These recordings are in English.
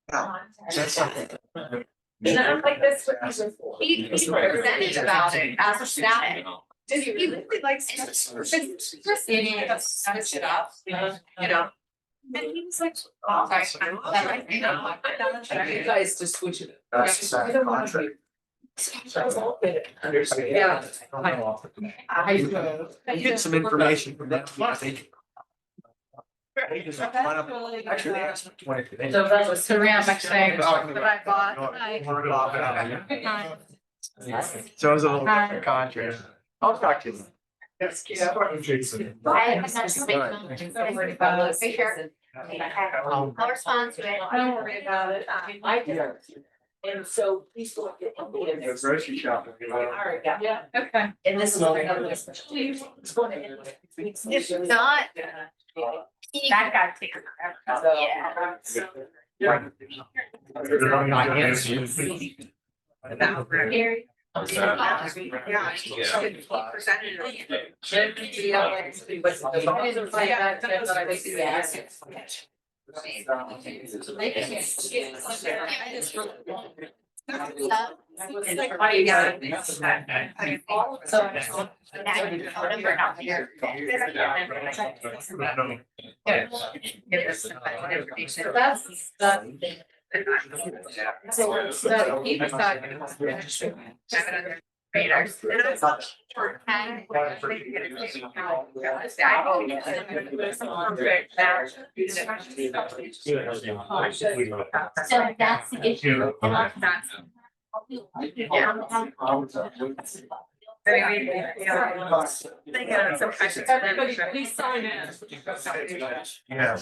That's something. And I'm like this, he presented about it as a static. He really likes it up, you know. And he was like, oh, You guys just switch it. That's the contract. Yeah. I get some information from that. I think. Actually, they asked me 20. So that was ceramic thing that I bought. So it was a little different contract. I'll talk to you. I'll respond to it. I don't worry about it. I do. And so please go get it. Grocery shopping. Alright, yeah, okay. And this is another. It's going to. It's not. That guy takes forever. Yeah. Gary. So that's the issue. Everybody, please sign in. Yeah.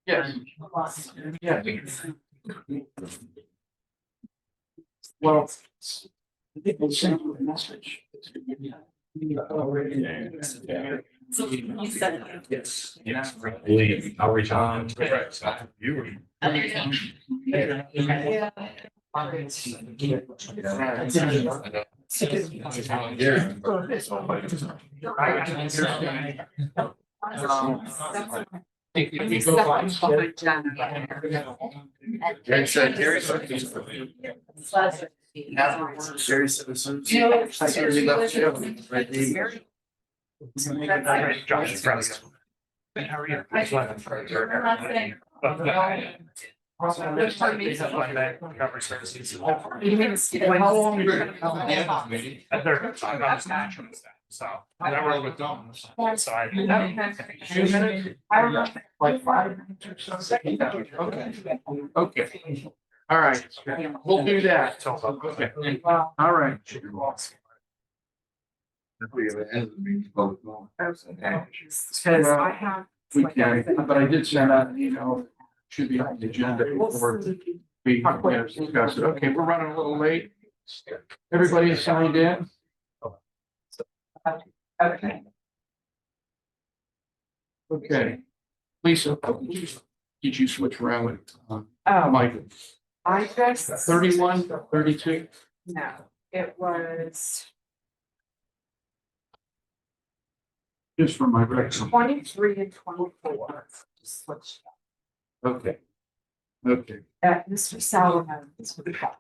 Yes. Yeah. Well. I think we'll send you a message. So you said. Yes. Yes, I'll reach out. You were. Gary said, Gary said he's for me. Gary citizens. I said he left you. Right, the- Josh, friends. How are you? How long are you gonna come? So I work with them. So I. 2 minutes? Like 5 minutes or something? Okay. Okay. All right, we'll do that. All right. Said, we can, but I did send out, should be on the agenda before we discuss it. Okay, we're running a little late. Everybody signed in? Okay. Okay. Lisa, did you switch around with Oh, Michael? I guess. 31, 32? No, it was Just for my record. 23 and 24. Just switched. Okay. Okay. Mr. Salomon is with us.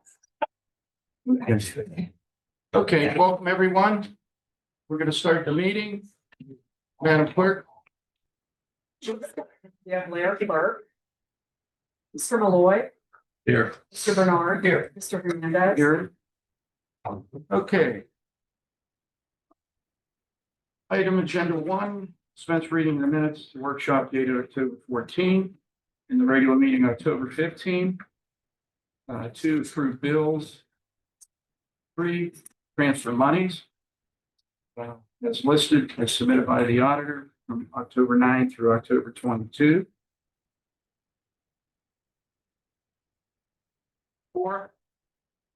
Okay, welcome everyone. We're gonna start the meeting. Madam Clerk, You have Larry Burke. Mr. Malloy, Here. Mr. Bernard. Here. Mr. Hernandez. here. Okay. Item agenda 1, dispense reading the minutes, workshop dated October 14, in the regular meeting October 15. 2, approve bills. 3, transfer monies. As listed, as submitted by the auditor from October 9 through October 22. 4,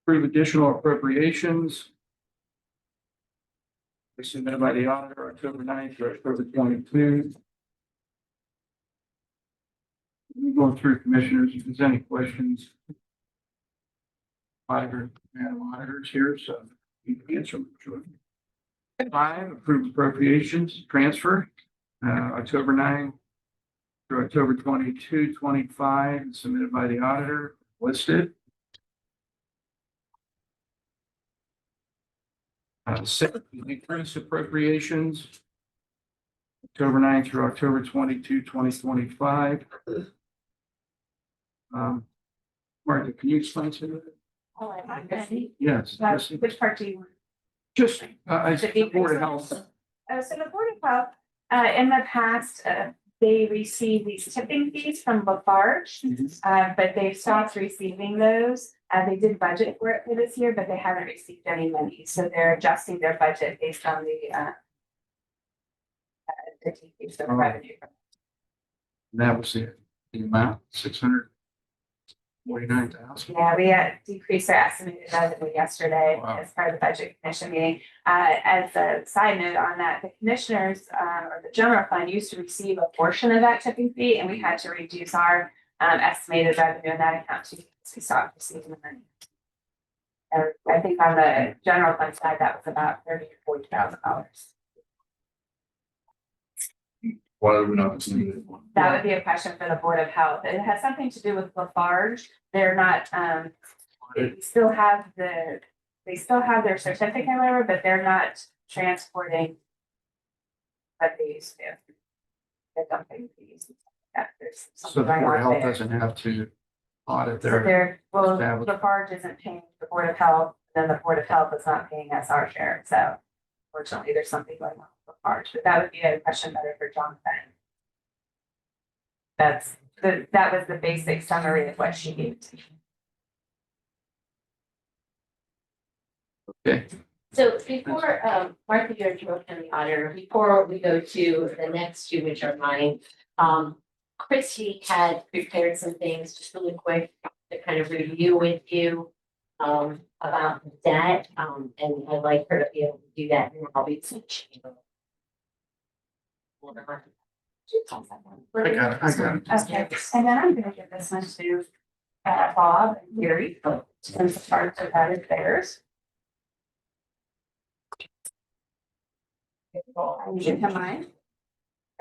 approve additional appropriations. As submitted by the auditor October 9 through October 22. We're going through commissioners, if there's any questions. Auditor, Madam Auditor's here, so you can answer them. Sure. 5, approved appropriations transfer, October 9 through October 22, 25, submitted by the auditor, listed. 6, increase appropriations, October 9 through October 22, 2025. Martha, can you explain to me? Oh, I'm ready. Yes. yes. Which part do you want? Just, I The said Board of Health. So the Board of Health, in the past, they received these tipping fees from Lafarge. But they've stopped receiving those. They did budget for it for this year, but they haven't received any money, so they're adjusting their budget based on the decrease of Oh. revenue. That was the amount, 649,000. Yeah, we decreased our estimated revenue yesterday Wow. as part of the budget commission meeting. As a side note on that, the commissioners, or the general fund used to receive a portion of that tipping fee, and we had to reduce our estimated revenue in that account too, because we stopped receiving the money. I think on the general fund side, that was about $30,000 to $40,000. Why are we not seeing it? That would be a question for the Board of Health. It has something to do with Lafarge. They're not, they still have their certificate, however, but they're not transporting what they used to. They're dumping fees. There's So the something going Board of on Health there. doesn't have to audit So their, well, established. Lafarge isn't paying the Board of Health, then the Board of Health is not paying us our share, so fortunately, there's something going on with Lafarge, but that would be a question better for Jonathan. That was the basic summary of what she gave to me. okay, So before, Martha, you're Trumbull County Auditor, before we go to the next two, which are mine, Christy had prepared some things, just really quick, to kind of review with you, about the debt, and I'd like her to be able to do that now because. I got it. Okay, and then I'm gonna give this one to Bob and Gary, since the parts of that is theirs. You should have mine.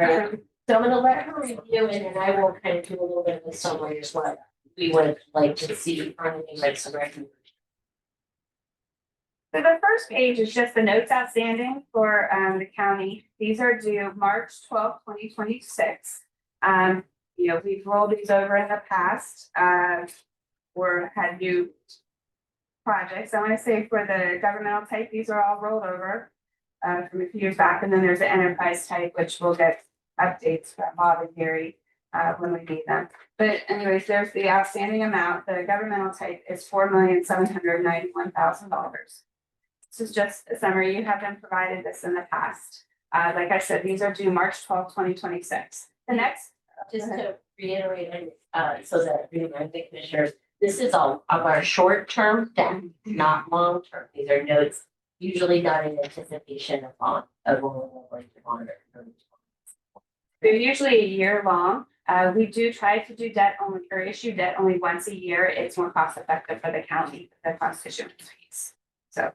So I'm gonna let her review and then I will kind of do a little bit of a summary as what we would like to see on the next record. So the first page is just the notes outstanding for the county. These are due March 12th, 2026. We've rolled these over in the past, or had new projects. I want to say for the governmental type, these are all rolled over from a few years back. And then there's the enterprise type, which will get updates from Bob and Gary when we need them. But anyways, there's the outstanding amount. The governmental type is $4,791,000. This is just a summary. You have been provided this in the past. Like I said, these are due March 12th, 2026. The next Just to reiterate, so that we remind the commissioners, this is all of our short-term debt, not long-term. These are notes usually done in anticipation of rolling over into bond. They're usually a year long. We do try to do debt only or issue debt only once a year. It's more cost effective for the county, the cost issuance fees. So,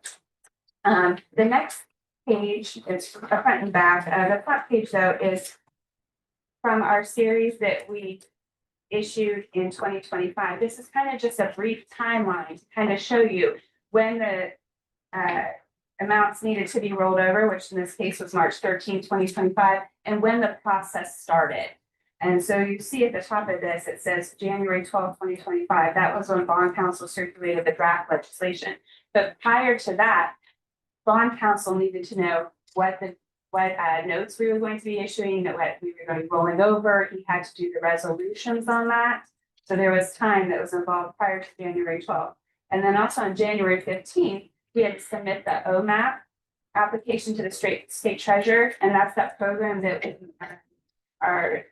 the next page is front and back. The front page though is from our series that we issued in 2025. This is kind of just a brief timeline to kind of show you when the amounts needed to be rolled over, which in this case was March 13, 2025, and when the process started. And so you see at the top of this, it says January 12, 2025. That was when bond counsel circulated the draft legislation. But prior to that, bond counsel needed to know what notes we were going to be issuing, what we were going to be rolling over. He had to do the resolutions on that. So there was time that was involved prior to January 12th. And then also on January 15th, we had to submit the OMAP application to the state treasurer. And that's that program that we are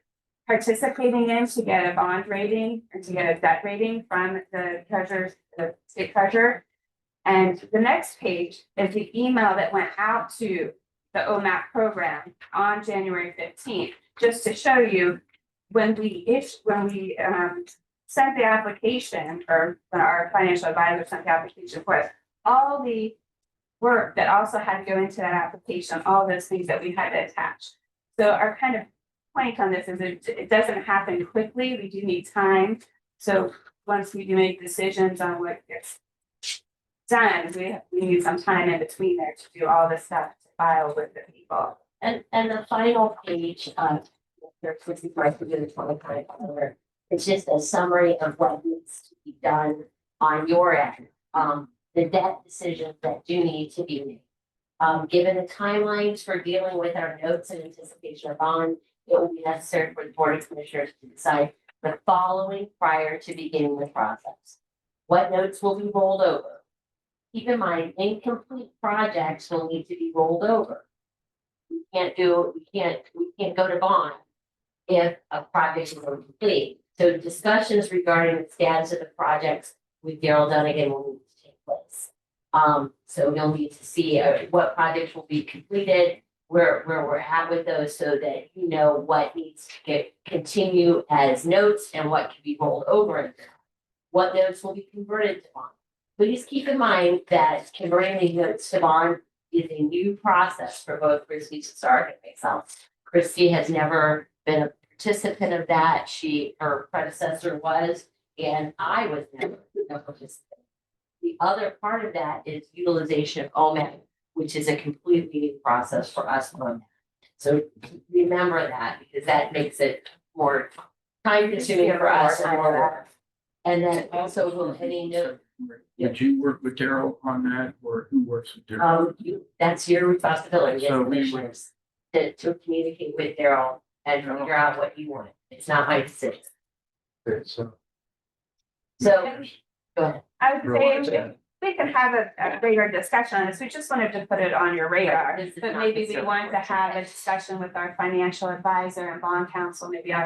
participating in to get a bond rating or to get a debt rating from the state treasurer. And the next page is the email that went out to the OMAP program on January 15th, just to show you when we sent the application, or when our financial advisor sent the application for it, all the work that also had to go into that application, all those things that we had to attach. So our kind of point on this is it doesn't happen quickly. We do need time. So once we do make decisions on what gets done, we need some time in between there to do all this stuff to file with the people. And the final page, there's 65 to do the 25 color. It's just a summary of what needs to be done on your end. The debt decisions that do need to be made. Given the timelines for dealing with our notes in anticipation of bond, it will be necessary for the Board of Commissioners to decide the following prior to beginning the process. What notes will be rolled over? Keep in mind, incomplete projects will need to be rolled over. We can't go to bond if a project is incomplete. So discussions regarding the status of the projects with Daryl Dunnigan will need to take place. So you'll need to see what projects will be completed, where we're at with those, so that you know what needs to continue as notes and what can be rolled over. What notes will be converted to bond. Please keep in mind that converting these notes to bond is a new process for both Christy Stark and myself. Christy has never been a participant of that. Her predecessor was, and I was never a participant. The other part of that is utilization of OMAP, which is a completely new process for us. So remember that, because that makes it more time consuming for us. And then also will any note. Did you work with Daryl on that, or who works with Daryl? That's your responsibility as So commissioners to communicate with Daryl and figure out what you want. It's not my decision. So. So, go ahead. I would say we could have a bigger discussion on this. We just wanted to put it on your radar. This is But not maybe we considered want to for have a today. discussion with our financial advisor and bond counsel, maybe on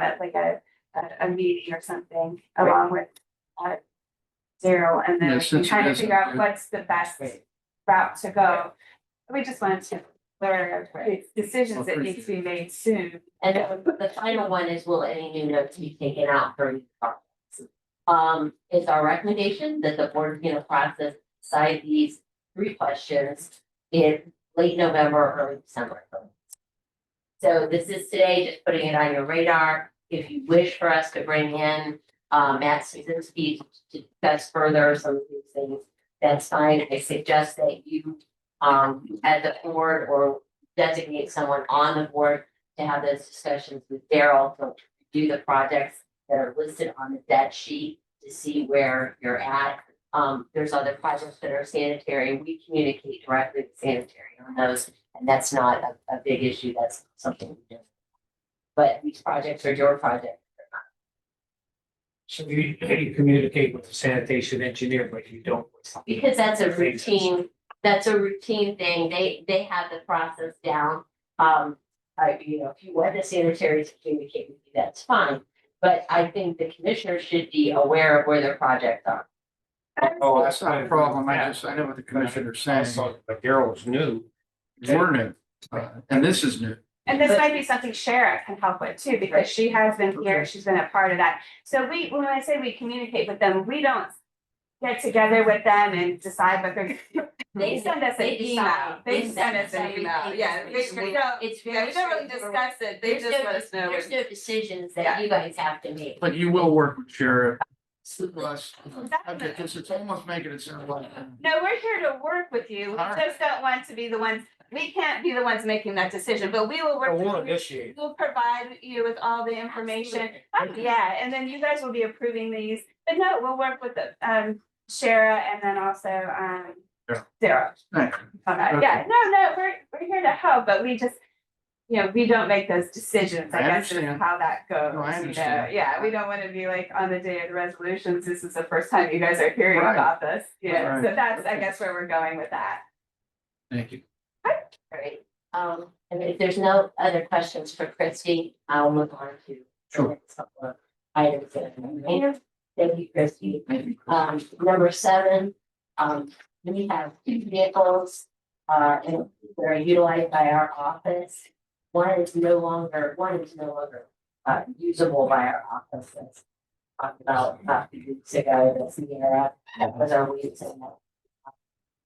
a meeting or something along with Daryl, and then Yeah, we can since kind it of is- figure out what's the best route to go. We just wanted to learn decisions that need to be made soon. And the final one is, will any new notes be taken out for new projects? It's our recommendation that the board begin a process, decide these 3 questions in late November or early December. So this is today, just putting it on your radar. If you wish for us to bring in Matt Suzinski to discuss further some of these things, that's fine. I suggest that you as a board or designate someone on the board to have those discussions with Daryl to do the projects that are listed on the debt sheet to see where you're at. There's other projects that are sanitary. We communicate directly with sanitary on those, and that's not a big issue. That's something we do. But these projects are your project. So you communicate with the sanitation engineer, but you don't. Because that's a routine thing. They have the process down. if you want the sanitary to communicate with you, that's fine. But I think the commissioner should be aware of where their projects are. Oh, that's not a problem. I know what the commissioner's saying. Also, the Daryl was new. We're new, and this is new. And this might be something Shara can help with too, because she has been here, she's been a part of that. So when I say we communicate with them, we don't get together with them and decide what they're. They send us an They email. decide. They send us an email. everything. Yeah, It's we very- don't, It's yeah, very. we don't really straightforward. discuss it. They There's just no- let us know. There's no decisions Yeah. that you guys have to make. But you will work with Sheriff Absolutely. Plus. Okay, because it's almost making it sound like. No, we're here to work with you. We All right. just don't want to be the ones, we can't be the ones making that decision, but we will work. We'll with you. initiate. We'll provide you with all the information. Yeah, and then you guys will be approving these, but no, we'll work with the, Shara and then also, Sarah. Thank on that. Yeah, no, we're here to help, but we just, we don't make those decisions, I I guess is understand. how that goes. No, I you know. understand. Yeah, we don't wanna be like on the day of the resolutions, this is the first time you guys are hearing Right. about this. Yeah, Right. so that's, I guess, where we're going with that. Thank you. Great. And if there's no other questions for Christie, I'll move on to. Sure. the next couple of items that are on the hand. Thank you, Christie. Thank you. Number 7, we have 2 vehicles, and they're utilized by our office. One is no longer usable by our office. As talked about a few weeks ago, the Sierra, that was our reason that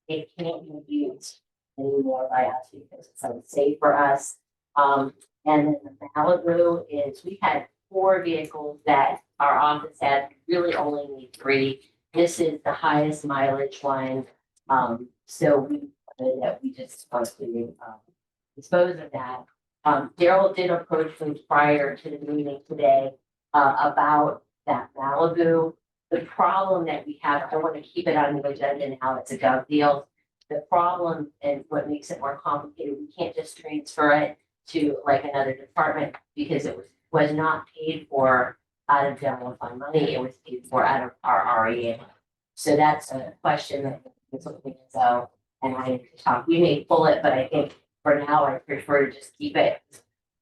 it can't be used anymore by us because it's unsafe for us. And then the Malibu is, we had 4 vehicles that our office had, really only need 3. This is the highest mileage one. So we just want to dispose of that. Daryl did approach me prior to the meeting today about that Malibu. The problem that we have, I want to keep it on the agenda now, it's a gov deal. The problem and what makes it more complicated, we can't just transfer it to like another department because it was not paid for out of general fund money, it was paid for out of our REA. So that's a question that is looking as though, and I need to talk, we may pull it, but I think for now, I prefer to just keep it.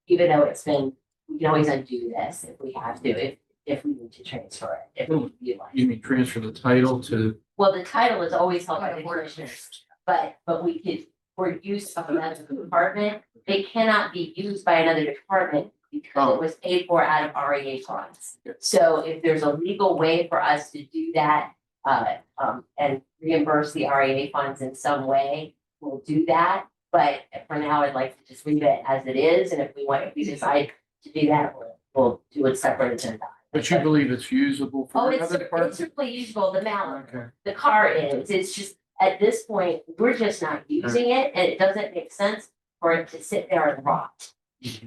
Even though it's been, we can always undo this if we have to, if we need to transfer it, if we like. You mean transfer the title to? Well, the title is always held by the commissioners, but we could, for use of another department, it cannot be used by another department because it was paid for out of REA funds. So if there's a legal way for us to do that, and reimburse the REA funds in some way, we'll do that. But for now, I'd like to just leave it as it is, and if we decide to do that, we'll do it separate agenda. But you believe it's usable Oh, for it's another department? certainly usable, the Malibu. Okay. The car is, it's just, at this point, we're just not using it, and it doesn't make sense for it to sit there and rot.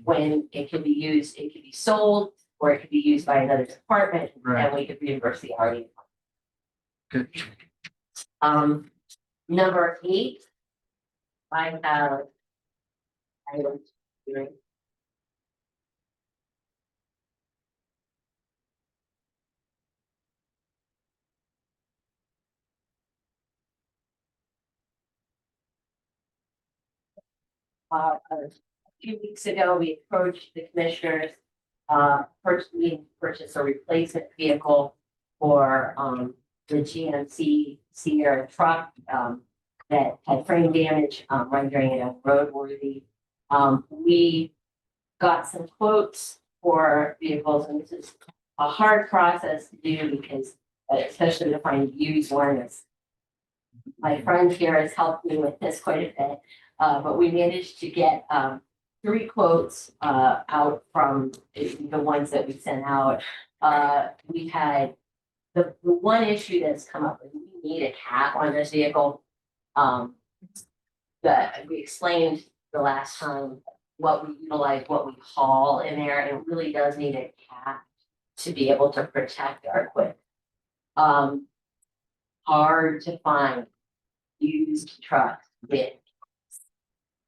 When it can be used, it could be sold, or it could be used by another department, Right. and we could reimburse the REA. Good. Number 8. I have. Items. A few weeks ago, we approached the commissioners, purchase a replacement vehicle for, the GMC Sierra truck, that had frame damage, rendering it unroadworthy. We got some quotes for vehicles, and this is a hard process to do because, especially to find used ones. My friend here has helped me with this quite a bit, but we managed to get 3 quotes out from the ones that we sent out. We had the one issue that's come up is we need a cap on this vehicle. That we explained the last time what we utilize, what we haul in there, and it really does need a cap to be able to protect our equipment. Hard to find used trucks with.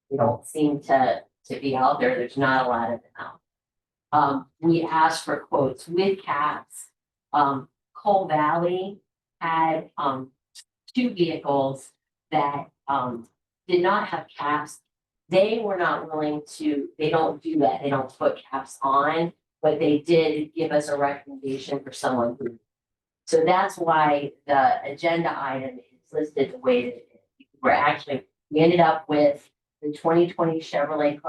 They don't seem to be out there. There's not a lot of them out. We asked for quotes with caps. Coal Valley had 2 vehicles that did not have caps. They were not willing to, they don't do that, they don't put caps on, but they did give us a recommendation for someone who. So that's why the agenda item is listed the way that it is. We ended up with the 2020 Chevrolet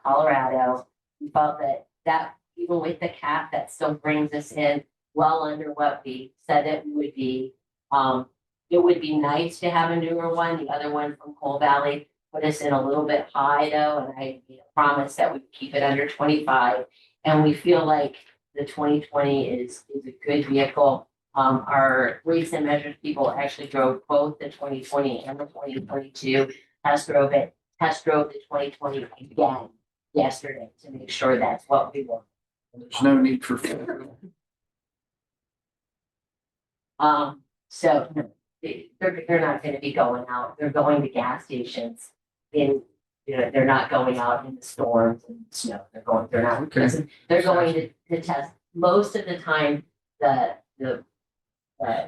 Colorado. We felt that even with the cap, that still brings us in well under what we said it would be. It would be nice to have a newer one. The other one from Coal Valley put us in a little bit high though, and I promised that we'd keep it under 25. And we feel like the 2020 is a good vehicle. Our weights and measures people actually drove both the 2020 and the 2022. Test drove the 2020 again yesterday to make sure that's what we want. There's no need for. So no, they're not gonna be going out. They're going to gas stations they're not going out in the storms and snow. They're not, Okay. they're going to test. Most of the time, the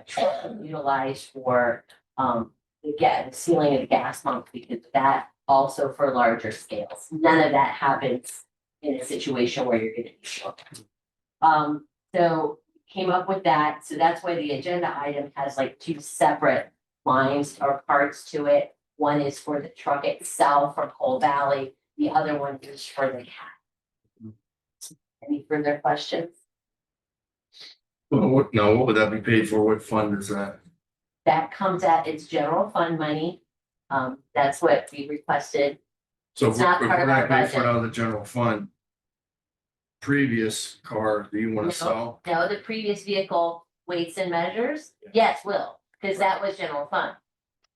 truck utilized for, the sealing of the gas pump, because that also for larger scales. None of that happens in a situation where you're gonna be short. So came up with that. So that's why the agenda item has like two separate lines or parts to it. One is for the truck itself from Coal Valley. The other one is for the cat. Any further questions? Well, what would that be paid for? What fund is that? That comes at its general fund money. That's what we requested. So if It's not we're part of gonna our pay for it budget. out of the general fund. Previous car, do you wanna No. sell? No, the previous vehicle weights and measures, yes, will, because that was general fund.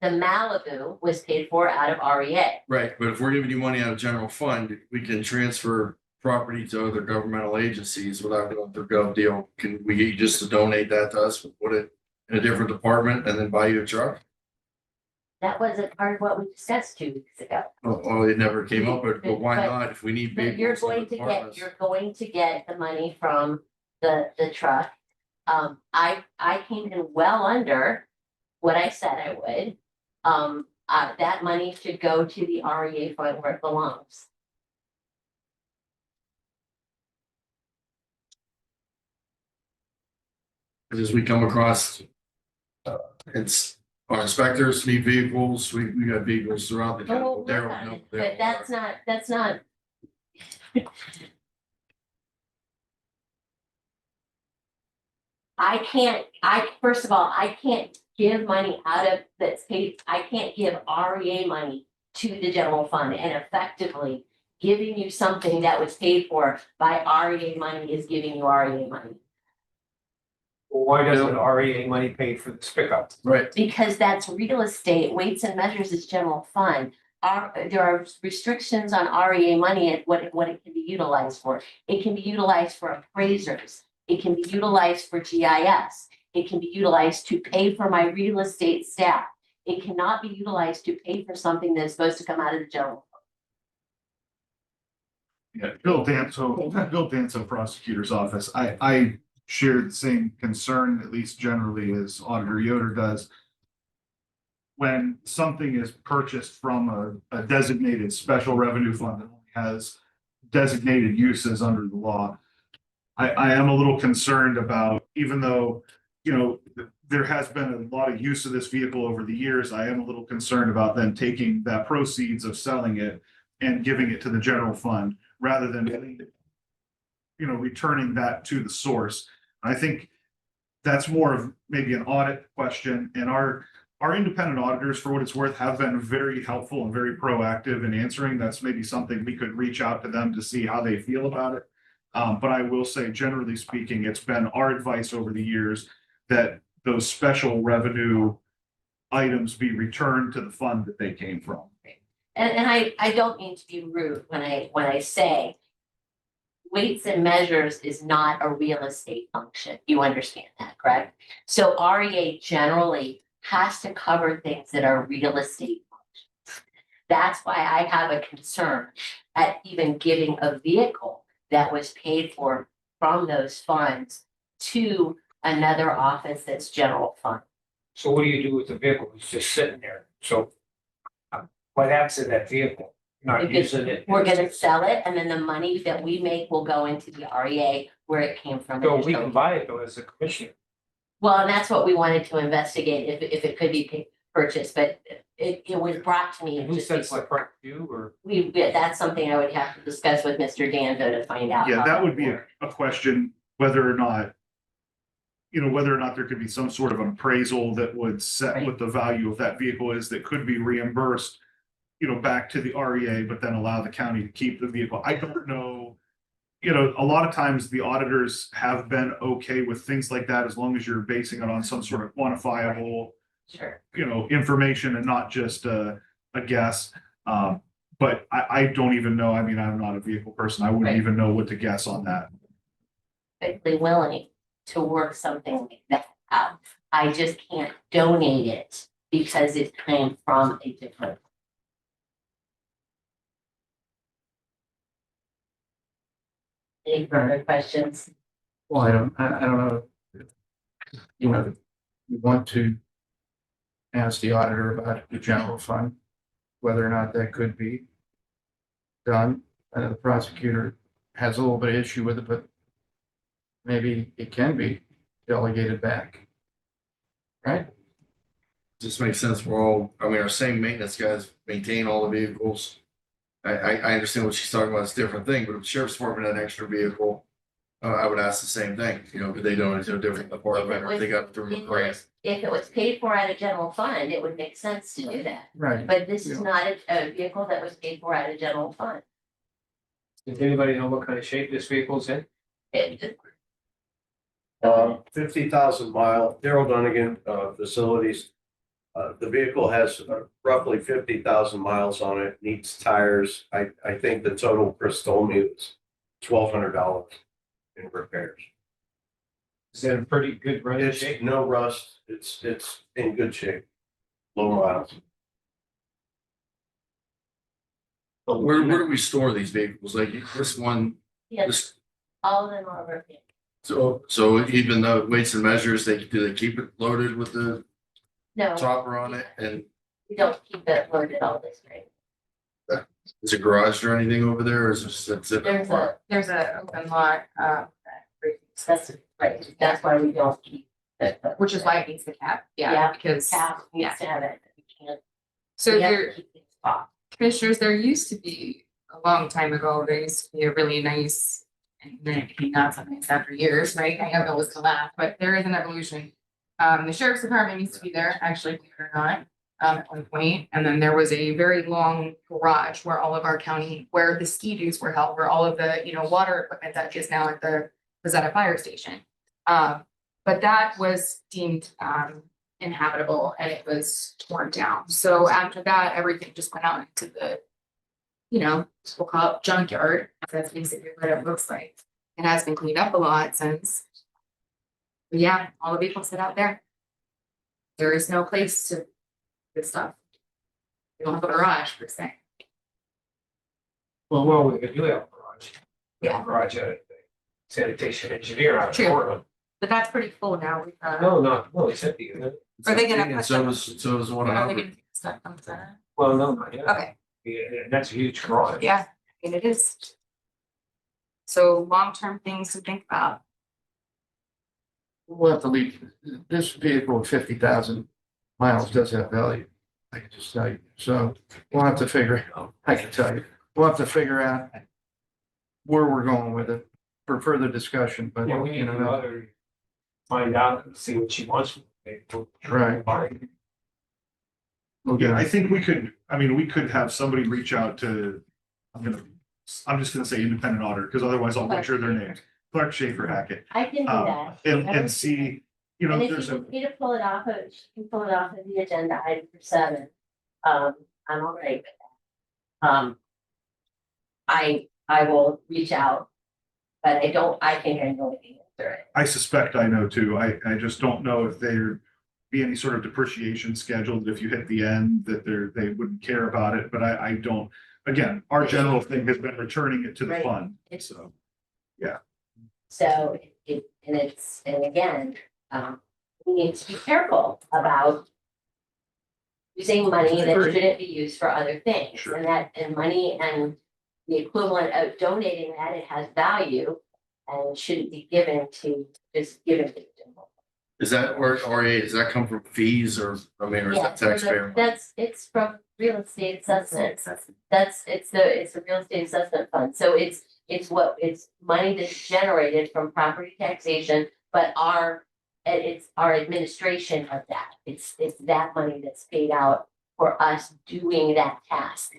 The Malibu was paid for out of REA. Right, but if we're giving you money out of general fund, we can transfer property to other governmental agencies without going through gov deal. Can we get you just to donate that to us, put it in a different department and then buy you a truck? That wasn't part of what we discussed 2 weeks ago. Oh, it never came up, but why But- not? If we need But big. you're going to get the money from the truck. I came in well under what I said I would. That money should go to the REA fund where it belongs. As we come across. It's our inspectors need vehicles, we got vehicles throughout the But we'll county. work on it, but that's not. First of all, I can't give money out of that's paid, I can't give REA money to the general fund and effectively giving you something that was paid for by REA money is giving you REA money. Well, why doesn't REA money pay for this pickup? Right, Because that's real estate, weights and measures is general fund. There are restrictions on REA money and what it can be utilized for. It can be utilized for appraisers. It can be utilized for GIS. It can be utilized to pay for my real estate staff. It cannot be utilized to pay for something that is supposed to come out of the general. Yeah, Bill Danso, prosecutor's office. I share the same concern, at least generally, as Auditor Yoder does. When something is purchased from a designated special revenue fund that only has designated uses under the law, I am a little concerned about, even though, there has been a lot of use of this vehicle over the years, I am a little concerned about them taking that proceeds of selling it and giving it to the general fund rather than, returning that to the source. I think that's more of maybe an audit question, and our independent auditors, for what it's worth, have been very helpful and very proactive in answering. That's maybe something we could reach out to them to see how they feel about it. But I will say, generally speaking, it's been our advice over the years that those special revenue items be returned to the fund that they came from. And I don't mean to be rude when I say weights and measures is not a real estate function. You understand that, correct? So REA generally has to cover things that are real estate functions. That's why I have a concern at even giving a vehicle that was paid for from those funds to another office that's general fund. So what do you do with the vehicle? It's just sitting there. So what happens to that vehicle? Not If using it. We're gonna sell it, and then the money that we make will go into the REA where it came from. So we can buy it though as a commissioner. Well, and that's what we wanted to investigate, if it could be purchased, but it was brought to me And who just sets the before. price, you or? That's something I would have to discuss with Mr. Danzo to find out. Yeah, how that would be works. a question, whether or not. You know, whether or not there could be some sort of appraisal that would set Right. what the value of that vehicle is that could be reimbursed. You know, back to the REA, but then allow the county to keep the vehicle. I don't know. You know, a lot of times the auditors have been okay with things like that as long as you're basing it on some sort of quantifiable, Sure. you know, information and not just a guess. But I don't even know. I mean, I'm not a vehicle person. I wouldn't Right. even know what to guess on that. Perfectly willing to work something like that out. I just can't donate it because it came from a different. Any further questions? Well, I don't know. You know, we want to ask the auditor about the general fund, whether or not that could be done. The prosecutor has a little bit of issue with it, but maybe it can be delegated back. Right? Just makes sense. We're all, I mean, our same maintenance guys maintain all the vehicles. I understand what she's talking about. It's a different thing, but if the sheriff's department had an extra vehicle, I would ask the same thing, you know, could they donate to a different department or if they got through a grant? If it was paid for out of general fund, it would make sense to do that. Right. But this is not a vehicle that was paid for out of general fund. Does anybody know what kind of shape this vehicle's in? It- 50,000 mile, Daryl Dunnigan, facilities. The vehicle has roughly 50,000 miles on it, needs tires. I think the total Chris told me was $1,200 in repairs. Is it in pretty good running It's shape? no rust, it's in good shape, low miles. Where do we store these vehicles? Like this one, Yes, this, all of them are working. so even though weights and measures, do they keep it loaded with the No, topper on it? And we don't keep it loaded all this way. is it garaged or anything over there or is it just it's There's a open lot, That's right, that's why we don't keep it. which is why it needs the cap, Yeah, yeah, because. Cap needs to have it, we can't. So we have to there, keep it spot. commissioners, there used to be, a long time ago, there used to be a really nice, and then it became not so nice after years, right? I don't know what's gonna last, but there is an evolution. The sheriff's department used to be there, actually, believe it or not, at one point, and then there was a very long garage where all of our county, where the ski-doos were held, where all of the, water equipment that is now at the Rosetta Fire Station. But that was deemed, inhabitable and it was torn down. So after that, everything just went out into the, we'll call it junkyard. That's basically what it looks like. It has been cleaned up a lot since. But yeah, all the vehicles sit out there. There is no place to put stuff. We don't have a garage per se. Well, we could do have a garage. Yeah. Garage at a sanitation engineer out of True. Portland. But that's pretty full now. No, it's empty, isn't it? Are they gonna And put so them- is one Are they out. gonna take stuff from the center? Well, no, not yet. Okay, Yeah, and that's a huge garage. yeah, I mean, it is. So long-term things to think about. We'll have to leave. This vehicle with 50,000 miles does have value. I can just tell you. So we'll have to figure it out. I can tell you. We'll have to figure out where we're going with it for further discussion, but Yeah, we need to other, find out and see what she wants. from the vehicle. Right. we'll Yeah, get I it. think we could have somebody reach out to, I'm just gonna say independent auditor, because otherwise I'll butcher their names. Clark Schaefer Hackett, I can do that. and see, And if there's you a, need to pull it off of, she can pull it off of the agenda item for 7. I'm all right with that. I will reach out, but I think I know the answer. I suspect I know too. I just don't know if there be any sort of depreciation scheduled if you hit the end that they wouldn't care about it, but I don't. Again, our general thing has been returning it to the Right. fund, It's- so. So and again, we need to be careful about using money that Agree. shouldn't be used for other things. Sure. And money and the equivalent of donating that, it has value and shouldn't be given to, just given to. Is that where RA, does that come from fees or, I mean, or is Yeah, that so the- taxpayer? money? it's from real estate assessment. It's a real estate assessment fund. So it's money that's generated from property taxation, but it's our administration of that. It's that money that's paid out for us doing that task.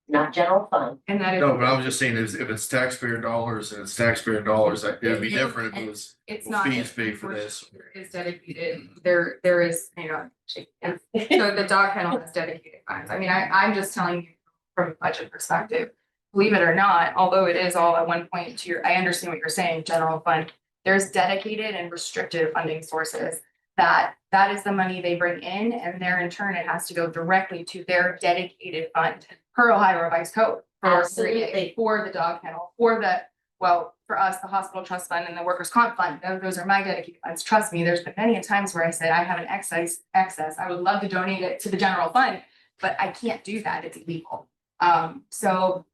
Not general fund. And that is. No, but I was just saying, is if it's taxpayer dollars and it's taxpayer dollars, it would be different if it was It's not. fees pay for this. Is dedicated, there is, hang on. So the dog kennel has dedicated funds. I mean, I'm just telling you from a budget perspective. Believe it or not, although it is all at one point to I understand what you're saying, general fund. There's dedicated and restricted funding sources that is the money they bring in, and there in turn, it has to go directly to their dedicated fund per Ohio Revised Code. Absolutely. For the dog kennel, for us, the hospital trust fund and the workers' comp fund, those are my dedicated funds. Trust me, there's been many times where I said I have an excess. I would love to donate it to the general fund, but I can't do that. It's illegal. So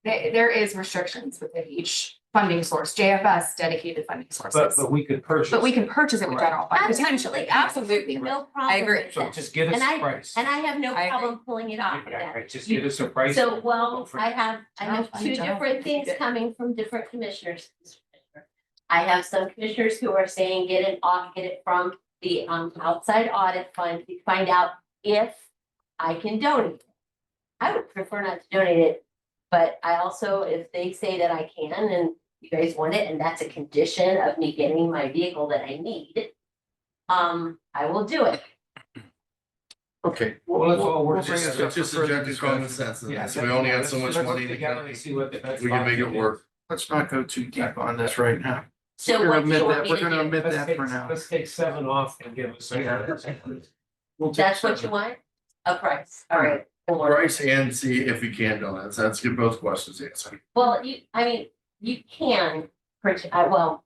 there is restrictions within each funding source. JFS dedicated funding sources. But we could purchase. But we can purchase it with general fund potentially. Absolutely. No problem. I agree. with So that. just give us And a price. And I have no I agree. problem pulling it off of Yeah, that. right, just give us a price. So, well, I have General two fund, general different fund, things good. coming from different commissioners. I have some commissioners who are saying get it from the outside audit fund to find out if I can donate it. I would prefer not to donate it, but I also, if they say that I can and you guys want it, and that's a condition of me getting my vehicle that I need, I will do it. Okay. Well, let's all work We'll bring together. this up It's just for further objective common discussion. sense. Yeah, So we only have so let's- much let's money look in the together county. and see what the best We can make it option is. work. Let's not go too deep on this right now. So We're gonna what do admit you want that, me we're to gonna do? admit Let's that take, for now. let's take 7 off and give us. We'll take That's what you seven. want? A price, all right. Or- Price and see if we can donate. So let's get both questions answered. Well, you can,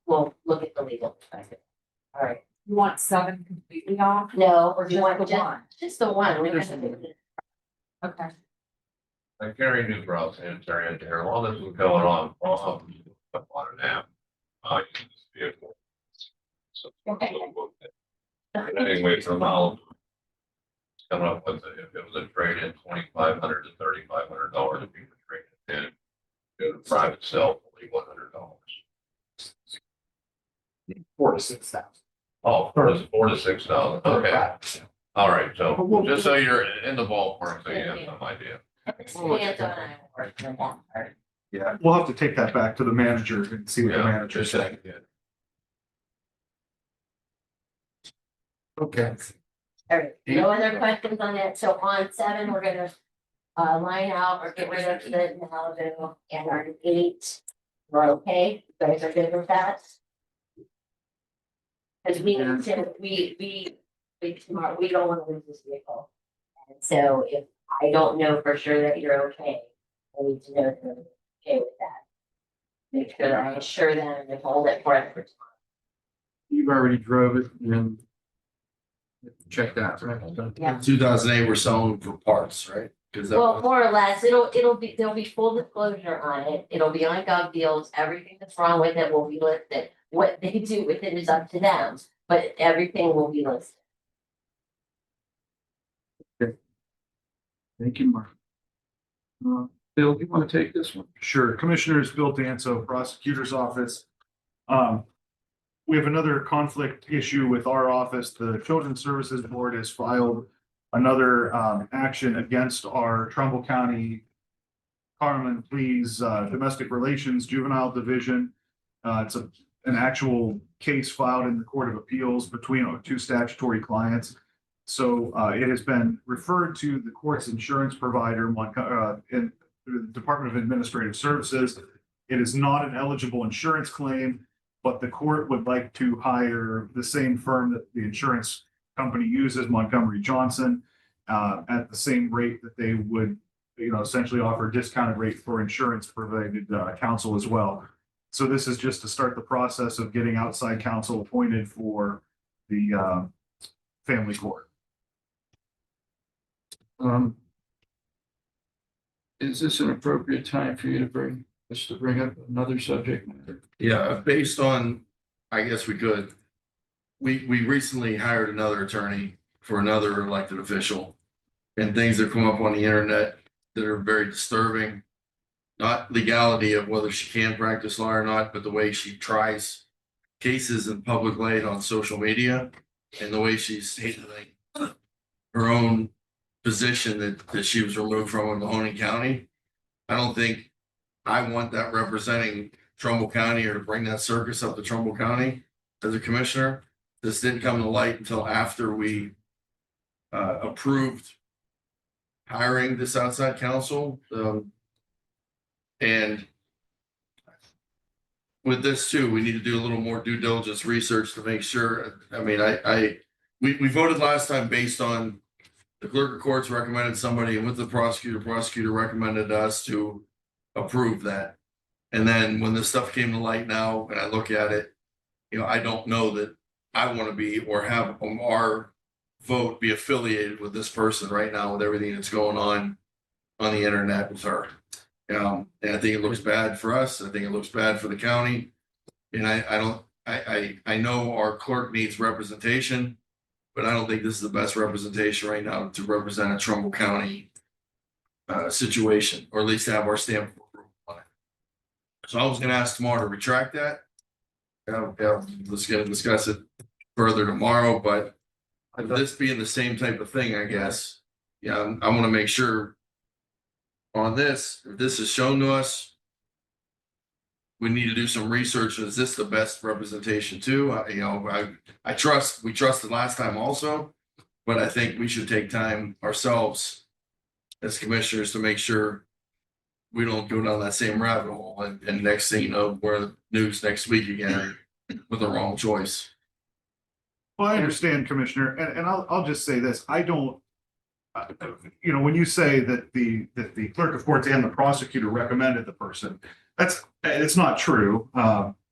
we'll look at the legal perspective. All right, You want 7 completely off? no, Or you want just the just, one? just the one. We Just can- the Okay. Like Gary Newbrow, sanitary engineer, all this was going on, on an app. Use this vehicle. So. Okay. And anyway, from now. Coming up with, if it was a trade in $2,500 to $3,500, if you could trade it in. Go to private sale, only $100. 4 to 6,000. Oh, 4 to 6,000, okay, all right, so just so you're in the ballpark, so you have some idea. Stanton and I will work on that part. Yeah, we'll have to take that back to the manager and see what the Yeah, manager just says. saying. Okay. All right, no other questions on that, so on 7, we're gonna line out or get rid of the Malibu and our 8. We're okay, you guys are good with that? Cause we need to, we tomorrow, we don't wanna lose this vehicle. And so if I don't know for sure that you're okay, I need to know that you're okay with that. Make sure that I assure them and hold it forever. You've already drove it and checked that, right? Yeah. 2008, we're selling for parts, right? Because that Well, was, more or less, there'll be full disclosure on it, it'll be on Gov Deals, everything that's wrong with it will be listed. What they do with it is up to them, but everything will be listed. Thank you, Mark. Bill, do you want to take this one? Sure, Commissioners, Bill Danso, Prosecutor's Office. We have another conflict issue with our office. The Children's Services Board has filed another action against our Trumbull County Common Pleas Domestic Relations Juvenile Division. It's an actual case filed in the Court of Appeals between our 2 statutory clients. So it has been referred to the court's insurance provider in the Department of Administrative Services. It is not an eligible insurance claim, but the court would like to hire the same firm that the insurance company uses, Montgomery Johnson, at the same rate that they would, essentially offer a discounted rate for insurance provided counsel as well. So this is just to start the process of getting outside counsel appointed for the family court. Is this an appropriate time for you to bring up another subject matter? Yeah, based on, I guess we could. We recently hired another attorney for another elected official. And things that come up on the internet that are very disturbing. Not legality of whether she can practice law or not, but the way she tries cases in public light on social media. And the way she's handling her own position that she was removed from in Mahoney County. I don't think I want that representing Trumbull County or to bring that circus up to Trumbull County as a commissioner. This didn't come to light until after we approved hiring this outside counsel. And with this too, we need to do a little more due diligence research to make sure. I mean, we voted last time based on the clerk of courts recommended somebody, and with the prosecutor recommended us to approve that. And then when this stuff came to light now, and I look at it, I don't know that I want to be or have our vote be affiliated with this person right now with everything that's going on the internet with her. And I think it looks bad for us. I think it looks bad for the county. And I know our clerk needs representation, but I don't think this is the best representation right now to represent a Trumbull County situation, or at least have our stamp of approval on it. So I was going to ask tomorrow to retract that. Let's discuss it further tomorrow, but this being the same type of thing, I guess, I want to make sure on this, if this is shown to us, we need to do some research. Is this the best representation too? We trusted last time also, but I think we should take time ourselves as commissioners to make sure we don't go down that same rabbit hole. And next thing you know, we're in the news next week again with the wrong choice. Well, I understand, Commissioner, and I'll just say this. I don't, when you say that the clerk of courts and the prosecutor recommended the person, it's not true.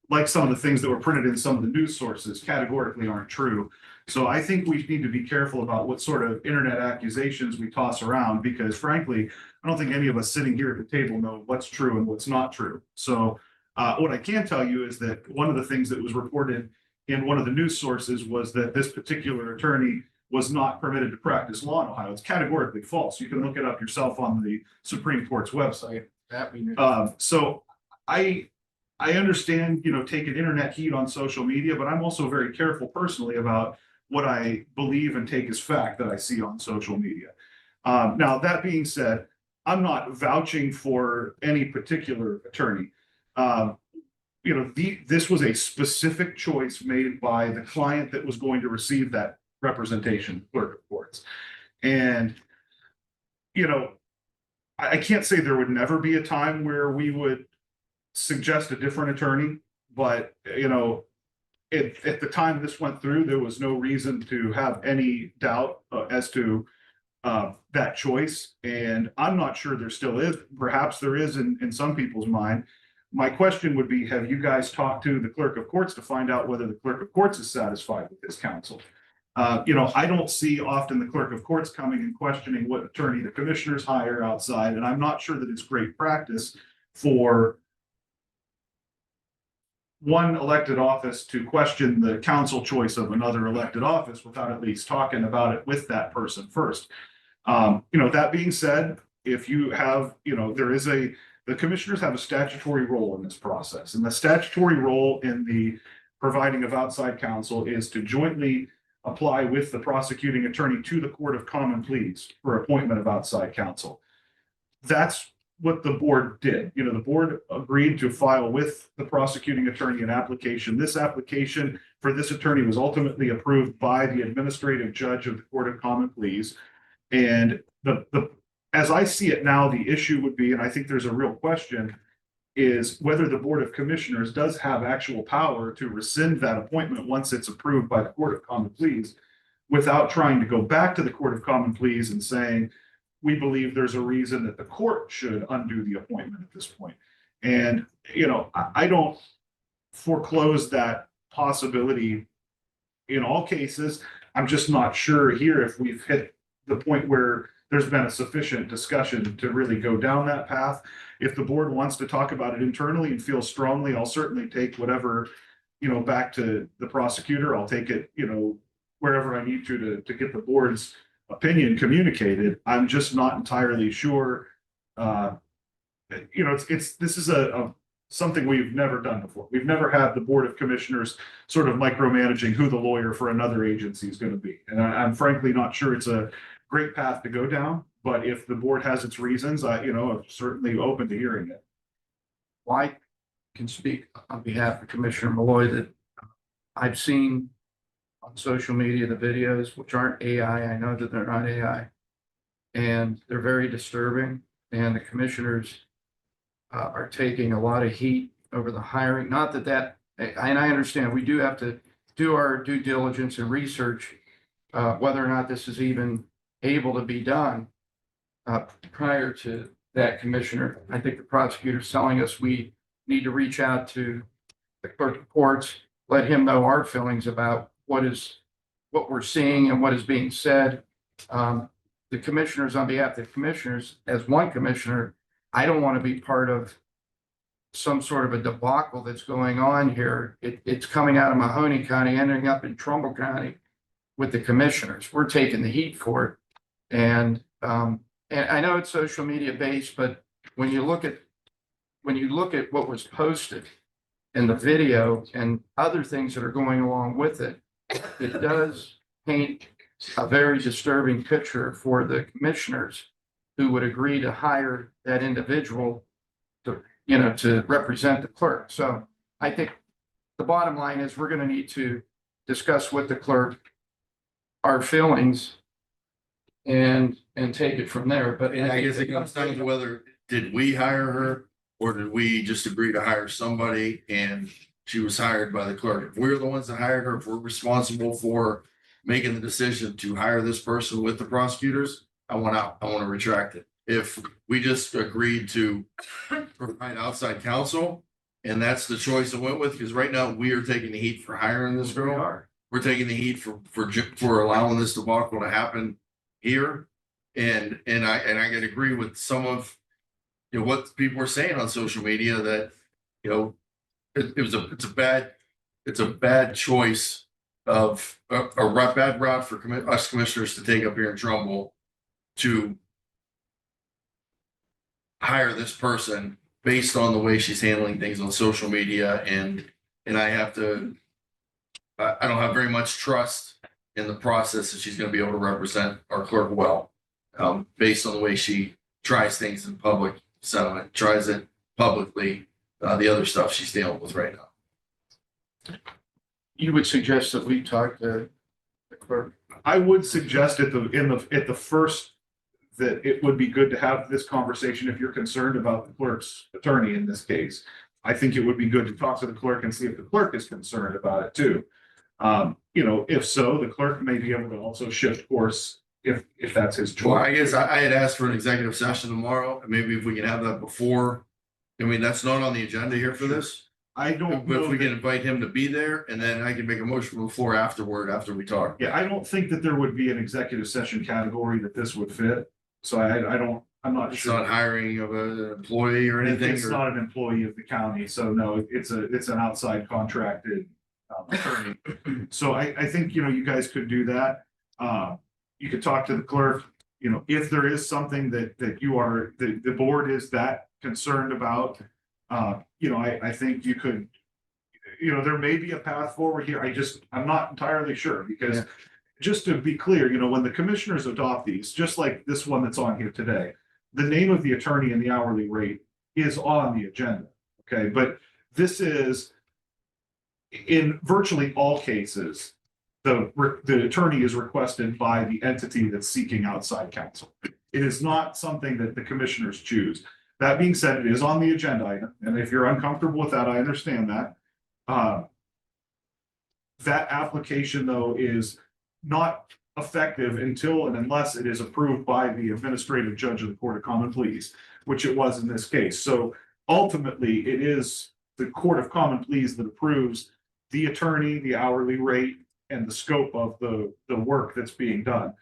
Like some of the things that were printed in some of the news sources categorically aren't true. So I think we need to be careful about what sort of internet accusations we toss around, because frankly, I don't think any of us sitting here at the table know what's true and what's not true. So what I can tell you is that one of the things that was reported in one of the news sources was that this particular attorney was not permitted to practice law in Ohio. It's categorically false. You can look it up yourself on the Supreme Court's website. So I understand, taking internet heat on social media, but I'm also very careful personally about what I believe and take as fact that I see on social media. Now, that being said, I'm not vouching for any particular attorney. This was a specific choice made by the client that was going to receive that representation, clerk of courts. And, I can't say there would never be a time where we would suggest a different attorney, but, at the time this went through, there was no reason to have any doubt as to that choice. And I'm not sure there still is. Perhaps there is in some people's mind. My question would be, have you guys talked to the clerk of courts to find out whether the clerk of courts is satisfied with this counsel? I don't see often the clerk of courts coming and questioning what attorney the commissioners hire outside, and I'm not sure that it's great practice for one elected office to question the counsel choice of another elected office without at least talking about it with that person first. That being said, if you have, the commissioners have a statutory role in this process, and the statutory role in the providing of outside counsel is to jointly apply with the prosecuting attorney to the Court of Common Pleas for appointment of outside counsel. That's what the board did. The board agreed to file with the prosecuting attorney an application. This application for this attorney was ultimately approved by the administrative judge of the Court of Common Pleas. And as I see it now, the issue would be, and I think there's a real question, is whether the Board of Commissioners does have actual power to rescind that appointment once it's approved by the Court of Common Pleas, without trying to go back to the Court of Common Pleas and saying, we believe there's a reason that the court should undo the appointment at this point. And, I don't foreclose that possibility in all cases. I'm just not sure here if we've hit the point where there's been a sufficient discussion to really go down that path. If the board wants to talk about it internally and feel strongly, I'll certainly take whatever, back to the prosecutor. I'll take it, wherever I need to get the board's opinion communicated. I'm just not entirely sure. This is something we've never done before. We've never had the Board of Commissioners sort of micromanaging who the lawyer for another agency is going to be. And I'm frankly not sure it's a great path to go down, but if the board has its reasons, I'm certainly open to hearing it. Well, I can speak on behalf of Commissioner Malloy that I've seen on social media, the videos, which aren't AI. I know that they're not AI. And they're very disturbing. And the commissioners are taking a lot of heat over the hiring. Not that, and I understand we do have to do our due diligence and research whether or not this is even able to be done prior to that, Commissioner. I think the prosecutor's telling us we need to reach out to the clerk of courts, let him know our feelings about what we're seeing and what is being said. The commissioners, on behalf of the commissioners, as one commissioner, I don't want to be part of some sort of a debacle that's going on here. It's coming out of Mahoney County, ending up in Trumbull County with the commissioners. We're taking the heat for it. And I know it's social media based, but when you look at what was posted in the video and other things that are going along with it, it does paint a very disturbing picture for the commissioners who would agree to hire that individual to represent the clerk. So I think the bottom line is we're going to need to discuss with the clerk our feelings and take it from there. But And I guess it comes down to whether, did we hire her or did we just agree to hire somebody and she was hired by the clerk? If we're the ones that hired her, if we're responsible for making the decision to hire this person with the prosecutors, I want out. I want to retract it. If we just agreed to provide outside counsel and that's the choice I went with, because right now we are taking the heat for hiring this girl. We're taking the heat for allowing this debacle to happen here. And I can agree with some of what people are saying on social media that it's a bad choice of a bad route for us commissioners to take up here in Trumbull to hire this person based on the way she's handling things on social media. And I don't have very much trust in the process that she's going to be able to represent our clerk well, based on the way she tries things in public settlement, tries it publicly, the other stuff she's dealing with right now. you would suggest that we talk to the clerk? I would suggest at the first that it would be good to have this conversation if you're concerned about the clerk's attorney in this case. I think it would be good to talk to the clerk and see if the clerk is concerned about it too. If so, the clerk may be able to also shift course if that's his choice. Well, I guess I had asked for an executive session tomorrow, and maybe if we can have that before. I mean, that's not on the agenda here for this. I don't But if know we can that, invite him to be there, and then I can make a motion on the floor after we talk. yeah, I don't think that there would be an executive session category that this would fit. So I'm not It's sure. not hiring of an employee or anything. It's not an employee of the county, so no, it's an outside contracted attorney. So I think, you guys could do that. You could talk to the clerk, if there is something that the board is that concerned about. I think you could, there may be a path forward here. I'm not entirely sure because Yeah. just to be clear, when the commissioners adopt these, just like this one that's on here today, the name of the attorney and the hourly rate is on the agenda. Okay, but this is in virtually all cases, the attorney is requested by the entity that's seeking outside counsel. It is not something that the commissioners choose. That being said, it is on the agenda item, and if you're uncomfortable with that, I understand that. That application, though, is not effective until and unless it is approved by the administrative judge of the Court of Common Pleas, which it was in this case. So ultimately, it is the Court of Common Pleas that approves the attorney, the hourly rate, and the scope of the work that's being done.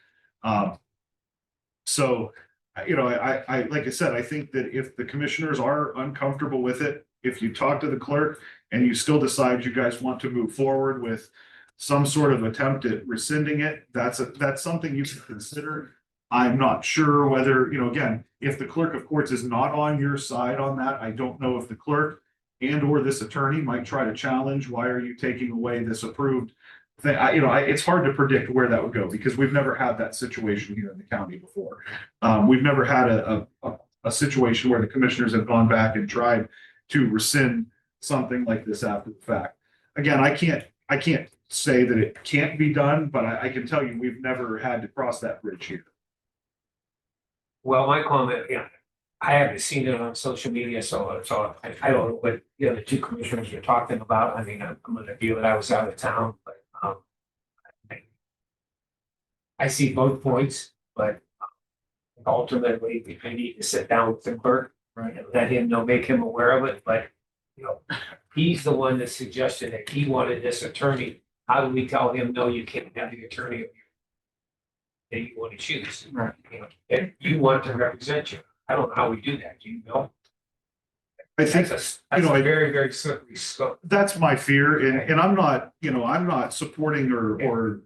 So, like I said, I think that if the commissioners are uncomfortable with it, if you talk to the clerk and you still decide you guys want to move forward with some sort of attempt at rescinding it, that's something you should consider. I'm not sure whether, again, if the clerk of courts is not on your side on that, I don't know if the clerk and or this attorney might try to challenge, why are you taking away this approved thing? It's hard to predict where that would go because we've never had that situation here in the county before. We've never had a situation where the commissioners have gone back and tried to rescind something like this after the fact. Again, I can't say that it can't be done, but I can tell you, we've never had to cross that bridge here. Well, my comment, I haven't seen it on social media, so I don't know what the other two commissioners are talking about. I mean, I'm gonna view it, I was out of town, but, I see both points, but ultimately, I need to sit down with the clerk. Right. And let him know, make him aware of it, but, he's the one that suggested that he wanted this attorney. How do we tell him, no, you can't have the attorney that you want to choose? Right. And you want to represent you. I don't know how we do that, do you know? I think, That's a very, very slippery slope. that's my fear, and I'm not supporting or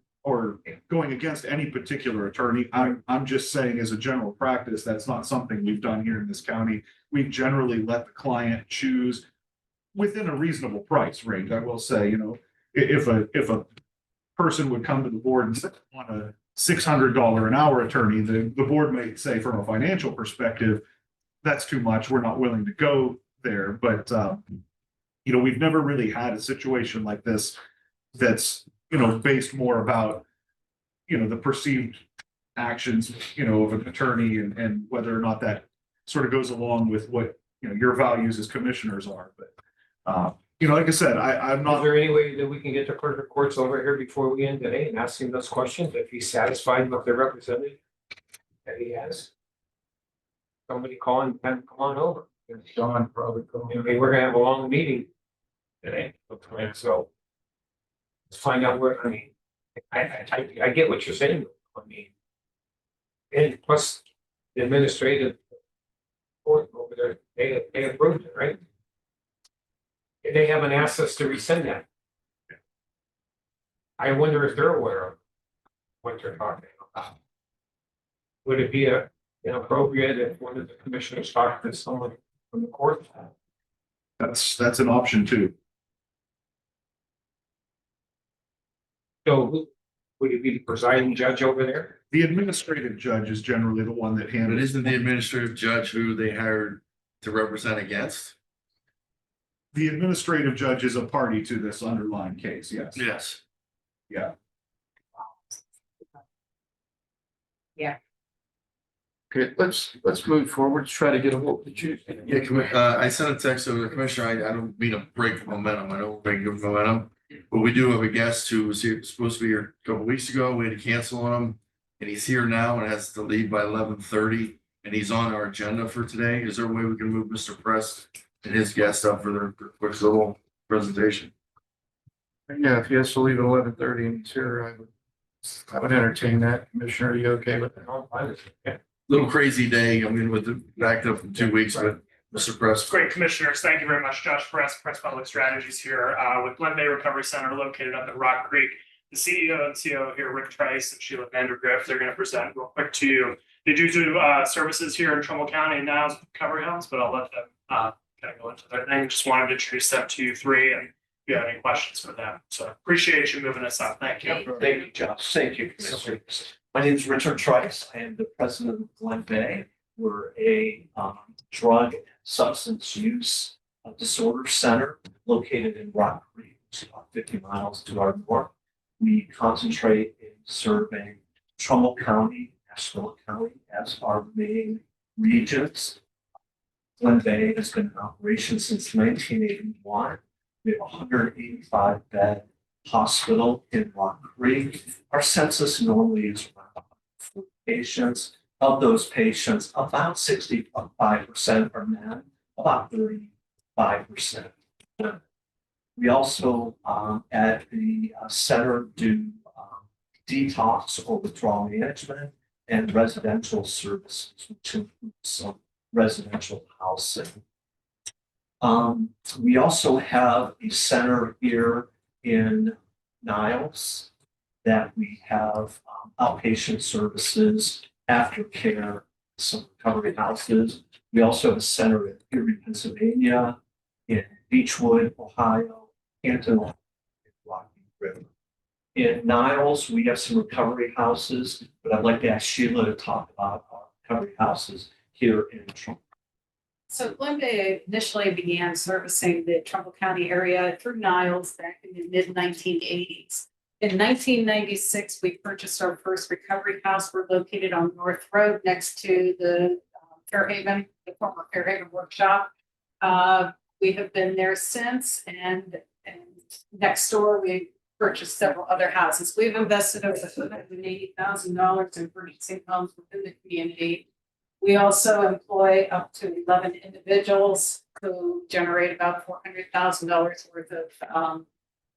going against any particular attorney. I'm just saying as a general practice, that's not something we've done here in this county. We've generally let the client choose within a reasonable price range. I will say, if a person would come to the board and say, I want a $600 an hour attorney, the board may say from a financial perspective, that's too much. We're not willing to go there. But, we've never really had a situation like this that's, based more about, the perceived actions, of an attorney and whether or not that sort of goes along with what, your values as commissioners are. But, like I said, I'm Is not, there any way that we can get the clerk of courts over here before we end today and ask him those questions, if he's satisfied with the representative that he has? Somebody call him, have him come on over. John probably. I mean, we're gonna have a long meeting today, so let's find out where, I get what you're saying, I mean, and plus the administrative court over there, they approved it, right? And they haven't asked us to rescind that. I wonder if they're aware of what they're talking about. Would it be inappropriate if one of the commissioners talked to someone from the court? that's an option too. So would it be the presiding judge over there? The administrative judge is generally the one that But handles. isn't the administrative judge who they hired to represent against? The administrative judge is a party to this underlying case, yes. Yes. Yeah. Okay, let's move forward. Let's try to get a hold of you. Yeah, I sent a text over to the commissioner. I don't mean to break momentum. I don't break your momentum. But we do have a guest who was here, supposed to be here a couple weeks ago. We had to cancel on him. And he's here now and has to leave by 11:30. And he's on our agenda for today. Is there a way we can move Mr. Press and his guest up for their quick little presentation? Yeah, if he has to leave at 11:30 and he's here, I would entertain that. Commissioner, are you okay with that? Yeah. Little crazy day. I mean, with the backed up in 2 weeks, but Mr. Press. Great, commissioners. Thank you very much. Josh Press Public Strategies here with Glen Bay Recovery Center located up at Rock Creek. The CEO and COO here, Rick Trice and Sheila Vandergrift, they're going to present real quick to you. They do services here in Trumbull County and now Recovery House, but I'll let them kind of go into their thing. Just wanted to introduce them to you three and if you have any questions for them. So appreciate you moving us up. Thank you. Thank you, Josh. Thank you, Commissioner. My name is Richard Trice. I am the president of Glen Bay. We're a drug and substance use disorder center located in Rock Creek, which is about 50 miles to our north. We concentrate in serving Trumbull County, Asheville County as our main regions. Glen Bay has been in operation since 1981. We have a 185 bed hospital in Rock Creek. Our census normally is around 4 patients. Of those patients, about 65% are men, about 35%. We also at the center do detox or withdrawal management. and residential services, which includes some residential housing. We also have a center here in Niles that we have outpatient services, aftercare, some recovery houses. We also have a center in Erie, Pennsylvania, in Beechwood, Ohio, Canton, Ohio, and Rocky River. In Niles, we have some recovery houses, but I'd like to ask Sheila to talk about our recovery houses here in Trumbull. So Glen Bay initially began servicing the Trumbull County area through Niles back in the mid-1980s. In 1996, we purchased our first recovery house. We're located on North Road next to the Fairhaven, the former Fairhaven workshop. We have been there since, and next door we purchased several other houses. We've invested over $180,000 in purchasing homes within the community. We also employ up to 11 individuals who generate about $400,000 worth of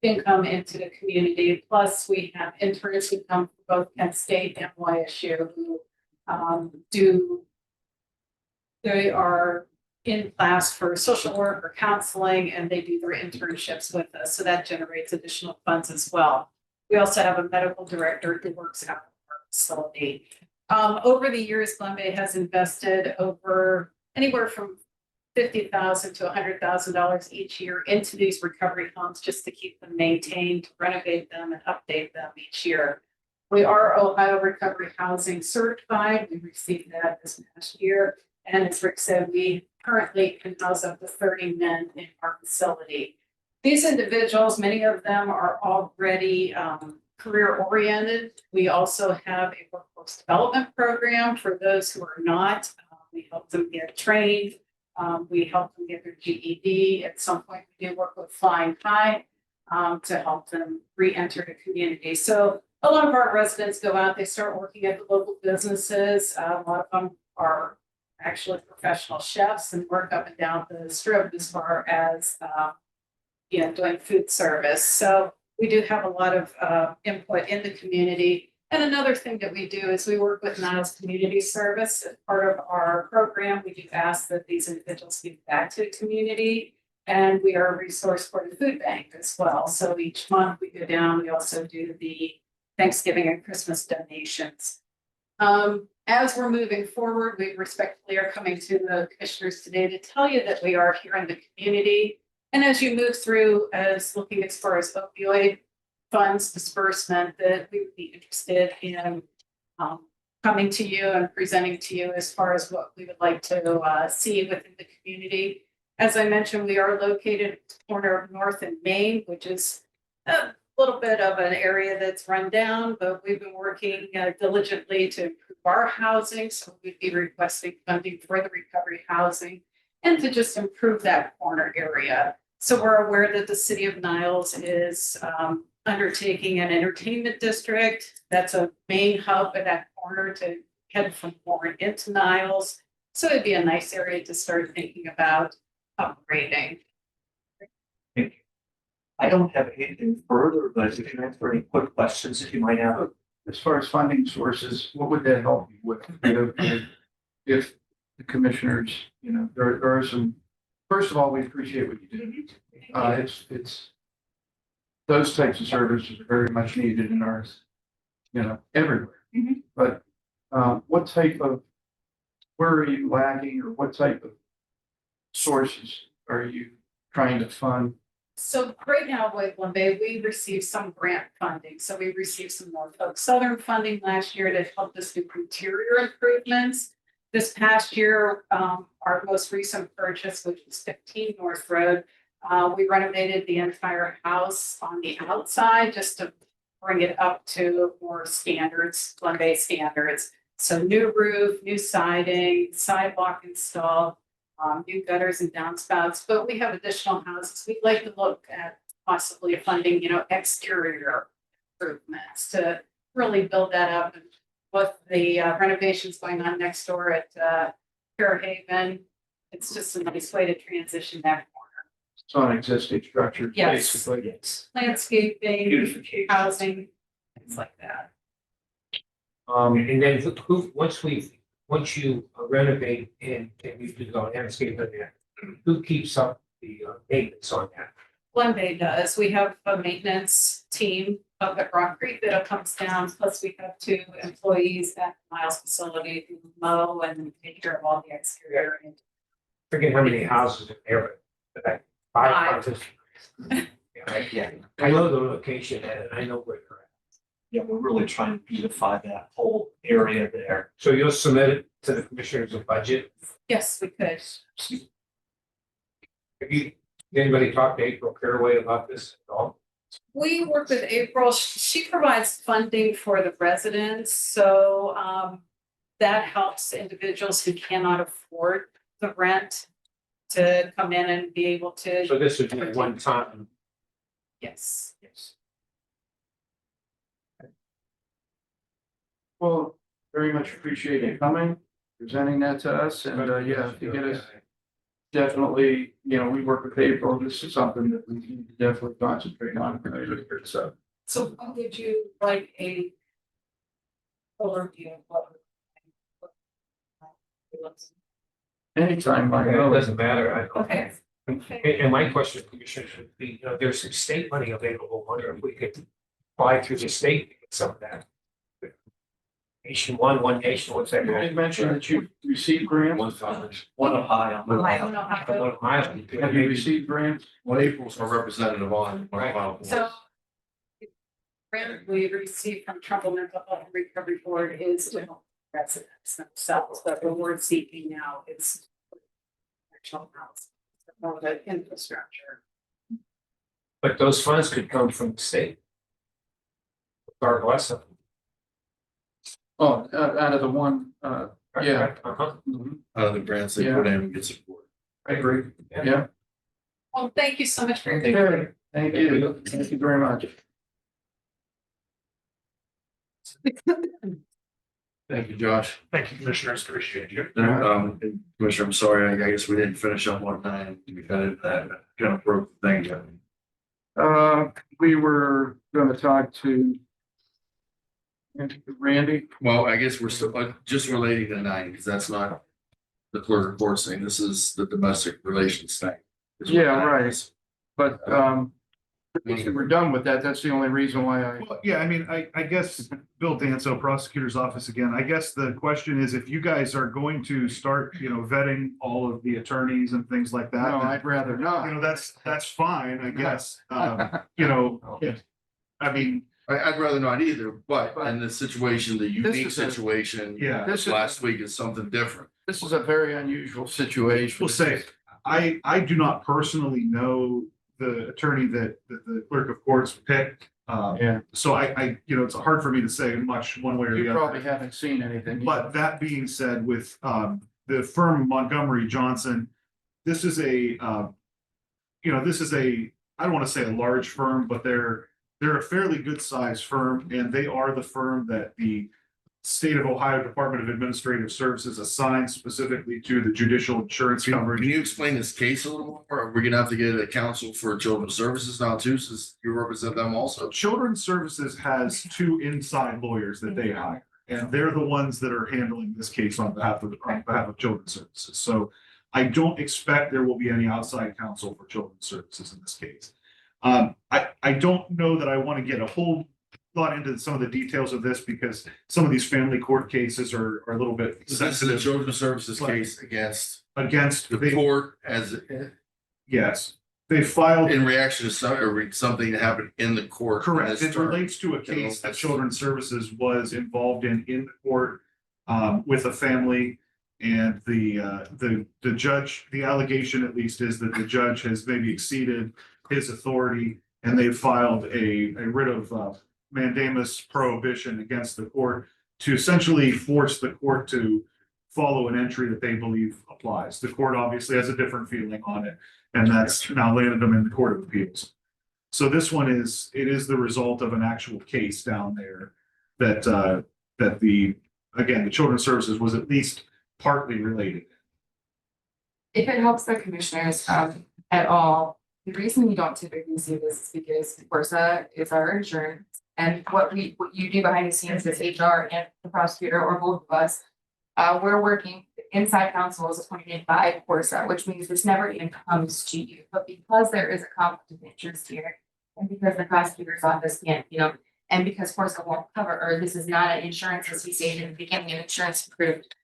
income into the community. Plus, we have interns who come from both Kent State and YSU who they are in class for social work or counseling, and they do their internships with us. So that generates additional funds as well. We also have a medical director who works out of our facility. Over the years, Glen Bay has invested over anywhere from $50,000 to $100,000 each year into these recovery homes just to keep them maintained, renovate them, and update them each year. We are Ohio Recovery Housing certified. We received that this past year. And as Rick said, we currently can house up to 30 men in our facility. These individuals, many of them are already career oriented. We also have a workforce development program for those who are not. We help them get trained. We help them get their GED. At some point, we do work with Flying High to help them re-enter the community. So a lot of our residents go out, they start working at the local businesses. A lot of them are actually professional chefs and work up and down the strip as far as doing food service. So we do have a lot of input in the community. And another thing that we do is we work with Niles Community Service. As part of our program, we do ask that these individuals give back to the community. And we are a resource for the food bank as well. So each month we go down, we also do the Thanksgiving and Christmas donations. As we're moving forward, we respectfully are coming to the commissioners today to tell you that we are here in the community. And as you move through as looking as far as opioid funds disbursement, that we would be interested in coming to you and presenting to you as far as what we would like to see within the community. As I mentioned, we are located at the corner of North and Main, which is a little bit of an area that's run down, but we've been working diligently to improve our housing. So we'd be requesting funding for the recovery housing and to just improve that corner area. So we're aware that the city of Niles is undertaking an entertainment district. That's a main hub at that corner to head from Warren into Niles. So it'd be a nice area to start thinking about upgrading. I don't have anything further, but if you have any quick questions that you might have. As far as funding sources, what would that help you with? If the commissioners, there are some, first of all, we appreciate what you do. It's those types of services are very much needed in ours, everywhere. But what type of, where are you lacking, or what type of sources are you trying to fund? So right now with Glen Bay, we received some grant funding. So we received some Norfolk Southern funding last year that helped us do interior improvements. This past year, our most recent purchase, which was 15 North Road, we renovated the entire house on the outside just to bring it up to more standards, Glen Bay standards. So new roof, new siding, sidewalk installed, new gutters and downspouts, but we have additional houses. We'd like to look at possibly funding, exterior improvements to really build that up. And with the renovations going on next door at Fairhaven, it's just a nice way to transition that corner. It's on existing structures, Yes. basically. Landscaping, Beautification. housing, things like that. And then once you renovate and you do the landscape in there, who keeps up the maintenance on that? Glen Bay does. We have a maintenance team up at Rock Creek that comes down, plus we have 2 employees at Miles facility who mow and take care of all the exterior. Forget how many houses in there, but like 5 Five. houses. Yeah, I know the location and I know where they're at. Yeah, we're really trying to beautify that whole area there. So you'll submit it to the commissioners of budget. Yes, we could. Have you, anybody talked to April Caraway about this at all? We work with April. She provides funding for the residents, so that helps individuals who cannot afford the rent to come in and be able to. So this would be one time. Yes. Yes. Well, very much appreciate you coming, presenting that to us, and yeah, if you get us, definitely, you know, we work with April, this is something that we need to definitely concentrate on. So, So when would you like a overview of what? anytime, I It know. doesn't matter. Okay. And my question, Commissioner, would be, you know, there's some state money available. Wonder if we could apply through the state to get some of that. Nation one nation, what's that? You did mention that you received grants. One of high. I don't know how to. Have you received grants? Well, April's our representative on. So. Grant we received from Trumbull Mental Health and Recovery Board is to help residents themselves, but what we're seeking now is. Actual house, all the infrastructure. But those funds could come from the state. Regardless of. Oh, out of the one, yeah. Uh-huh. Mhm. The grants they put in and get support. I agree, yeah. Well, thank you so much for your. Okay, thank you very much. Thank you, Josh. Thank you, commissioners, appreciate you. And Commissioner, I'm sorry, I guess we didn't finish up on time. We kind of broke the thing down. We were gonna talk to Randy. Well, I guess we're still, just relating to 9, because that's not the clerk of courts thing. This is the domestic relations thing. Is what Yeah, that right. is. But we're done with that. That's the only reason why I. Well, yeah, I mean, I guess, Bill Danso, prosecutor's office again, I guess the question is if you guys are going to start, you know, vetting all of the attorneys and things like that. No, then, I'd rather you not. know, that's fine, I guess. You know, I mean, I'd rather not either, but in the situation, the unique is a- situation. yeah. This is, Last week is something different. this is a very unusual situation. We'll say, I do not personally know the attorney that the clerk of courts picked. Yeah, So I, you know, it's hard for me to say much one way or you the other. probably haven't seen anything. But that being said, with the firm Montgomery Johnson, this is a, you know, this is a, I don't want to say a large firm, but they're a fairly good sized firm, and they are the firm that the State of Ohio Department of Administrative Services assigns specifically to the judicial insurance Can coverage. you explain this case a little more? Are we gonna have to get a counsel for children's services now too, since you represent them also? Children's Services has 2 inside lawyers that they hire, and they're the ones that are handling this case on behalf of Children's Services. So I don't expect there will be any outside counsel for Children's Services in this case. I don't know that I want to get a whole lot into some of the details of this because some of these family court cases are a little bit This is the sensitive children's services case against against. the court as Yes, they filed. in reaction to something that happened in the court. in Correct. this It term. relates to a case that Children's Services was involved in the court with a family. And the judge, the allegation at least is that the judge has maybe exceeded his authority and they filed a writ of mandamus prohibition against the court to essentially force the court to follow an entry that they believe applies. The court obviously has a different feeling on it, and that's now landed them in the Court of Appeals. So this one is, it is the result of an actual case down there that the Children's Services was at least partly related. If it helps the commissioners at all, the reason we don't typically see this is because Corsa is our insurance And what you do behind the scenes is HR and the prosecutor or both of us. We're working inside counsel is appointed by Corsa, which means this never even comes to you. But because there is a conflict of interest here, and because the prosecutor's office can't, and because Corsa won't cover, or this is not an insurance, as we stated in the beginning, an insurance approved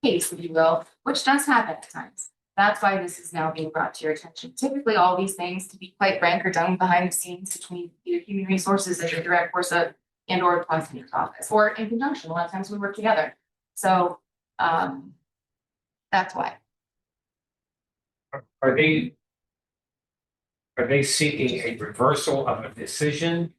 case, if you will, which does happen at times. That's why this is now being brought to your attention. Typically, all these things, to be quite frank, are done behind the scenes between either human resources and your direct Corsa and or prosecutor's office, or in conjunction. A lot of times we work together. So that's why. Are they seeking a reversal of a decision?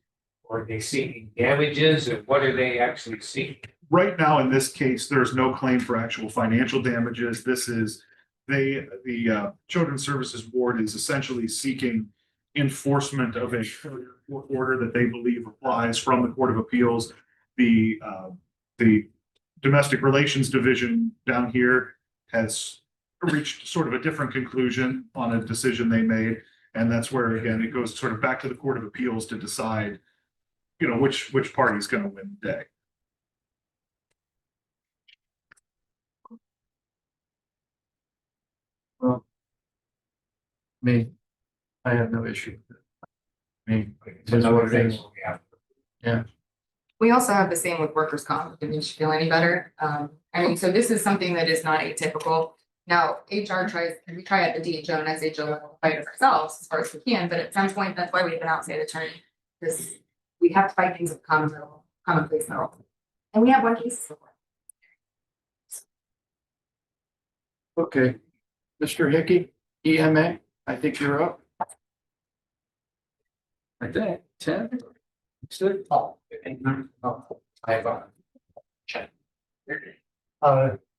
Or are they seeking damages, and what are they actually seeking? Right now, in this case, there's no claim for actual financial damages. This is, the Children's Services Board is essentially seeking enforcement of a order that they believe applies from the Court of Appeals. The Domestic Relations Division down here has reached sort of a different conclusion on a decision they made. And that's where, again, it goes sort of back to the Court of Appeals to decide, which party's going to win the day. Well, I have no issue with it. It is what it is. We also have the same with workers' comp, if it makes you feel any better. So this is something that is not atypical. Now, HR we try at the DHO and SHO level to fight it ourselves as far as we can, but at some point, that's why we have an outside attorney. Because we have to fight things with commonplace level. And we have one case. Okay, Mr. Hickey, EMA, I think you're up. I think 10. Still. I have check.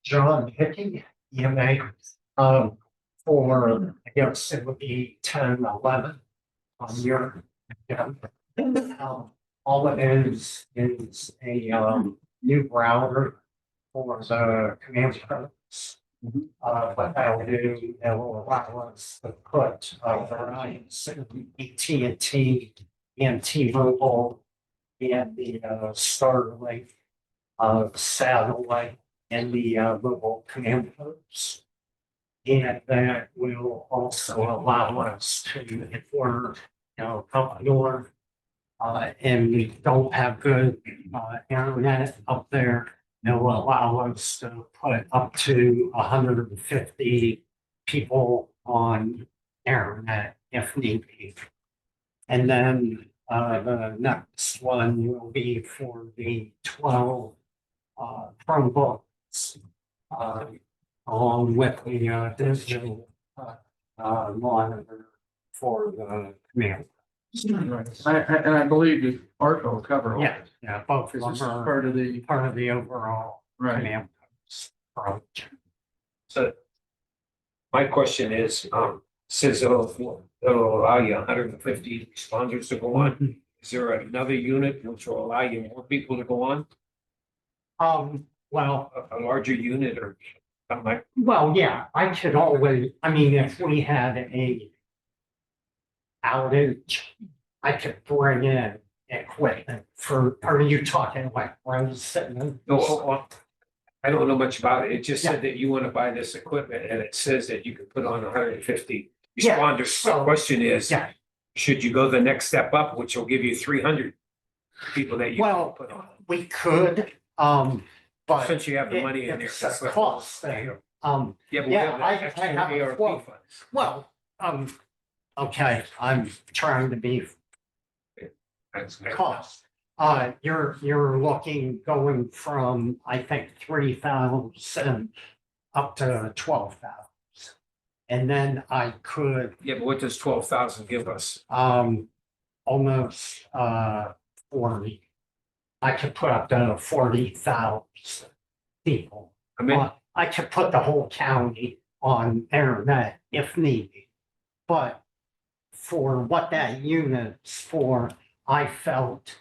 John Hickey, EMA, for, I guess it would be 10, 11 on your. All it is a new router for the command posts. What that'll do, it will allow us to put AT&T and T-Mobile and the Starlink satellite and the mobile command posts. And that will also allow us to, if we're up north and we don't have good internet up there, it will allow us to put up to 150 people on internet if need be. And then the next one will be for the 12 Chromebooks, along with the digital monitor for the command. And I believe the ARPA will cover all Yeah, this. yeah, both of Because this them is are part of the, overall right. command post approach. So my question is, says it'll allow you 150 responders to go on. Is there another unit which will allow you more people to go on? Well, A larger unit or something like? well, yeah, I could always, if we had a outage, I could bring in equipment for, are you talking like Rose sitting in? No, I don't know much about it. It just said that you want to buy this equipment and it says that you can put on 150 Yeah, responders. so- The question is, Yeah, should you go the next step up, which will give you 300 people that you can well, put on? we could, but. Since you have the money in there. It's a cost thing. Yeah, but we Yeah, have I the extra have a ARP quote. funds. Well, okay, I'm trying to be That's cost. You're looking going from, I think, 3,000 up to 12,000. And then I could, Yeah, but what does 12,000 give us? almost, 40. I could put up to 40,000 people. I mean, I could put the whole county on internet if needed. But for what that unit's for, I felt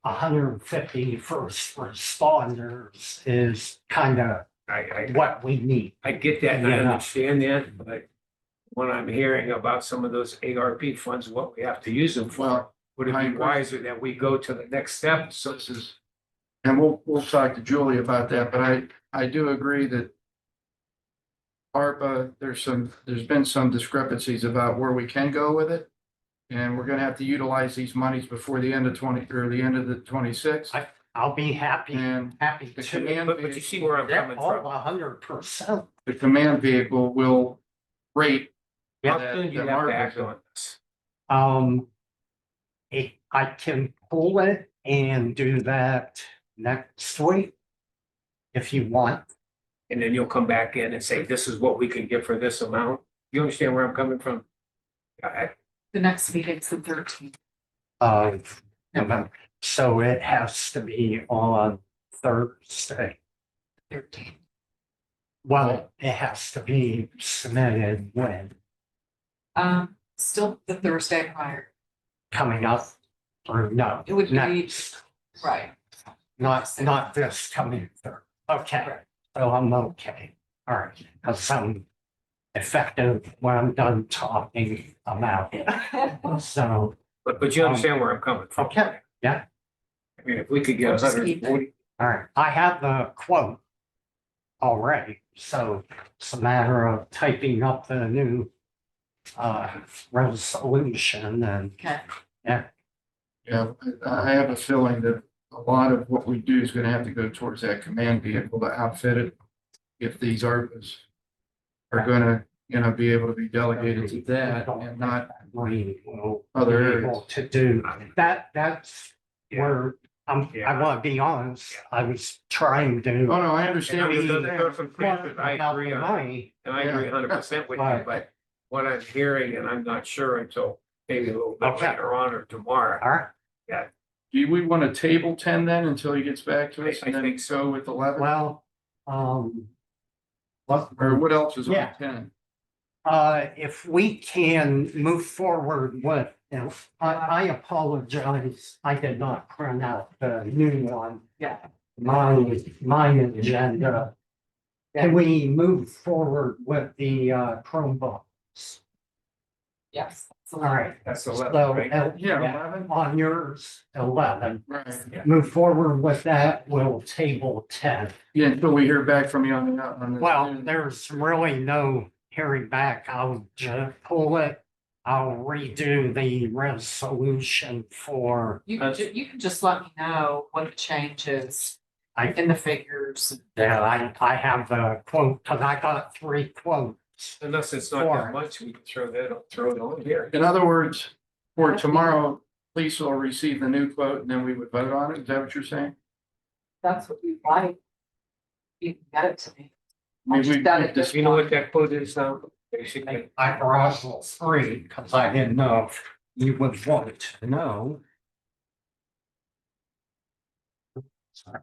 150 first responders is kind of what we need. I get that and I Yeah. understand that, but when I'm hearing about some of those ARP funds, what we have to use them for, would it I be agree. wiser that we go to the next step? So this is, and we'll talk to Julie about that, but I do agree that ARPA, there's been some discrepancies about where we can go with it. And we're gonna have to utilize these monies before the end of the end of the 26th. I'll be happy And the the to. command, but you see where I'm coming from. 100%. the command vehicle will rate. How that- soon do you that have to ARPA act on this? I can pull it and do that next week. If you want. And then you'll come back in and say, this is what we can get for this amount. You understand where I'm coming from? The next meeting's the 13th. Of November. So it has to be on Thursday. 13th. Well, it has to be submitted when Still the Thursday prior. coming up or no. It would be- next, Right. not this coming Thursday. Okay, so I'm okay. All right, because I'm effective when I'm done talking about it. So, But you understand where I'm coming from. okay, yeah. I mean, if we could get Just keep 140, All right, I have the quote already, so it's a matter of typing up the new resolution and, Okay. Yeah, I have a feeling that a lot of what we do is gonna have to go towards that command vehicle to outfit it. If these ARPAs are gonna, be able to be delegated to that and not we will other be areas. able to do that. That's Yeah. where I Yeah. want to be honest. I was trying to. Oh, no, I understand what And you're the saying. circumstances, I about agree the on, money. and I agree 100% with you, Right. but what I'm hearing, and I'm not sure until maybe a little bit Okay. later on or tomorrow. All right, Do we want to table 10 then until he gets back to us I and then think so. go with 11? well, Or what else is on Yeah. 10? if we can move forward with, I apologize. I did not print out the new one. Yeah. My agenda. Can we move forward with the Chromebooks? Yes. All right. That's So, 11, right? Yeah, 11? on yours, 11. Right. Move forward with that, we'll table 10. Yeah, until we hear back from you on the. Well, there's really no hearing back. I'll just pull it. I'll redo the resolution for, You can just let me know what the change is I, in the figures. I have the quote, because I got 3 quotes. Unless it's not that much, we can throw it on here. In other words, for tomorrow, Lisa will receive the new quote and then we would vote on it. Is that what you're saying? That's what you like. You can get it to me. I mean, just got it this You know what that quote is now? Basically, I brought 3 because I didn't know if you would want to know. Sorry.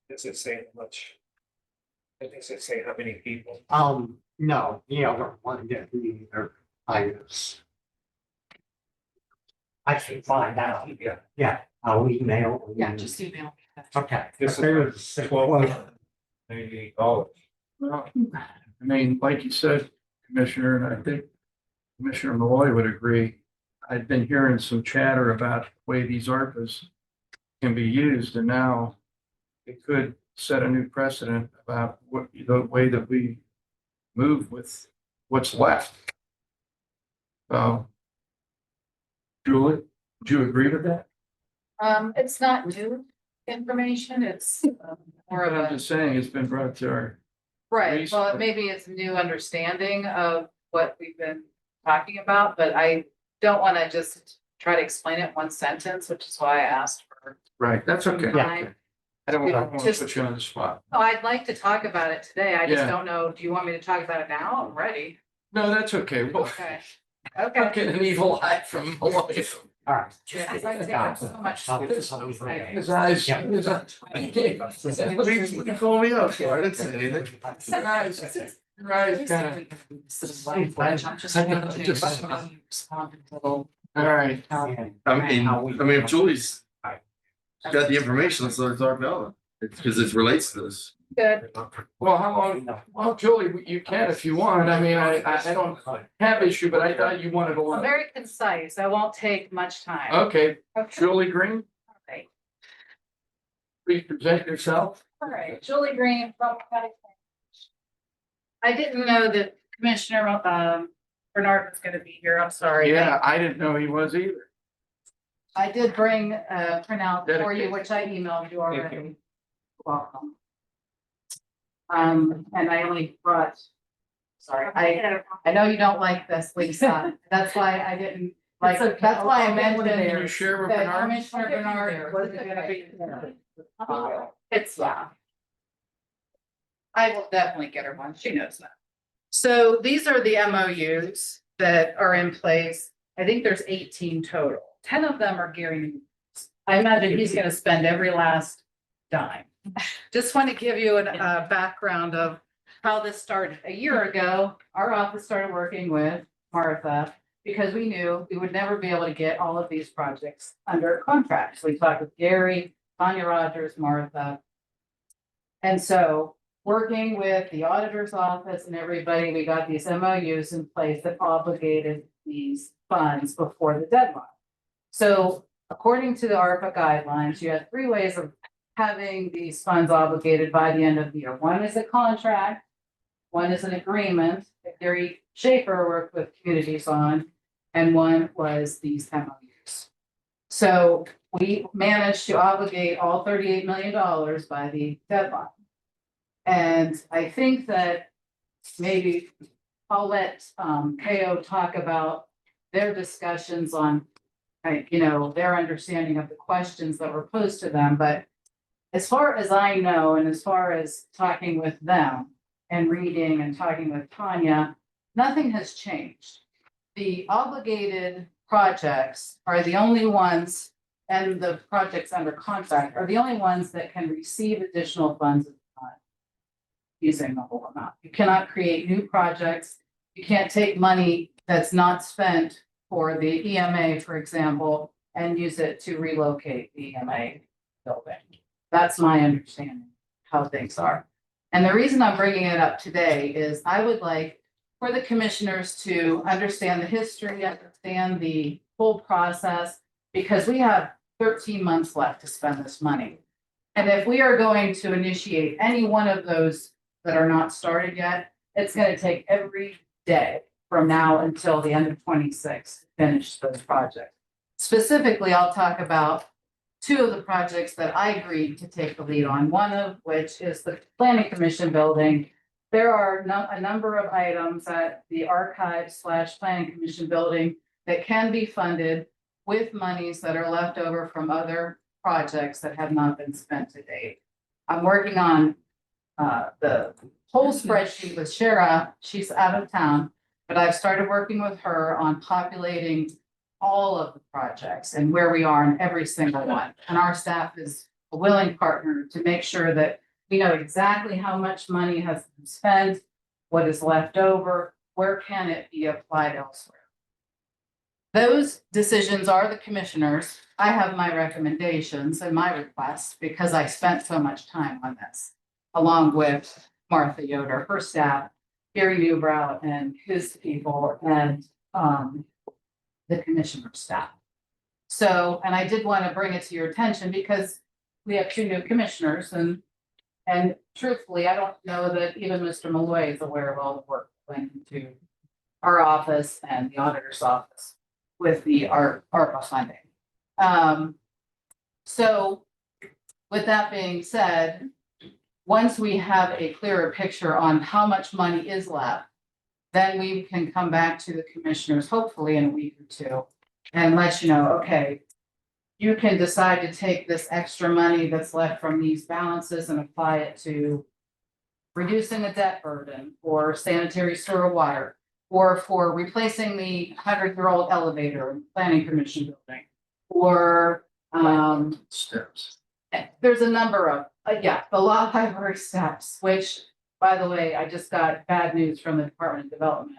does it say how much? Does it say how many people? No, the other one didn't either. I can find out. Yeah, I'll email. you. Yeah, just email me. Okay. This is There's the $12. quote. $98. Well, I mean, like you said, Commissioner, and I think Commissioner Malloy would agree. I've been hearing some chatter about the way these ARPAs can be used, and now it could set a new precedent about what the way that we move with what's left. So, Julie, would you agree with that? It's not new information, it's more But of I'm a, just saying, it's been brought to our, right, well, recent- maybe it's new understanding of what we've been talking about, but I don't want to just try to explain it in one sentence, which is why I asked for right, that's okay. time. I don't want to Just- put you on the spot. Oh, I'd like to talk about it today, I just Yeah. don't know, do you want me to talk about it now? I'm ready. No, that's okay. Well, Okay. I'm getting an evil eye from Malloy. All right. Yeah, thank you so much. His eyes. Yeah. His eyes. What are you calling me out for? I didn't say anything. Your eyes. Your eyes kind of. All right. I mean, if Julie's got the information, let's let her talk about it. It's because it relates to this. Good. Well, how long, well, Julie, you can if you want. I mean, I don't have issue, but I thought you wanted a I'm lot. very concise. I won't take much time. Okay, Okay. Julie Green, Right. please present yourself. All right, Julie Green, Trumbull County. I didn't know that Commissioner Bernard was gonna be here. I'm sorry. Yeah, I didn't know he was either. I did bring a printout for you, which I emailed you already. Welcome. And I only brought, sorry, I know you don't like this, Lisa. That's why I didn't, like, It's okay. that's why I I'll mentioned get one of Can you share with that Bernard? Commissioner Bernard wasn't gonna be here. It's, yeah. I will definitely get her one. She knows that. So these are the MOUs that are in place. I think there's 18 total. 10 of them are Gary Newman's. I imagine he's gonna spend every last dime. Just want to give you a background of how this started. A year ago, our office started working with Martha because we knew we would never be able to get all of these projects under contract. So we talked with Gary, Tanya Rogers, Martha. And so working with the auditor's office and everybody, we got these MOUs in place that obligated these funds before the deadline. So according to the ARPA guidelines, you have 3 ways of having these funds obligated by the end of the year. One is a contract, one is an agreement that Gary Schaefer worked with communities on, and one was these MOUs. So we managed to obligate all $38 million by the deadline. And I think that maybe I'll let KO talk about their discussions on, their understanding of the questions that were posed to them, but as far as I know, and as far as talking with them and reading and talking with Tanya, nothing has changed. The obligated projects are the only ones, and the projects under contract are the only ones that can receive additional funds at the time, using the whole amount. You cannot create new projects. You can't take money that's not spent for the EMA, for example, and use it to relocate the EMA building. That's my understanding how things are. And the reason I'm bringing it up today is I would like for the commissioners to understand the history, understand the whole process, because we have 13 months left to spend this money. And if we are going to initiate any one of those that are not started yet, it's going to take every day from now until the end of 26 to finish those projects. Specifically, I'll talk about 2 of the projects that I agreed to take the lead on, one of which is the Planning Commission building. There are a number of items at the Archive/Planning Commission building that can be funded with monies that are left over from other projects that have not been spent to date. I'm working on the whole spreadsheet with Shara. She's out of town, but I've started working with her on populating all of the projects and where we are in every single one. And our staff is a willing partner to make sure that we know exactly how much money has been spent, what is left over, where can it be applied elsewhere. Those decisions are the commissioners. I have my recommendations and my requests because I spent so much time on this, along with Martha Yoder, her staff, Gary Newbrow and his people, and the commissioner's staff. So, and I did want to bring it to your attention because we have 2 new commissioners and truthfully, I don't know that even Mr. Malloy is aware of all the work going into our office and the auditor's office with the ARPA funding. So with that being said, once we have a clearer picture on how much money is left, then we can come back to the commissioners, hopefully in a week or 2, and let you know, okay, you can decide to take this extra money that's left from these balances and apply it to reducing the debt burden or sanitary sewer water, or for replacing the 100-year-old elevator in the Planning Commission building, or Steps. there's a number of, the law library steps, which, by the way, I just got bad news from the Department of Development.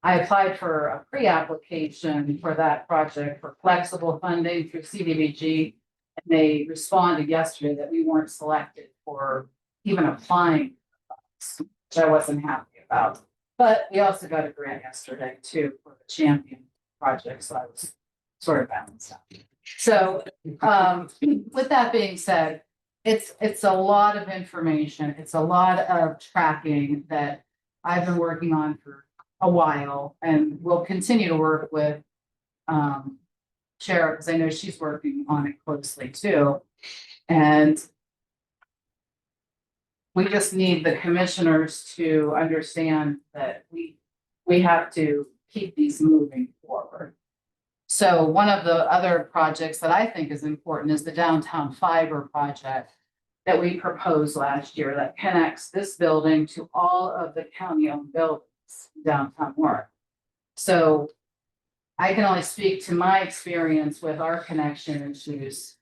I applied for a pre-application for that project for flexible funding through CDBG. And they responded yesterday that we weren't selected for even applying, which I wasn't happy about. But we also got a grant yesterday too for the champion project, so I was sort of balanced out. So, with that being said, it's a lot of information. It's a lot of tracking that I've been working on for a while and will continue to work with Shara, because I know she's working on it closely too. And we just need the commissioners to understand that we have to keep these moving forward. So one of the other projects that I think is important is the downtown fiber project that we proposed last year that connects this building to all of the county-owned buildings downtown Warren. So I can only speak to my experience with our connection issues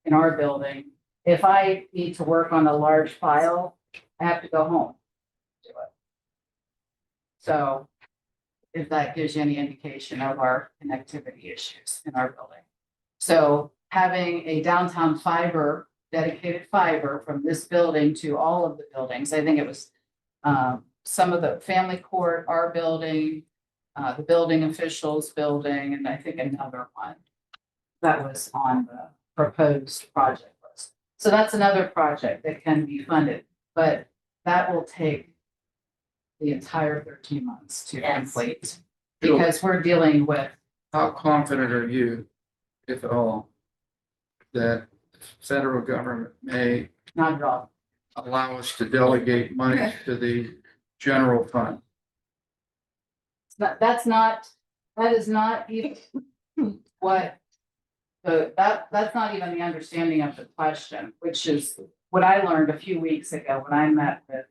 in our building. If I need to work on a large file, I have to go home. To do it. So if that gives you any indication of our connectivity issues in our building. So having a downtown fiber, dedicated fiber from this building to all of the buildings, I think it was some of the family court, our building, the building officials building, and I think another one that was on the proposed project list. So that's another project that can be funded, but that will take the entire 13 months to complete. Because we're dealing with. How confident are you, if at all, that the federal government may Not at all. allow us to delegate money to the general fund? That is not even what that's not even the understanding of the question, which is what I learned a few weeks ago when I met with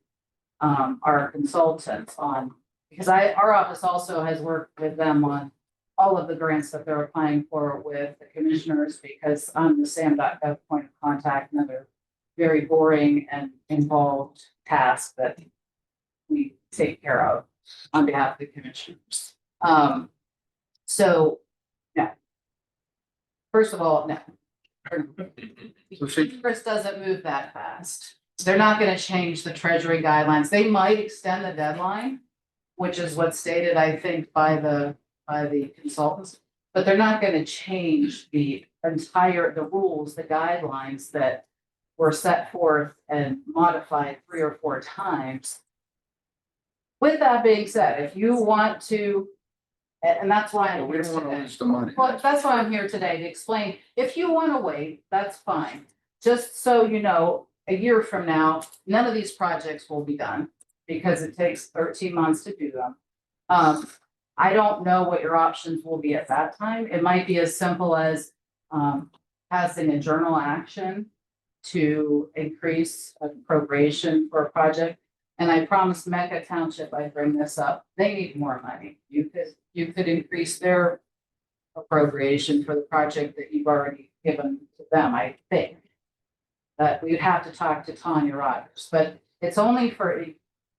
our consultants on, because our office also has worked with them on all of the grants that they're applying for with the commissioners, because I'm the SAM.gov point of contact, another very boring and involved task that we take care of on behalf of the commissioners. So, no. First of all, no. Congress doesn't move that fast. They're not going to change the Treasury guidelines. They might extend the deadline, which is what's stated, I think, by the consultants, but they're not going to change the rules, the guidelines that were set forth and modified 3 or 4 times. With that being said, if you want to, and that's why I'm We here don't want to today. lose the money. Well, that's why I'm here today to explain. If you want to wait, that's fine. Just so you know, a year from now, none of these projects will be done because it takes 13 months to do them. I don't know what your options will be at that time. It might be as simple as passing a journal action to increase appropriation for a project. And I promised Mecca Township I'd bring this up. They need more money. You could increase their appropriation for the project that you've already given to them, I think. But we'd have to talk to Tanya Rogers, but it's only for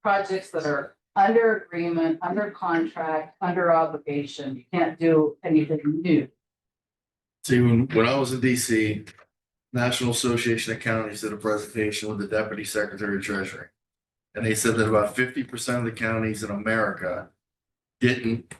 projects that are under agreement, under contract, under obligation. You can't do anything new. See, when I was in DC, National Association of Counties did a presentation with the Deputy Secretary of Treasury. And they said that about 50% of the counties in America didn't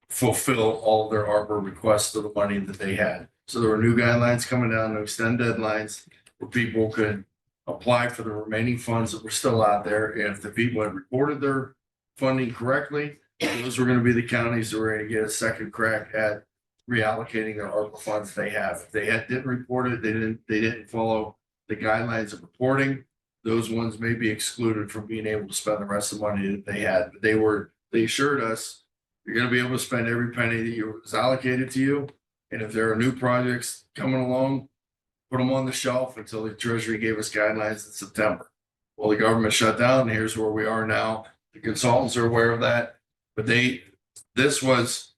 fulfill all of their ARPA requests of the money that they had. So there were new guidelines coming down to extend deadlines where people could apply for the remaining funds that were still out there. And if the people had reported their funding correctly, those were going to be the counties that were going to get a second crack at reallocating their ARPA funds they have. If they didn't report it, they didn't follow the guidelines of reporting, those ones may be excluded from being able to spend the rest of the money that they had. But they assured us you're going to be able to spend every penny that was allocated to you. And if there are new projects coming along, put them on the shelf until the Treasury gave us guidelines in September. Well, the government shut down, and here's where we are now. The consultants are aware of that, but this was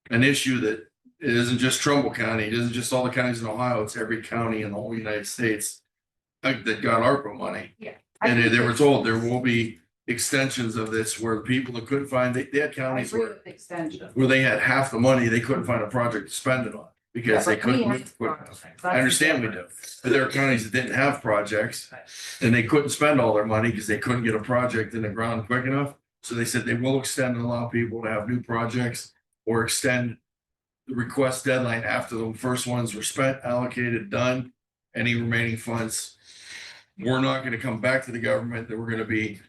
an issue that it isn't just Trumbull County. It isn't just all the counties in Ohio. It's every county in the whole United States that got ARPA money. Yeah. And they were told there will be extensions of this where people that couldn't find, they had counties extension. where they had half the money, they couldn't find a project to spend it on. because they But we couldn't have move quick enough. projects. I That's understand we different. do, but there are counties that didn't have projects and they couldn't spend all their money because they couldn't get a project in the ground quick enough. So they said they will extend and allow people to have new projects or extend the request deadline after the first ones were spent, allocated, done. Any remaining funds, we're not gonna come back to the government, that we're gonna be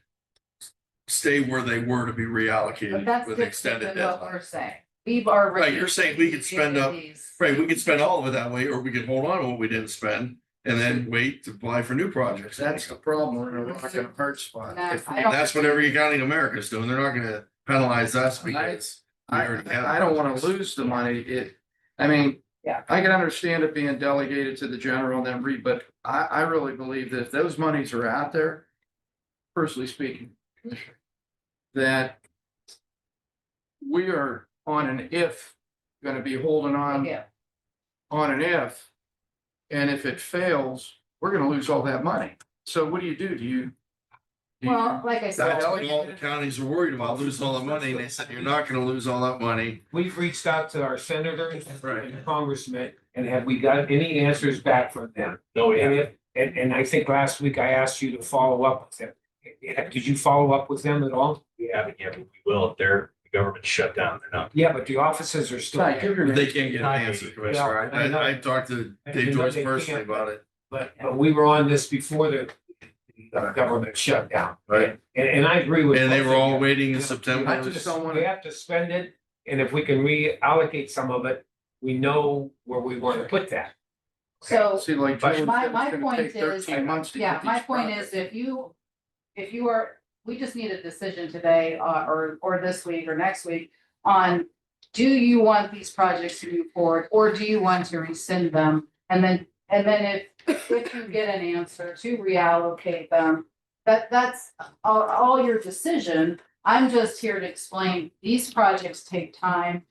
stay where they were to be But reallocated that's with different extended than what deadline. we're saying. We've already. Right, you're saying we could spend up- Right, we could spend all of it that way, or we could hold on to what we didn't spend and then wait to apply for new projects. That's the problem. We're in a rock and a hard spot. No, If we- I don't- That's what every county in America is doing. They're not gonna penalize us because we already have. I don't wanna lose the money. I mean. Yeah. I can understand it being delegated to the general and then but I really believe that if those monies are out there, personally speaking, that we are on an if, gonna be holding on Yeah. an if. And if it fails, we're gonna lose all that money. So what do you do? Do you? Well, like I said. That's what all the counties are worried about, losing all the money. And they said, you're not gonna lose all that money. We've reached out to our senators Right. and congressmen, and have we got any answers back from them? No, we haven't. And I think last week I asked you to follow up with them. Did you follow up with them at all? We haven't yet, but we will. If the government shut down, they're not. Yeah, but the offices are still. Ty, give your They name. can't get an answer, Commissioner. Yeah, I know. I talked to Dave You know, Joyce they personally can't. about it. But we were on this before the government shut down. Right. And I agree with. And they both were of all you. waiting in I September. just don't wanna- We have to spend it, and if we can reallocate some of it, we know where we want to put that. So See, like. But- June, My- it's my gonna point take is- 13 months to yeah, get my these point projects. is if you are, we just need a decision today, or this week or next week on, do you want these projects to move forward, or do you want to rescind them? And then if you get an answer to reallocate them, that's all your decision. I'm just here to explain, these projects take time.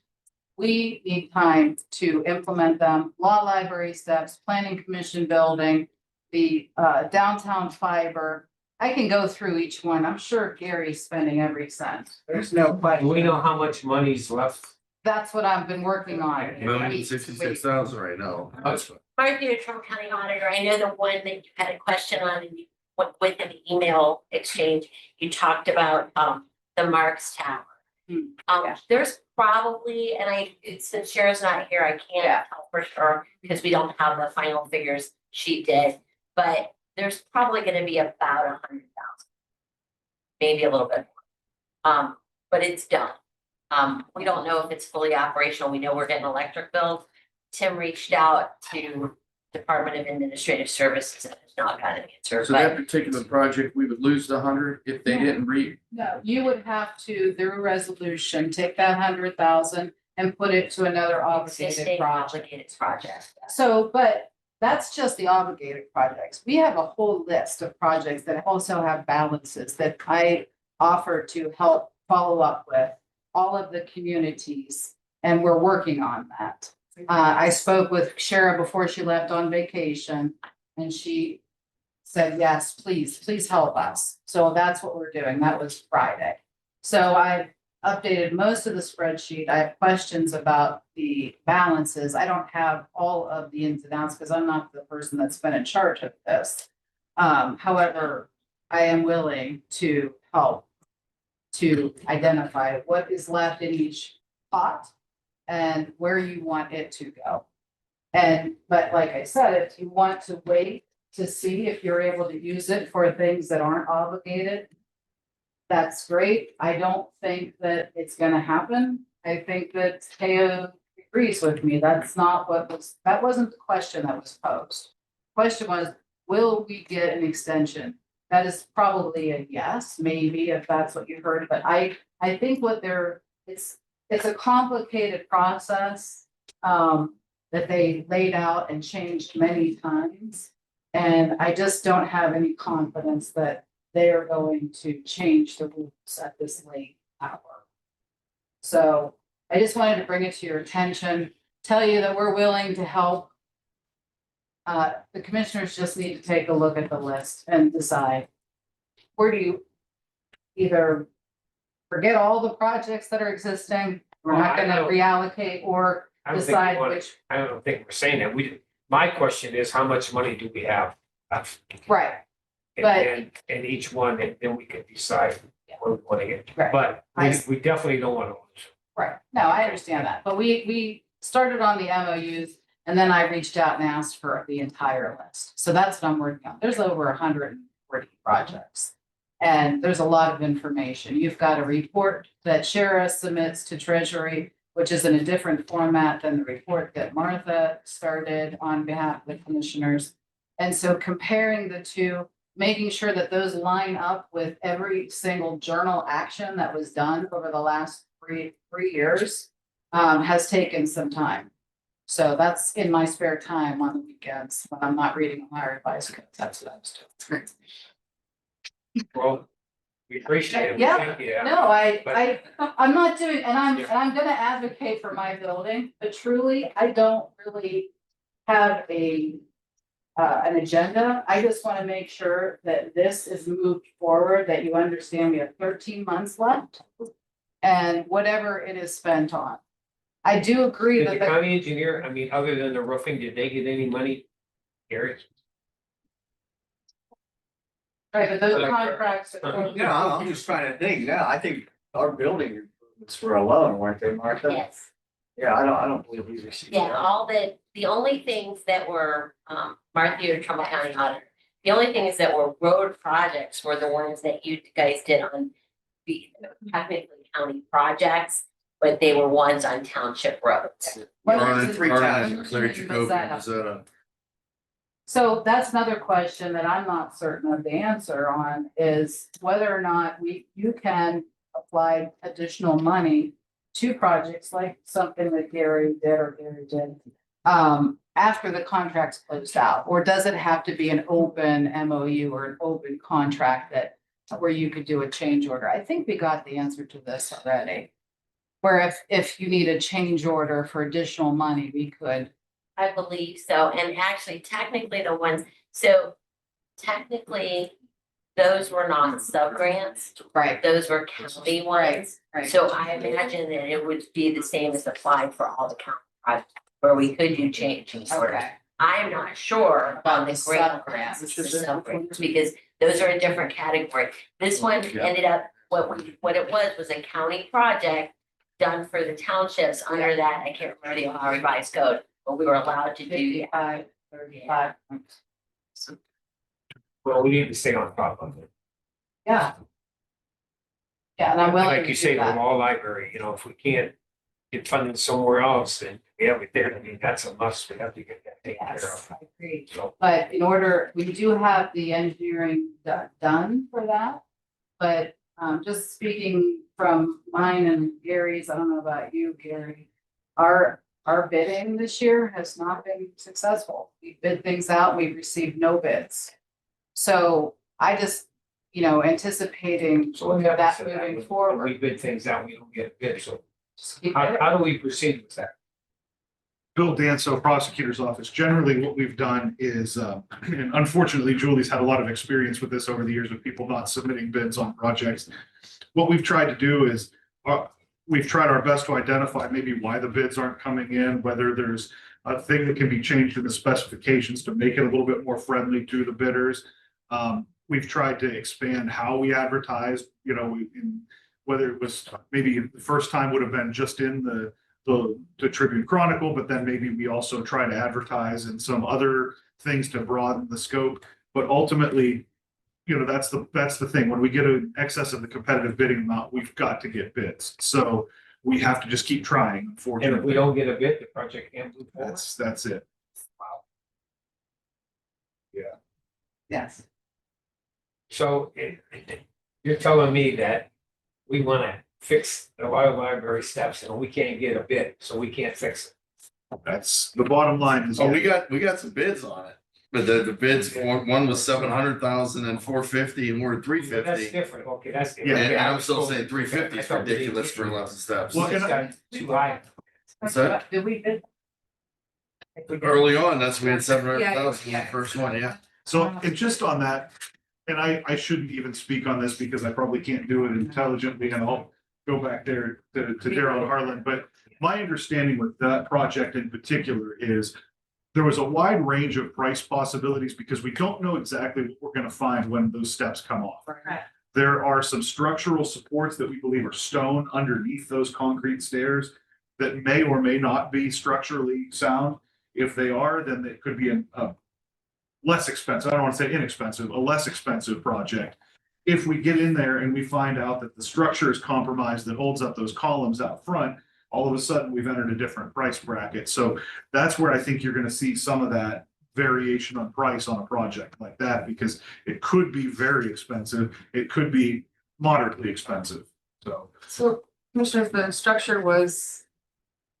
We need time to implement them, law library steps, planning commission building, the downtown fiber. I can go through each one. I'm sure Gary's spending every cent. There's no Do question. we know how much money's left? That's what I've been working on. $1,066,000 right now. Martha, Trumbull County Auditor, I know the one that you had a question on and you went with an email exchange, you talked about the Marks Tower. Yeah. There's probably, and since Sharon's not here, I Yeah. can't tell for sure because we don't have the final figures. She did, but there's probably gonna be about 100,000. Maybe a little bit more. But it's done. We don't know if it's fully operational. We know we're getting electric bills. Tim reached out to Department of Administrative Services and has not gotten an answer, So that but particular project, we would lose the 100 if they didn't No, you would have to, through resolution, take that 100,000 and put it to another obligated existing project. obligated project. So, but that's just the obligated projects. We have a whole list of projects that also have balances that I offer to help follow up with all of the communities, and we're working on that. I spoke with Shara before she left on vacation, and she said, yes, please help us. So that's what we're doing. That was Friday. So I updated most of the spreadsheet. I have questions about the balances. I don't have all of the ins and outs because I'm not the person that's been in charge of this. However, I am willing to help to identify what is left in each pot and where you want it to go. But like I said, if you want to wait to see if you're able to use it for things that aren't obligated, that's great. I don't think that it's gonna happen. I think that Teo agrees with me. That's not that wasn't the question that was posed. Question was, will we get an extension? That is probably a yes, maybe, if that's what you heard, but I think it's a complicated process that they laid out and changed many times. And I just don't have any confidence that they are going to change the rules at this late hour. So I just wanted to bring it to your attention, tell you that we're willing to help. The commissioners just need to take a look at the list and decide, where do you either forget all the projects that are existing, we're not gonna reallocate, or I don't think we decide wanna- which, I don't think we're saying that. My question is, how much money do we have? right, And But- then, and each one, and then we can decide where we want to get. Right. But we definitely don't want to. right. No, I understand that. But we started on the MOUs and then I reached out and asked for the entire list. So that's what I'm working on. There's over 140 projects. And there's a lot of information. You've got a report that Shara submits to Treasury, which is in a different format than the report that Martha started on behalf of the commissioners. And so comparing the two, making sure that those line up with every single journal action that was done over the last three years has taken some time. So that's in my spare time on the weekends when I'm not reading my advice codes. That's what I was doing. Well, we appreciate it. We Yeah. thank you. No, I'm not doing, and I'm gonna advocate for my building, but truly, I don't really have an agenda. I just want to make sure that this is moved forward, that you understand we have 13 months left. And whatever it is spent on. I do agree Did that the the county engineer, I mean, other than the roofing, did they get any money? Gary? right, but those contracts. Yeah, I'm just trying to think, yeah, I think our building improvements were alone, weren't they, Martha? Yes. Yeah, I don't believe we received. Yeah, all the only things that were, Martha, or Trumbull County Auditor, the only things that were road projects were the ones that you guys did on the technically county projects, but they were ones on township roads. What Arlington, is it? Arlington, Claire, What's Jacoby, that? Mazetta. So that's another question that I'm not certain of the answer on is whether or not you can apply additional money to projects like something that Gary did. After the contract's closed out, or does it have to be an open MOU or an open contract that where you could do a change order? I think we got the answer to this already. Where if you need a change order for additional money, we could. I believe so, and actually technically the ones, so technically, those were not sub-grants, Right. those were county ones. Right. So I imagine that it would be the same as applying for all the county projects, where we could do change orders. Okay. I'm not sure on the grant Sub-grants. grants, the sub-grants, because those are a different category. This one ended up, what it was a county project done for the townships under that, I can't remember the Ohio revised code, but we were allowed to do. 55, 35. Well, we need to stay on top of it. Yeah. Yeah, and I'm willing Like to you do say, the that. law library, if we can't get funding somewhere else, then we have it there. I mean, that's a must. We have to get that taken care Yes, of. I agree. So, But in order, we do have the engineering done for that. But just speaking from mine and Gary's, I don't know about you, Gary. Our bidding this year has not been successful. We bid things out, we've received no bids. So I just, anticipating so let me have that to say moving when forward. we bid things out, we don't get a bid. So Just keep how, it. how do we proceed with that? Bill Danso, prosecutor's office. Generally, what we've done is, and unfortunately, Julie's had a lot of experience with this over the years with people not submitting bids on projects. What we've tried to do is, we've tried our best to identify maybe why the bids aren't coming in, whether there's a thing that can be changed in the specifications to make it a little bit more friendly to the bidders. We've tried to expand how we advertise, whether it was maybe the first time would have been just in the Tribune Chronicle, but then maybe we also try to advertise in some other things to broaden the scope. But ultimately, that's the thing. When we get an excess of the competitive bidding amount, we've got to get bids. So we have to just keep trying, And if we unfortunately. don't get a bid, the project can't move forward. That's it. Yes. So you're telling me that we want to fix the Ohio library steps and we can't get a bid, so we can't fix it. That's the bottom line is. Oh, we got some bids on it, but the bids, one was 700,000 and 450 and we're at That's 350. different. Okay, that's. Yeah, And okay, I'm I was still told- saying 350 is I thought we ridiculous did- for 11 steps. Well, We just got too high. What's that? Did we bid? Early on, that's when we had Yeah, 700,000 in yeah. the first one, yeah. So, and just on that, and I shouldn't even speak on this because I probably can't do it intelligently, and I'll go back there to Daryl and Harlan, but my understanding with that project in particular is there was a wide range of price possibilities because we don't know exactly what we're going to find when those steps come off. Right. There are some structural supports that we believe are stone underneath those concrete stairs that may or may not be structurally sound. If they are, then it could be a less expensive, I don't want to say inexpensive, a less expensive project. If we get in there and we find out that the structure is compromised that holds up those columns out front, all of a sudden we've entered a different price bracket. So that's where I think you're going to see some of that variation on price on a project like that, because it could be very expensive. It could be moderately expensive. So commissioners, the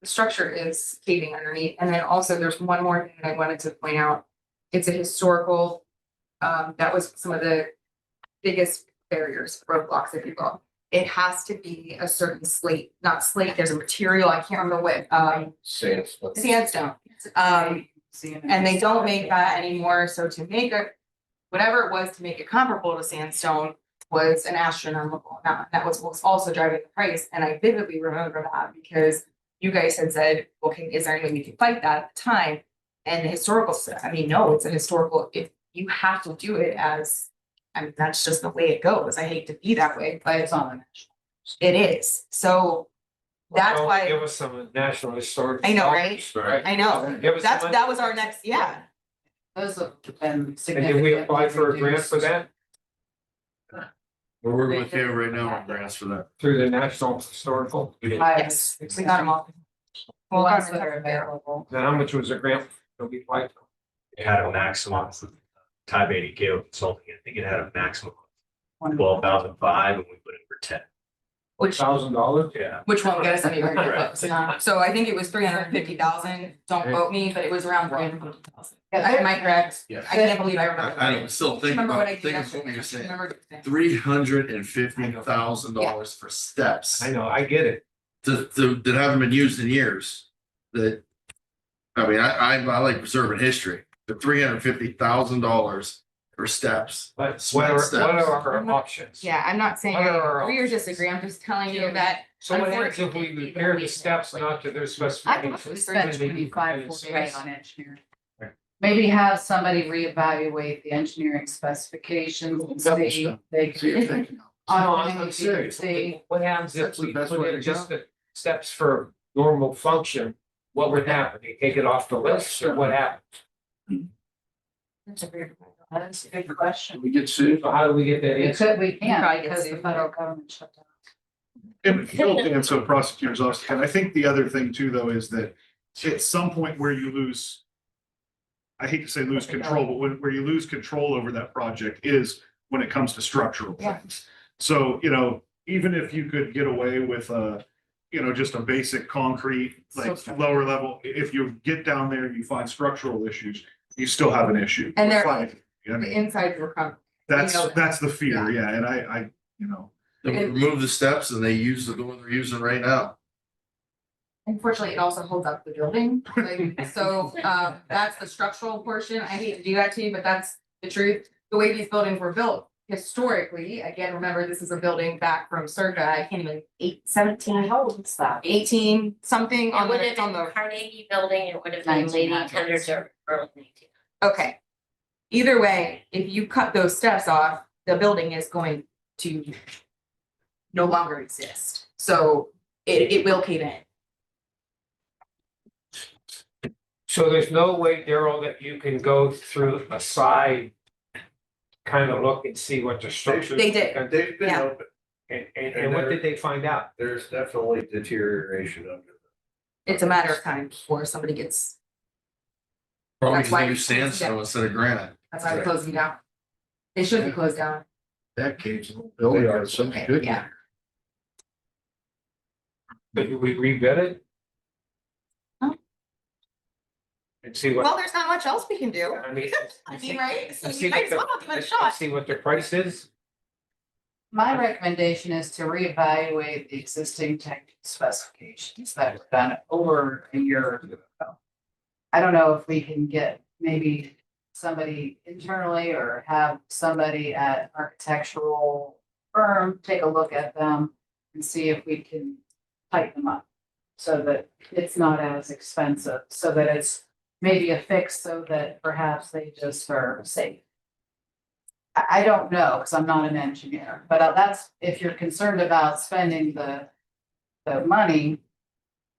structure is caving underneath, and then also there's one more thing that I wanted to point out. It's a historical, that was some of the biggest barriers, roadblocks, if you will. It has to be a certain slate, not slate, there's a material, I can't remember what, sandstone. And they don't make that anymore, so to make whatever it was to make it comparable to sandstone was an astronomical amount. That was what was also driving the price, and I vividly remember that because you guys had said, okay, is there any way we can fight that at the time? And the historical stuff, I mean, no, it's a historical, if you have to do it as, I mean, that's just the way it goes. I hate to be that way, but it's on the national. It is, so that's Don't why, Give us some national historic. I know, right? Right. I know, Give us some money. that was our next, yeah. Those have been And significant. did we apply for a grant for that We're working with you right now on grants for that. through the National Historical? Yes, we got them all. The ones that are available. Now, how much was the grant that we applied for? It had a maximum, Type 80 K consulting, I think it had a maximum of 12,005 and we put it for 10. Which $1,000? Yeah. Which won't get us anywhere near Right. close. So I think it was 350,000, don't quote me, but it was around 350,000. Am I correct? Yeah. I can't believe I remember. I don't, still think Remember what about, I did think of yesterday. what you're saying. Remember the thing. $350,000 for steps. I know, I get it. That haven't been used in years. That, I mean, I like preserving history, but $350,000 for steps. But Sweat what steps. are our options? Yeah, I'm not saying What are I our agree or disagree, I'm just telling you that. So what happens if we repair the steps not to their specifications? We spent Then they be 25 put in right space. on engineering. Maybe have somebody reevaluate the engineering specifications and see they See if can. they can. No, I'm serious. See. What happens if That's the we best put way in to just go. the steps for normal function? What would happen? They take it off the list or what happens? That's a good question. We get sued. So how do we get that We in? could, we probably can't get because the sued. federal government shut down. And so prosecutors office, and I think the other thing too, though, is that at some point where you lose. I hate to say lose control, but where you lose control over that project is when it comes to structural Yeah. things. So, even if you could get away with just a basic concrete, like Still lower level, if you get down there and you find structural issues, you still have an issue. And with they're- finding- I The mean, insides were covered. that's, you know that. that's the fear, yeah, and I. They remove the steps and they use the door they're using right now. Unfortunately, it also holds up the building, like, so, that's the structural portion, I hate to do that to you, but that's the truth. The way these buildings were built historically, again, remember, this is a building back from circa, I can't even, 17, How old is that? 18, something It on would the, have it's on been the, Carnegie Building, it would have been late 1800s or early 1900s. okay. Either way, if you cut those steps off, the building is going to no longer exist, so it will cave in. So there's no way, Daryl, that you can go through a side. Kind of look and see what the structure. They did. And, They've been Yeah. open, what did they find out? there's definitely deterioration under them. It's a matter of time before somebody gets, Probably That's why use we- sandstone instead of granite. that's why we're closing down. They should be closed down. That cave's a little building, are. there's something good. Yeah. But we rebid it? Huh? And see what, Well, there's not much else we can do. I mean. I mean, right? So and you see might as what well give it a and shot. see what the price is. My recommendation is to reevaluate the existing technical specifications that were done over a year ago. I don't know if we can get maybe somebody internally or have somebody at architectural firm take a look at them and see if we can tighten them up. so that it's not as expensive, so that it's maybe a fix so that perhaps they just are safe. I don't know, because I'm not an engineer, but that's, if you're concerned about spending the money,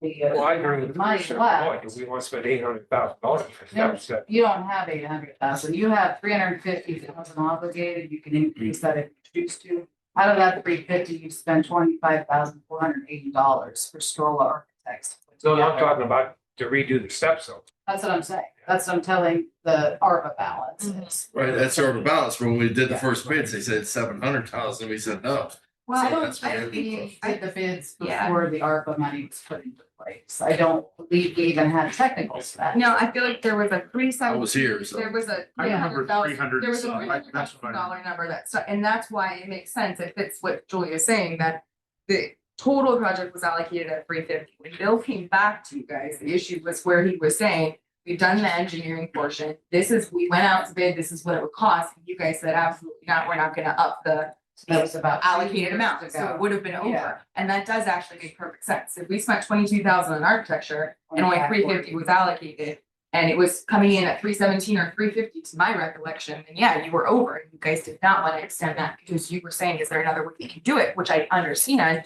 Well, I agree with the money commissioner, left. boy, do we want to spend $800,000 for steps that. You don't have 800,000, you have 350,000 obligated, you can increase that if you choose to. Out of that 350, you spend $25,480 for Strolla Architects. No, I'm talking about to redo the steps though. That's what I'm saying, that's what I'm telling the ARPA balance is. Right, that's sort of balance. When we did the first bids, they said 700,000. We said no. Well, I I don't, that's I what think I- did the bids Yeah. before the ARPA money was put into place, I don't believe we even had technical specs. No, I feel like there was a I was here, so. There was a I remember 300, There was a so three I- hundred that's what I thousand dollar number and that's why it makes sense. It fits what Julia is saying, that the total project was allocated at 350. When Bill came back to you guys, the issue was where he was saying, we've done the engineering portion. We went out to bid, this is what it would cost. And you guys said, absolutely not, we're not gonna up the That was about 2 allocated years amount, so ago. it would have been Yeah. over. And that does actually make perfect sense. If we spent 22,000 on architecture and only 350 was allocated, and it was coming in at 317 or 350 to my recollection, then yeah, you were over. You guys did not want to extend that because you were saying, is there another way we can do it, which I understand.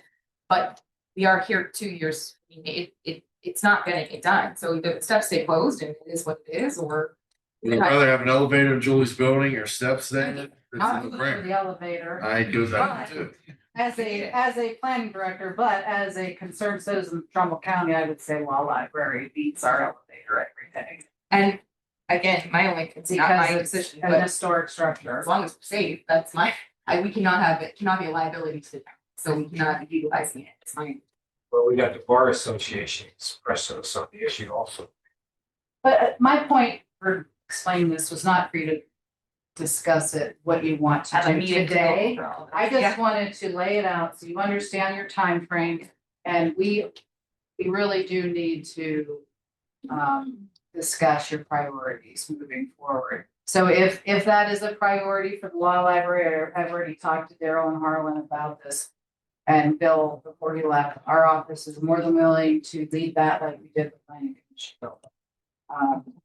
But we are here 2 years, I mean, it's not gonna get done, so either the steps stay closed and it is what it is, or. Would you rather have an elevator in Julie's building or steps there? It's Not a for no-brainer. the elevator, I'd go that too. as a planning director, but as a concerned citizen of Trumbull County, I would say law library beats our elevator every day. And again, my only, it's not my Because it's decision, an but historic structure. as long as we're safe, that's my, we cannot have it, cannot be a liability to the town, so we cannot be utilizing it, it's fine. Well, we got the bar association expressing us on the issue also. But my point for explaining this was not for you to discuss it, what you want to Have a do meeting today. for all of I us. just Yeah. wanted to lay it out so you understand your time frame, and we really do need to discuss your priorities moving forward. So if that is a priority for the law library, I've already talked to Daryl and Harlan about this. And Bill, before he left, our office is more than willing to lead that like we did the planning commission.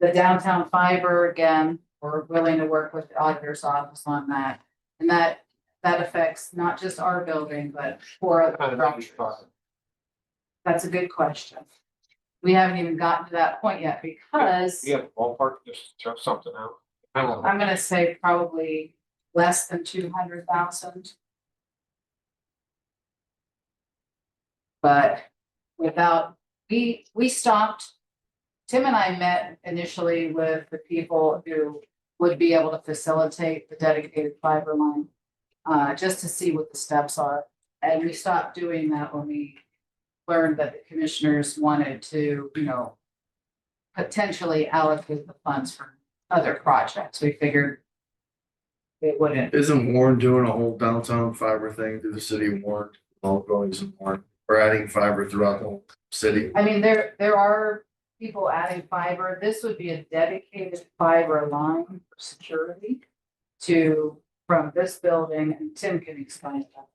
The downtown fiber, again, we're willing to work with the auditor's office on that. And that affects not just our building, but 4 other properties. That's a good question. We haven't even gotten to that point yet because Yeah, ballpark, just throw something out. I don't know. I'm gonna say probably less than 200,000. But without, we stopped. Tim and I met initially with the people who would be able to facilitate the dedicated fiber line. Just to see what the steps are, and we stopped doing that when we learned that the commissioners wanted to, potentially allocate the funds for other projects, we figured it wouldn't. Isn't Warren doing a whole downtown fiber thing through the city of Warren? All buildings in Warren, or adding fiber throughout the whole city? I mean, there are people adding fiber. This would be a dedicated fiber line for security from this building, and Tim can explain that,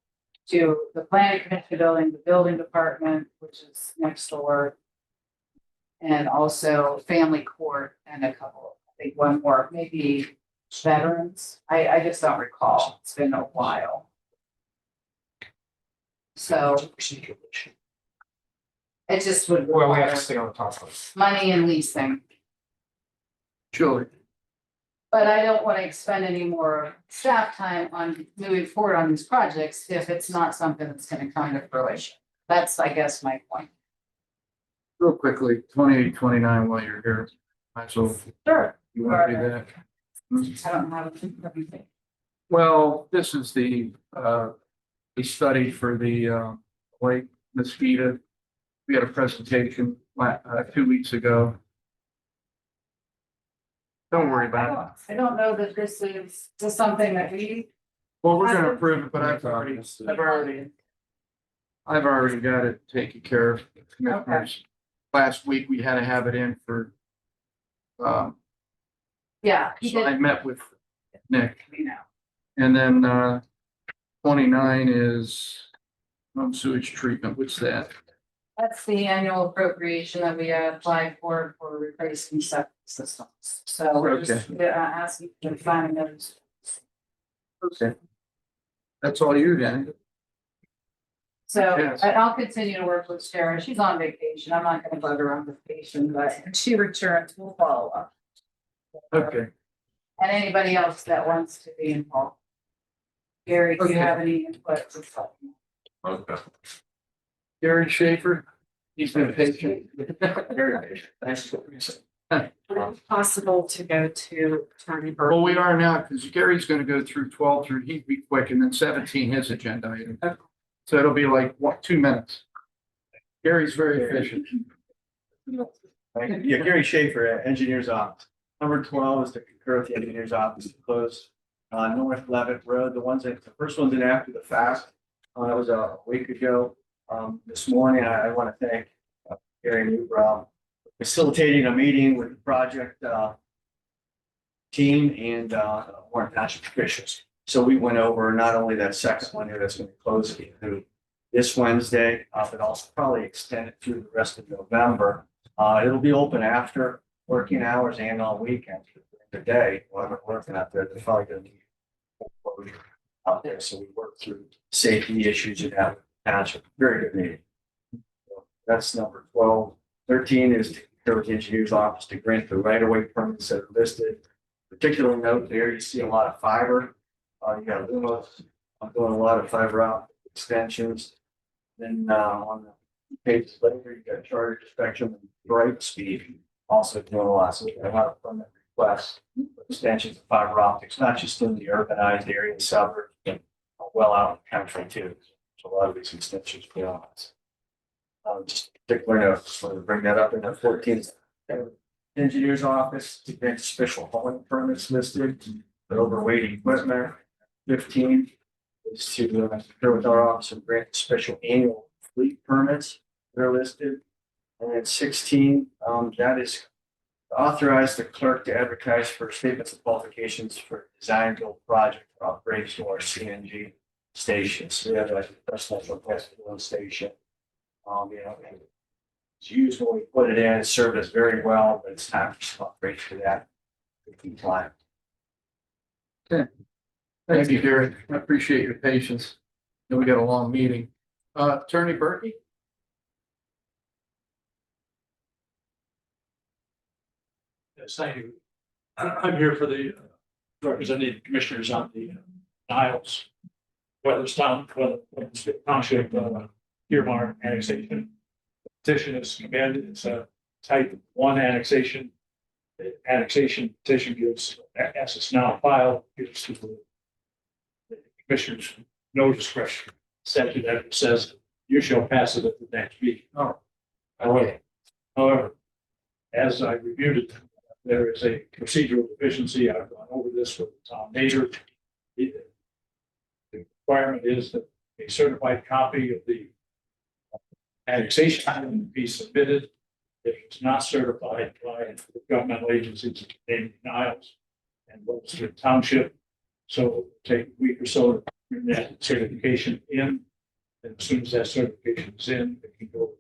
to the planning commission building, the building department, which is next door. And also family court and a couple, I think one more, maybe veterans. I just don't recall. It's been a while. So it just would Well, we have require to stay on top of it. money and leasing. Julie, But I don't want to expend any more staff time on moving forward on these projects if it's not something that's going to come to fruition. That's, I guess, my point. real quickly, 28, 29 while you're here. So Sure. you want to do that? I don't have everything. Well, this is the study for the Lake Mosquito. We had a presentation 2 weeks ago. Don't worry about it. I don't know that this is just something that we. Well, we're gonna approve it, but I've already got it taken care of. Commissioners. Last week, we had to have it in for, Yeah. he so I did, met with Nick. you know. And then 29 is sewage treatment. What's that? That's the annual appropriation that we applied for replacing septic systems. So we're just asking to find those. Okay. That's all you then. So Yes. I'll continue to work with Sharon. She's on vacation. I'm not gonna bug her on vacation, but when she returns, we'll follow up. Okay. And anybody else that wants to be involved. Gary, do you have any input? Okay. Gary Schaefer, he's been patient. Very patient. Thanks. Possible to go to Attorney Burke. Well, we are now, because Gary's gonna go through 12 through, he'd be quick, and then 17, his agenda item. So it'll be like, what, 2 minutes? Gary's very efficient. Yeah, Gary Schaefer, Engineers Office. Number 12 is to concur with the Engineers Office to close North 11th Road. The first one's in after the fact. That was a week ago. This morning, I want to thank Gary Newbrow for facilitating a meeting with the project team and Warren Township officials. So we went over not only that second one here that's going to close through this Wednesday, but also probably extend it through the rest of November. It'll be open after working hours and on weekends. The day while we're working out there, they're probably going to need closure out there. So we work through safety issues in that township. Very good meeting. So that's number 12. 13 is to concur with the engineer's office to grant the right-of-way permits that are listed. Particular note there, you see a lot of fiber. You got Lumos doing a lot of fiber optic extensions. Then on the pages later, you got Charter Spectrum and Brightspeed also doing a lot. So we got a lot of permit requests for extensions of fiber optics, not just in the urbanized area and suburbs, but well out in the country too. So a lot of these extensions beyond us. Just a particular note, just wanted to bring that up in the 14th. Engineer's office to grant special hauling permits listed for overweight equipment. 15 is to concur with our office and grant special annual fleet permits that are listed. And then 16, that is authorize the clerk to advertise for statements of qualifications for design build project for upgrades to our CNG stations. So we have a residential gas filling station. And it's used when we put it in, it served us very well, but it's time for some upgrades for that. Compliant. Thank you, Gary. I appreciate your patience. Know we got a long meeting. Attorney Berkey? Yes, thank you. I'm here for the representative commissioners on the Niles. Weatherstown, Township, Dearborn annexation. Petition is commended. It's a type 1 annexation. The annexation petition gives, as it's now filed, gives to the commissioners no discretion. Statute that says you shall pass it at the next meeting. However, as I reviewed it, there is a procedural deficiency. I've gone over this with Tom Nader. The requirement is that a certified copy of the annexation be submitted. If it's not certified by the governmental agencies, named Niles and Webster Township. So it'll take a week or so to bring that certification in. And as soon as that certification is in, it can go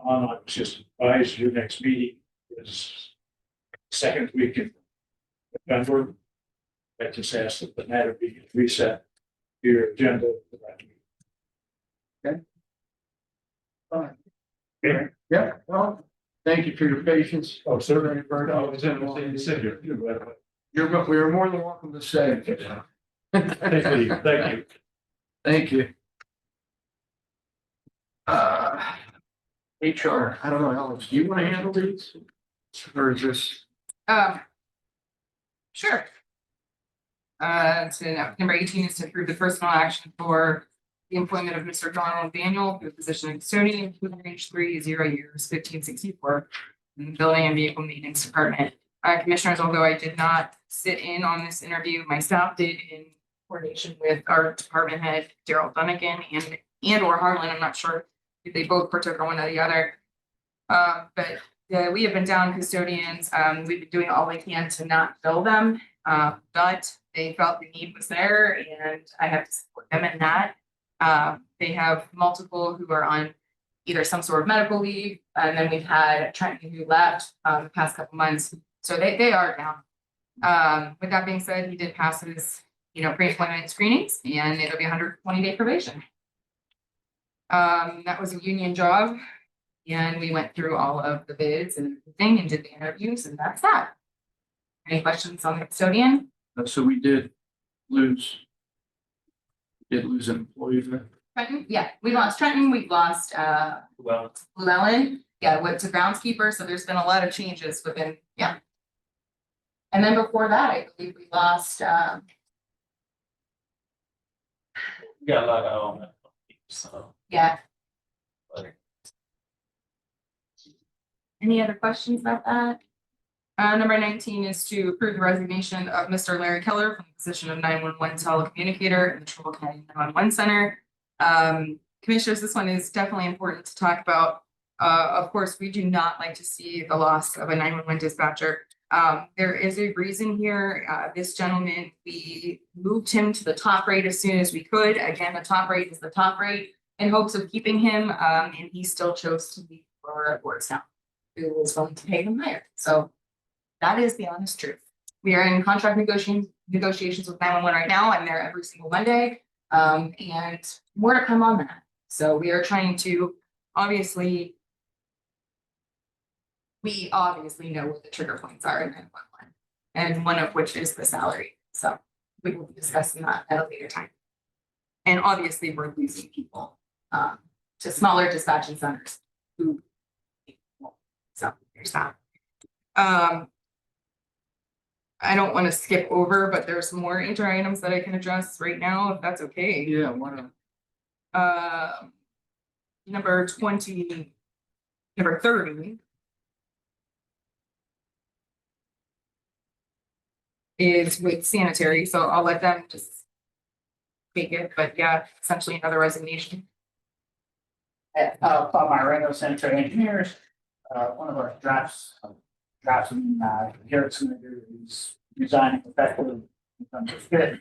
on. I was just advised your next meeting is second week in November. I just asked that the matter be reset to your agenda for that meeting. Fine. Yeah, well, thank you for your patience. Oh, sir. Attorney Berkey. I was interested to sit here. We are more than welcome to say. Thank you. Thank you. Thank you. HR, I don't know, Alex, do you want to handle these? Or is this? Sure. So number 18 is to approve the personal action for the employment of Mr. Donald Daniel for the position of custodian, range 3, 0 years, 1564, in the building and vehicle maintenance department. Commissioners, although I did not sit in on this interview, my staff did in coordination with our department head, Daryl Dunnigan and or Harlan. I'm not sure if they both partook or one or the other. But we have been down custodians. We've been doing all we can to not fill them, but they felt the need was there, and I have to support them in that. They have multiple who are on either some sort of medical leave, and then we've had Trenton who left, the past couple months, so they are down. With that being said, he did pass his, pre-employment screenings, and it'll be 120-day probation. That was a union job, and we went through all of the bids and everything and did the interviews, and that's that. Any questions on the custodian? So we did lose. Did lose an employee there. Trenton, yeah, we lost Trenton, we've lost, Well, Llewellyn, yeah, went to groundskeeper, so there's been a lot of changes within, yeah. And then before that, I believe we lost, we got a lot of, so. yeah. Any other questions about that? Number 19 is to approve the resignation of Mr. Larry Keller from the position of 911 telecommunicator in the Trumbull County 911 Center. Commissioners, this one is definitely important to talk about. Of course, we do not like to see the loss of a 911 dispatcher. There is a reason here. This gentleman, we moved him to the top rate as soon as we could. Again, the top rate is the top rate in hopes of keeping him, and he still chose to leave for Boardstown, who was willing to pay him higher. So that is the honest truth. We are in contract negotiations with 911 right now. I'm there every single Monday. And more to come on that. So we are trying to, we obviously know what the trigger points are in 911, and one of which is the salary. So we will be discussing that at a later time. And obviously we're losing people to smaller dispatching centers who, so there's that. I don't want to skip over, but there's more HR items that I can address right now, if that's okay. Yeah, why not? Number 20, number 30. Is with sanitary, so I'll let them just take it, but yeah, essentially another resignation. Paul Moreno, sanitary engineers, one of our draftsmen, Garrett Snyder is resigning effectively from the fit.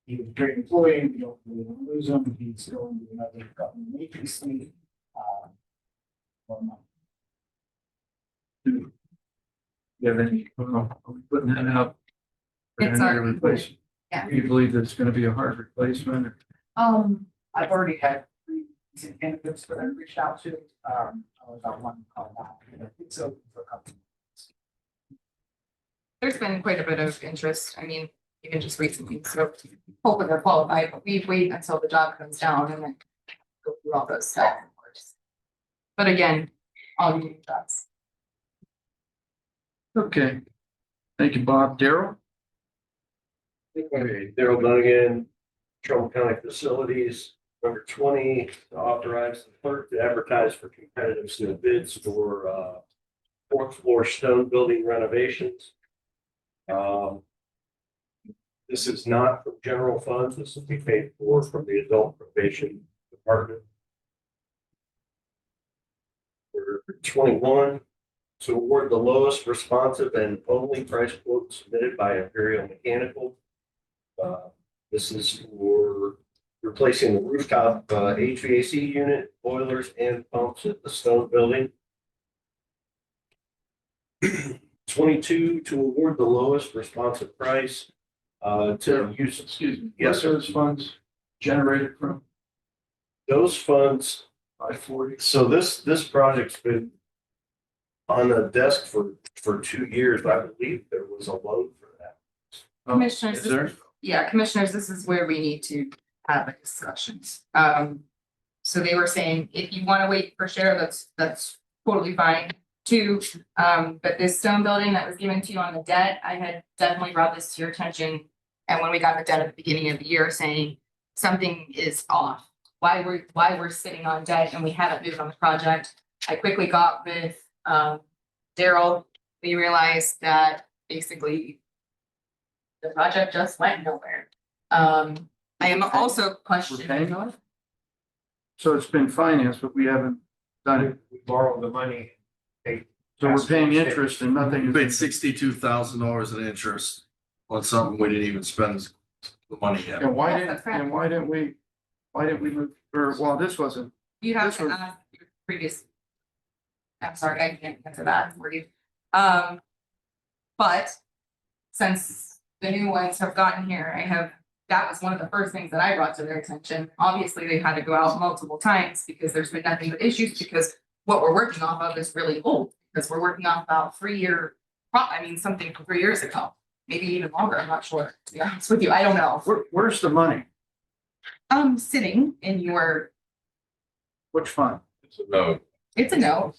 He was a great employee, we don't really want to lose him, he's going to another government agency. Do you have any, are we putting that out? for It's any our- replacement? yeah. Do you believe that it's gonna be a hard replacement? Or- I've already had 3 decent candidates that I reached out to, I was on one call back, it's open for a couple. There's been quite a bit of interest, I mean, even just recently, so hopefully they're qualified, but we wait until the job comes down and then go through all those steps. But again, all the jobs. Okay. Thank you, Bob. Daryl? Okay, Daryl Dunnigan, Trumbull County Facilities, number 20, to authorize the clerk to advertise for competitive sealed bids for 4th floor stone building renovations. This is not from general funds, this will be paid for from the adult probation department. For 21, to award the lowest responsive and only price quote submitted by Imperial Mechanical. This is for replacing the rooftop HVAC unit, boilers, and pumps at the stone building. 22, to award the lowest responsive price to use. Excuse me. Yes, What's sir. those funds generated from? Those funds, 540. so this project's been on the desk for 2 years. I believe there was a loan for that. Commissioners, Is there? Yeah, commissioners, this is where we need to have a discussion. So they were saying, if you want to wait for share, that's totally fine. 2, but this stone building that was given to you on the debt, I had definitely brought this to your attention. And when we got the debt at the beginning of the year saying something is off, why we're sitting on debt and we haven't moved on the project. I quickly got with Daryl. We realized that basically the project just went nowhere. I am also We're questioning. paying on it? So it's been financed, but we haven't done it. We borrowed the money. So we're paying interest and nothing. We is- paid $62,000 in interest on something we didn't even spend the money yet. And why Yes, didn't, that's correct. and why didn't we move, or, well, this wasn't You have This to was- ask your previous. I'm sorry, I can't answer that for you. But since the new ones have gotten here, that was one of the first things that I brought to their attention. Obviously, they've had to go out multiple times because there's been nothing but issues, because what we're working off of is really old, because we're working off about 3 year, something from 3 years ago, maybe even longer, I'm not sure, to be honest with you, I don't know. Where's the money? Sitting in your, Which fund? No, it's a no,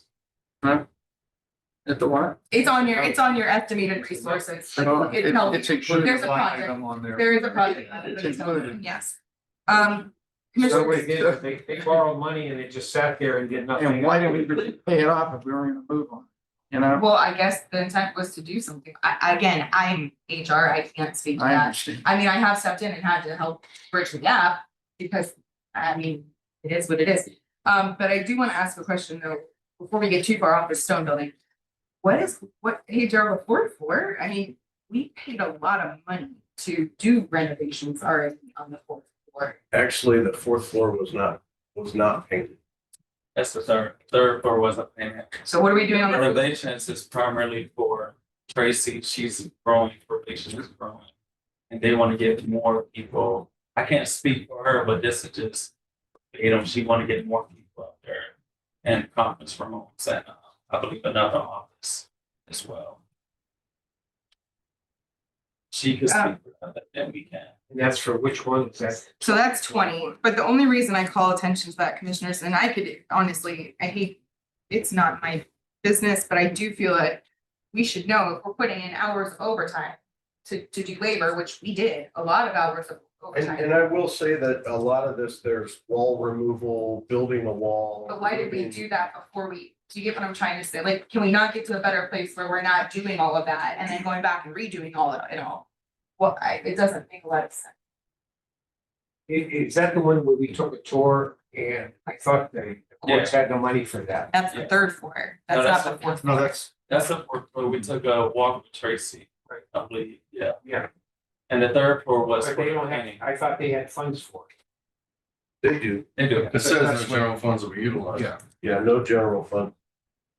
At the what? it's on your estimated resources. Oh, It tells It's you. included. There's a line project. item on there. There is a project. It's included. Yes. So Commissioner, what they did, they borrowed money and it just sat there and did nothing. And why didn't we pay it off if we were gonna move on? You know, well, I guess the intent was to do something. Again, I'm HR, I can't speak to I that. understand. I mean, I have stepped in and had to help bridge the gap because, it is what it is. But I do want to ask a question though, before we get too far off the stone building. What page are we for? I mean, we paid a lot of money to do renovations already on the 4th floor. Actually, the fourth floor was not painted. That's the third floor wasn't payment. So what are we doing on the? Renovations is primarily for Tracy, she's growing, for patients is growing. And they want to get more people, I can't speak for her, but this is just, she want to get more people out there. And conference rooms and I believe another office as well. She can speak for that, and we can. And that's for which one is that? So that's 20, but the only reason I call attention to that, commissioners, and I could honestly, it's not my business, but I do feel that we should know if we're putting in hours of overtime to do labor, which we did, a lot of hours of And overtime. I will say that a lot of this, there's wall removal, building a wall. But why did we do that before do you get what I'm trying to say? Like, can we not get to a better place where we're not doing all of that and then going back and redoing all of it all? Well, it doesn't make a lot of sense. Is that the one where we took a tour and I thought the courts had the money for that? That's the 3rd floor. That's No, not that's the the 4th. No, that's, That's the fourth floor, we took a walk with Tracy, Right. I believe, yeah. Yeah. And the third floor was. But they don't have, I thought they had funds for it. They do. They do. It says no general funds will be utilized. yeah. Yeah, no general fund.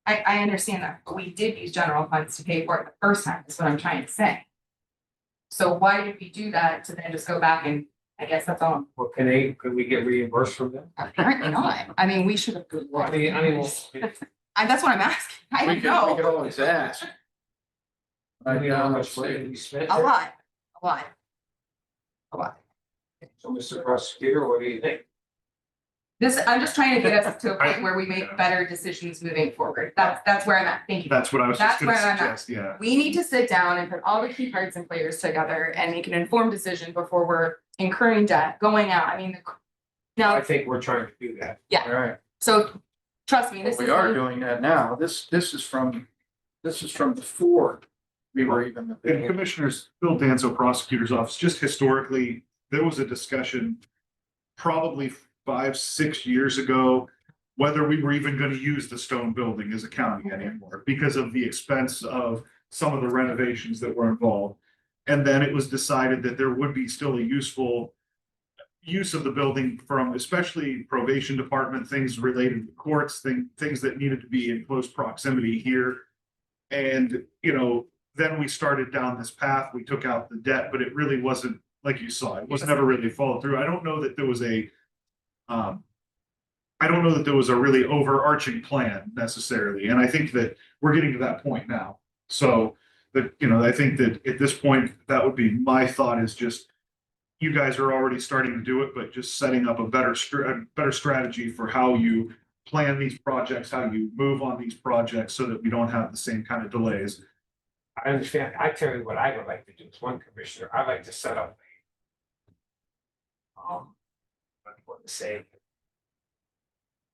I understand that, but we did use general funds to pay for it the first time, is what I'm trying to say. So why did we do that to then just go back and, I guess that's all, Well, can we get reimbursed from them? apparently not, I mean, we should have. Well, That's what I'm asking, I We don't could know, always ask. we know how much money we spent. a lot, a lot. A lot. So, Mr. Prosecutor, what do you think? I'm just trying to get us to a point where we make better decisions moving forward, that's where I'm at, thank you. That's what I was just That's gonna where I'm at. suggest, yeah. We need to sit down and put all the key parts and players together and make an informed decision before we're incurring debt, going out, now, I think we're trying to do that. All right. so, trust me, this We is. are doing that now. This is from before we were even. And Commissioners, Bill Danzo, Prosecutor's Office, just historically, there was a discussion probably 5-6 years ago, whether we were even gonna use the stone building as a county anymore because of the expense of some of the renovations that were involved. And then it was decided that there would be still a useful use of the building from especially probation department, things related to courts, things that needed to be in close proximity here. And, then we started down this path, we took out the debt, but it really wasn't, like you saw, it was never really followed through. I don't know that there was a really overarching plan necessarily, and I think that we're getting to that point now. So I think that at this point, that would be my thought is just, you guys are already starting to do it, but just setting up a better strategy for how you plan these projects, how you move on these projects so that we don't have the same kind of delays. I understand. I tell you what I would like to do as one commissioner, I'd like to set up. What to say?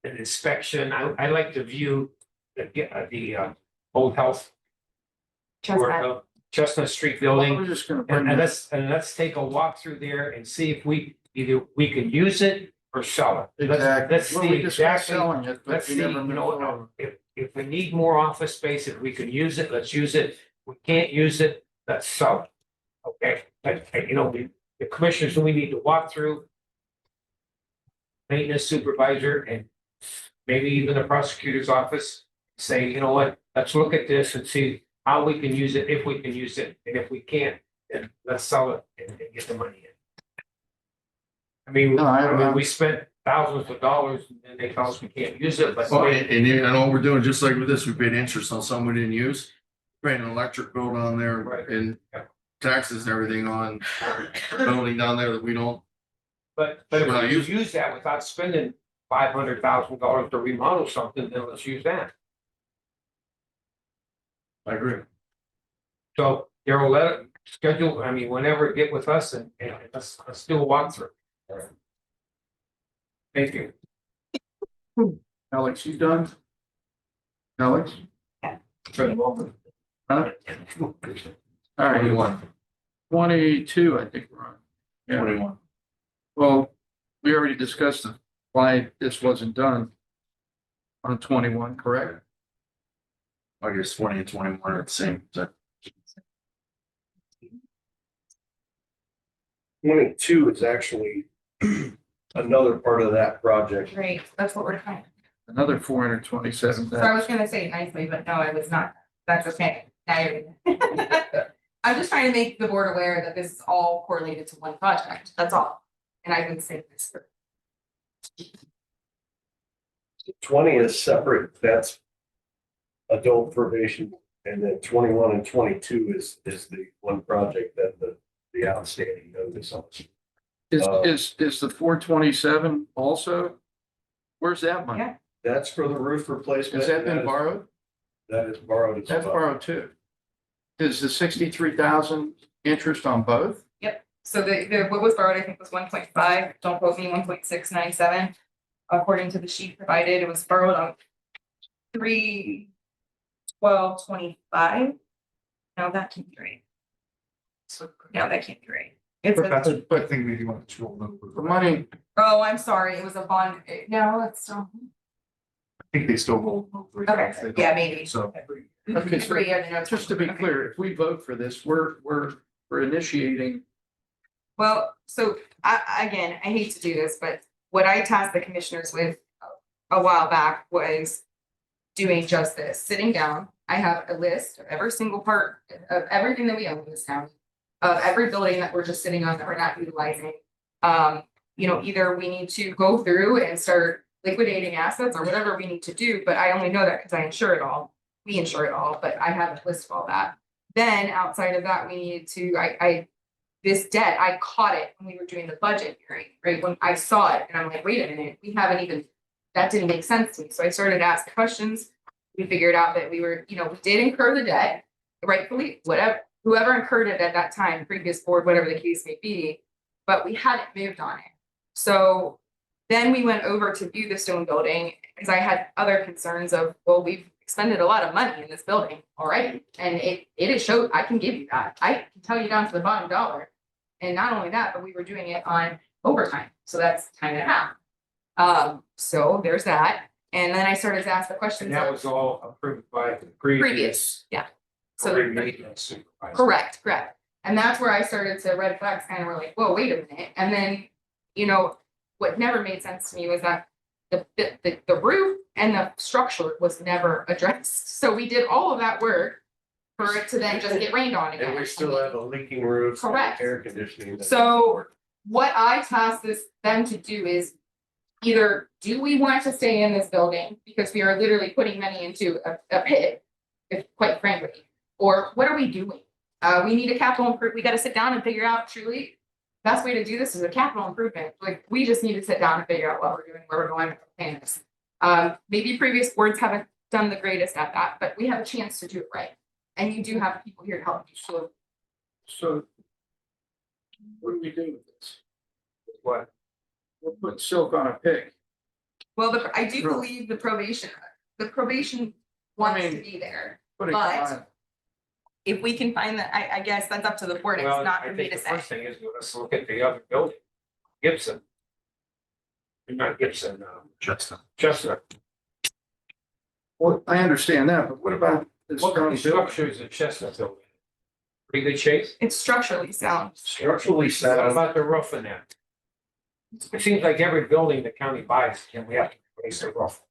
An inspection. I like to view the old health. Chestnut Street building. We're just gonna bring And this. let's take a walk through there and see if we can use it or sell it. Exactly. Let's Well, see we discussed exactly. selling it, but Let's we see, never moved forward. if we need more office space, if we can use it, let's use it. We can't use it, let's sell it. Okay, the commissioners, we need to walk through. Maintenance supervisor and maybe even the prosecutor's office, say, you know what, let's look at this and see how we can use it, if we can use it, and if we can't, then let's sell it and get the money in. No, I mean, we spent thousands of dollars and they tell us we can't use it, but. Well, and all we're doing, just like with this, we paid interest on some we didn't use. Paying an electric bill down there Right. and taxes and everything on a building down there that we don't. But We're if not we using- use that without spending $500,000 to remodel something, then let's use that. I agree. So Daryl, let it schedule, I mean, whenever get with us and let's do a walkthrough. Thank you. Alex, you done? Alex? For the moment. Huh? All right, 21. 22, I think we're on. Yeah. 21. Well, we already discussed why this wasn't done on 21, correct? I guess 20 and 21 are the same. So 22 is actually another part of that project. Great, that's what we're trying. Another 427. So I was gonna say it nicely, but no, I was not. That's okay. Now you're gonna- I'm just trying to make the board aware that this is all correlated to one project. That's all. And I've been saying this for 20 is separate, that's adult probation, and then 21 and 22 is the one project that the outstanding notice on. Is the 427 also? Where's that money? Yeah. That's for the roof replacement. Has that been is- borrowed? That is borrowed as That's well. borrowed too. Is the 63,000 interest on both? Yep, so the what was borrowed, I think was 1.5, don't quote me, 1.697. According to the sheet provided, it was borrowed on 3/12/25. No, that can't be right. No, that can't be right. It's But that's, a, I think maybe one to roll over. The money, oh, I'm sorry, it was a bond, no, it's still, I think they still roll over. okay, yeah, maybe. So. okay, so Every other note. just to be clear, if we vote for this, we're initiating. Well, so again, I hate to do this, but what I tasked the commissioners with a while back was doing just this, sitting down. I have a list of every single part of everything that we own in this town, of every building that we're just sitting on that we're not utilizing. Either we need to go through and start liquidating assets or whatever we need to do, but I only know that because I insure it all. We insure it all, but I have a list of all that. Then outside of that, we needed to, this debt, I caught it when we were doing the budget hearing, right? When I saw it and I'm like, wait a minute, we haven't even, that didn't make sense to me. So I started to ask questions. We figured out that we were, we did incur the debt, rightfully, whoever incurred it at that time, previous board, whatever the case may be, but we hadn't moved on it. So then we went over to view the stone building because I had other concerns of, well, we've expended a lot of money in this building already. And it is showed, I can give you that. I can tell you down to the bottom dollar. And not only that, but we were doing it on overtime. So that's time and a half. So there's that. And then I started to ask the questions. And that was all approved by the Previous, yeah. So maintenance supervisor. correct. And that's where I started to red flags kind of were like, whoa, wait a minute. And then, what never made sense to me was that the roof and the structure was never addressed. So we did all of that work for it to then just get rained on again. And we still have a leaking roof. and Correct. Air conditioning. So what I tasked them to do is either do we want to stay in this building because we are literally putting money into a pit, if quite frankly, or what are we doing? We need a capital improvement. We got to sit down and figure out truly best way to do this is a capital improvement. Like we just need to sit down and figure out what we're doing, where we're going with the plans. Maybe previous boards haven't done the greatest at that, but we have a chance to do it right. And you do have people here to help you. So what do we do with this? What? We'll put silk on a pig. Well, I do Sure. believe the probation wants to be there. Put it But- on. If we can find that, I guess that's up to the board. It's Well, not I for me think to the say. first thing is, let's look at the other building, Gibson. Not Gibson, Chestnut. Well, I understand that, but what about this What kind stone of building? structure is a Chestnut building? Pretty good shape? It's structurally sound. Structurally What sound. about the roof in that? It seems like every building the county buys, and we have to It's a rough.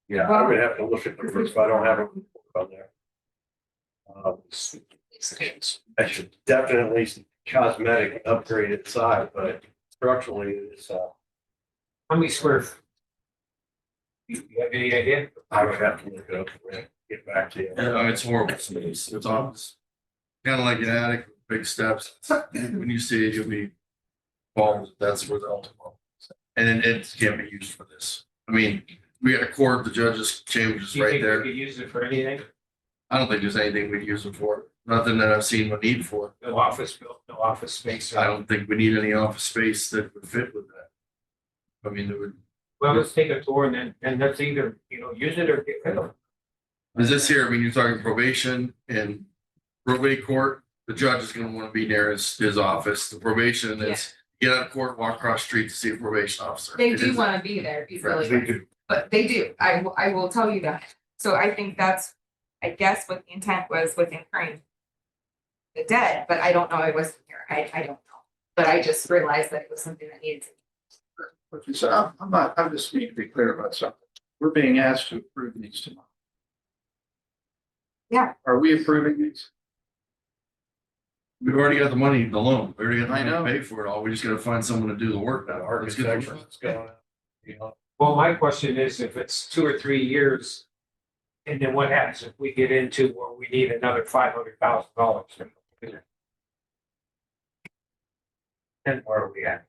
Yeah, I would have to look at the first, but I don't have it on there. I should definitely cosmetic upgrade inside, but structurally it's, How many square? You have any idea? I would have to look it up and get back to you. It's horrible space. It's obvious. Kind of like an attic, with big steps. When you see it, you'll be balls. That's where the ultimate. And then it can't be used for this. I mean, we got a court, the judge's chambers Do you right think there. we could use it for anything? I don't think there's anything we'd use it for. Nothing that I've seen a need for. No office built, no office space. I don't think we need any office space that would fit with that. I mean, it would. Well, let's take a tour and let's either, use it or get rid of it. Is this here? I mean, you're talking probation and probate court. The judge is going to want to be near his office. The probation is get out of court, walk across the street to see a probation officer. They It do isn't- wanna be there, be really, They do. but they do, I will tell you that. So I think that's, I guess what the intent was with incurring the debt, but I don't know, I wasn't here, I don't know. But I just realized that it was something that needed to. Okay, so I'm just need to be clear about something. We're being asked to approve these tomorrow. Yeah. Are we approving these? We've already got the money, the loan. We already got the I money to know. pay for it all. We just got to find someone to do the work now. Let's get the Architecture work. is going, you know. Well, my question is, if it's 2 or 3 years. And then what happens if we get into where we need another $500,000? Then where are we at?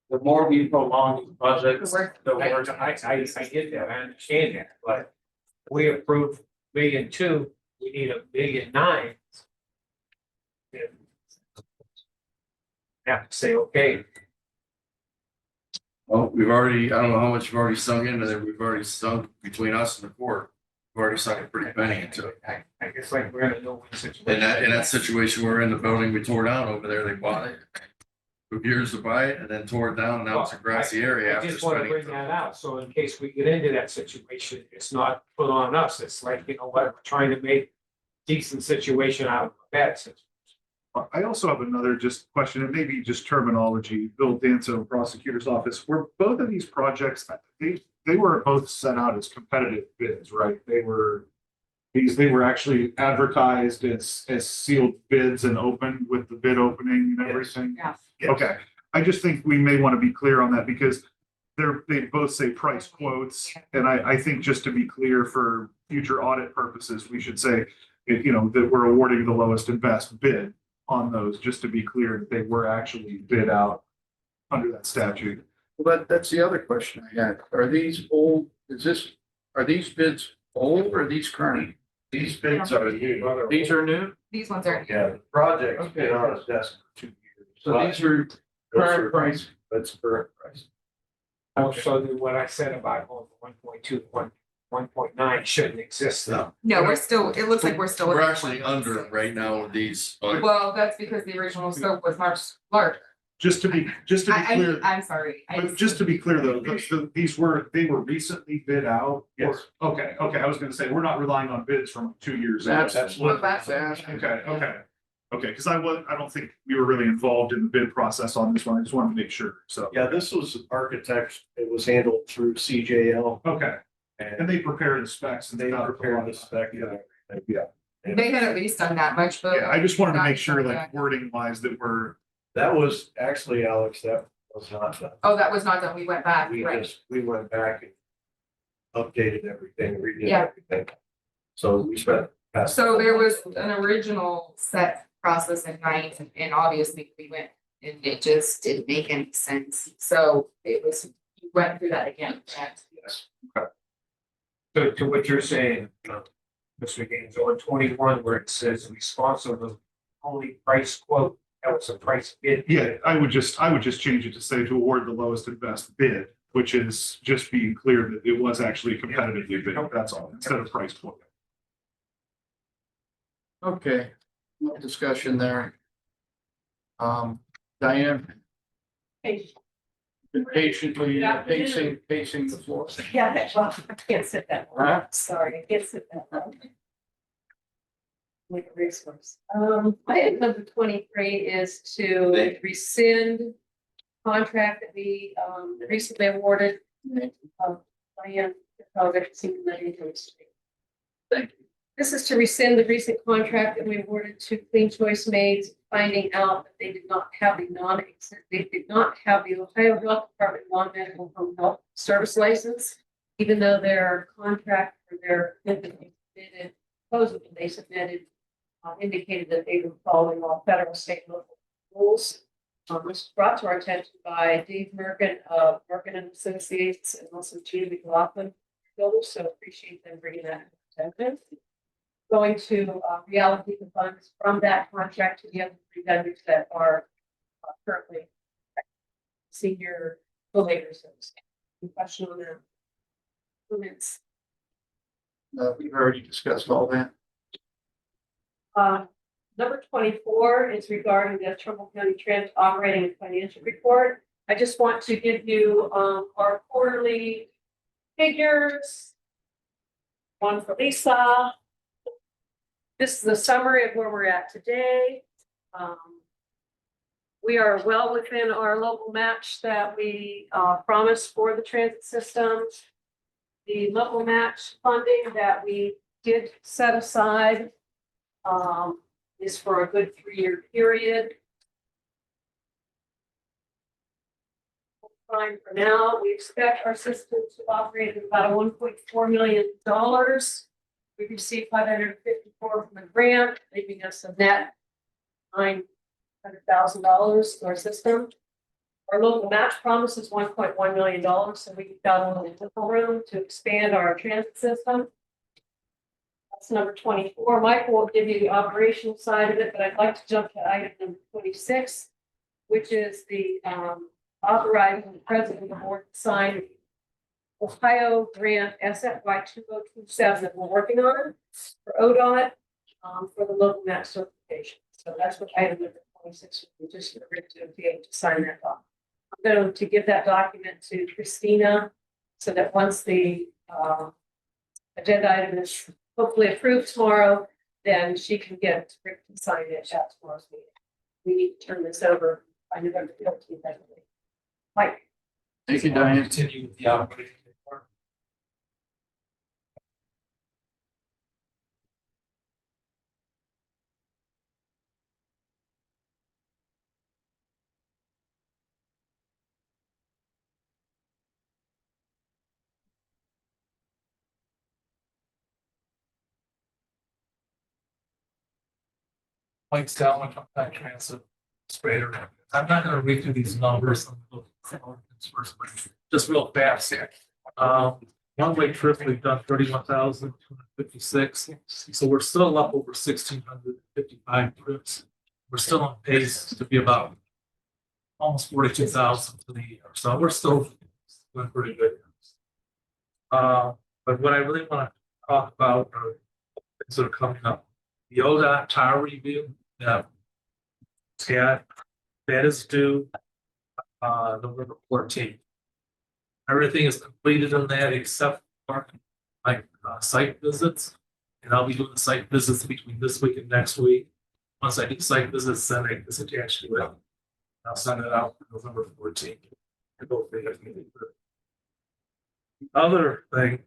The more we prolong these projects, the worse, I get that, I understand that, but we approved 1,200,000, we need 1,900,000. Have to say, okay, Well, we've already, I don't know how much we've already sung into there. We've already sunk between us and the court. We've already sunk a pretty penny into it. I guess like we're in a no-win situation. In that situation, we're in the building we tore down over there. They bought it. Took years to buy it and then tore it down and now it's a grassy area I after just want to spending. bring that out, so in case we get into that situation, it's not put on us, it's like, what, we're trying to make decent situation out of a bad situation. I also have another just question, and maybe just terminology. Bill Danso, prosecutor's office. Were both of these projects, they were both set out as competitive bids, right? They were actually advertised as sealed bids and opened with the bid opening and everything. Yeah. Okay, I just think we may want to be clear on that because they both say price quotes. And I think just to be clear for future audit purposes, we should say, that we're awarding the lowest and best bid on those, just to be clear that they were actually bid out under that statute. Well, that's the other question I had. Are these old, are these bids old or are these current? These bids are new. These are new? These ones are. Yeah, the project's been on his desk for 2 years. So these are current price? That's current price. So then what I said about going from 1.2 to 1.9 shouldn't exist now. No, we're still, it looks like we're still. We're within actually 1.6. under right now with these. But Well, that's because the original scope was much larger. Just to be clear, I'm sorry. but just to be clear though, they were recently bid out? Yes. Okay, I was gonna say, we're not relying on bids from 2 years ago. That's Absolutely. Okay, because I don't think we were really involved in the bid process on this one. I just wanted to make sure, so. Yeah, this was architects, it was handled through CJL Okay, and and they prepared the specs and they stuff. prepared the spec. Yeah, They had at least done that much, but. yeah, I just wanted to make sure, like wording wise, that we're, That was actually, Alex, that was not done. Oh, that was not done, we went back, right. We went back and updated everything, redid Yeah. everything. So we spent. past- So there was an original set process in mind, and obviously we went, and it just didn't make any sense. So it was, you went through that again. Yes. So to what you're saying, Mr. Gaines, on 21 where it says responsible only price quote, that was a price bid. yeah, I would just change it to say to award the lowest and best bid, which is just being clear that it was actually competitively bid, that's all, instead of price quote. Okay, no discussion there. Diane? Been patiently pacing the floor. Yeah, well, I can't sit that long. Huh? Sorry, I can't sit that long. Like a resource. Item number 23 is to rescind contract that we recently awarded Diane, Senior Living Industry. This is to rescind the recent contract that we awarded to Clean Choice Maids, finding out that they did not have the Ohio Health Department non-medical home health service license, even though their contract for their proposal they submitted indicated that they were following all federal, state, and local rules. This was brought to our attention by Dave Merkin of Merkin and Associates and also Judy McLaughlin. So appreciate them bringing that to attention. Going to reallocate the funds from that contract to the other three vendors that are currently senior providers. Any question on that? Comments? We've already discussed all that. Number 24 is regarding the Trumbull County Transit operating and financial report. I just want to give you our quarterly figures. One for Lisa. This is a summary of where we're at today. We are well within our local match that we promised for the transit system. The local match funding that we did set aside is for a good 3-year period. Fine for now. We expect our system to operate at about $1.4 million. We received 554 from the grant, leaving us a net $900,000 to our system. Our local match promise is $1.1 million, so we've got a little wiggle room to expand our transit system. That's number 24. Michael will give you the operational side of it, but I'd like to jump to item number 26, which is the authorizing the president of the board to sign Ohio Grant SFY 2027 that we're working on for ODOT for the local match certification. So that's what item number 26 we just agreed to be able to sign that document. I'm going to give that document to Christina so that once the agenda item is hopefully approved tomorrow, then she can get Rick to sign it at tomorrow's meeting. We need to turn this over by November 15th, I believe. Mike. Thank you, Diane. Continue with the operating report. Mike Stalman from Tech Transit Sprader. I'm not gonna read through these numbers. I'm looking for first, but just real fast here. One-way trip, we've done 31,256. So we're still up over 1,655 trips. We're still on pace to be about almost 42,000 for the year. So we're still doing pretty good. But what I really want to talk about are things that are coming up. The ODOT tower review that is due November 14th. Everything is completed on that except for like site visits. And I'll be doing the site visits between this week and next week. Once I get site visits, then I get attached to it. I'll send it out November 14th. The other thing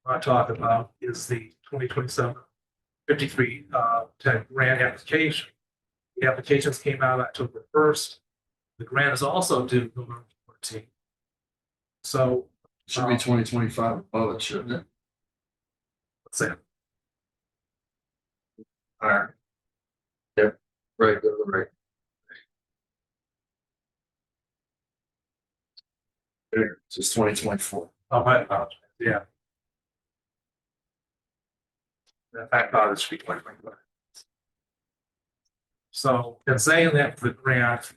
I want to talk about is the 2027 5310 grant application. The applications came out October 1st. The grant is also due November 14th. So Should be 2025 above it, shouldn't it? let's say All right. Yep, right, go to the right. There, it's just 2024. oh, my apologies. Yeah. I thought it should be 2025. So in saying that for the grant,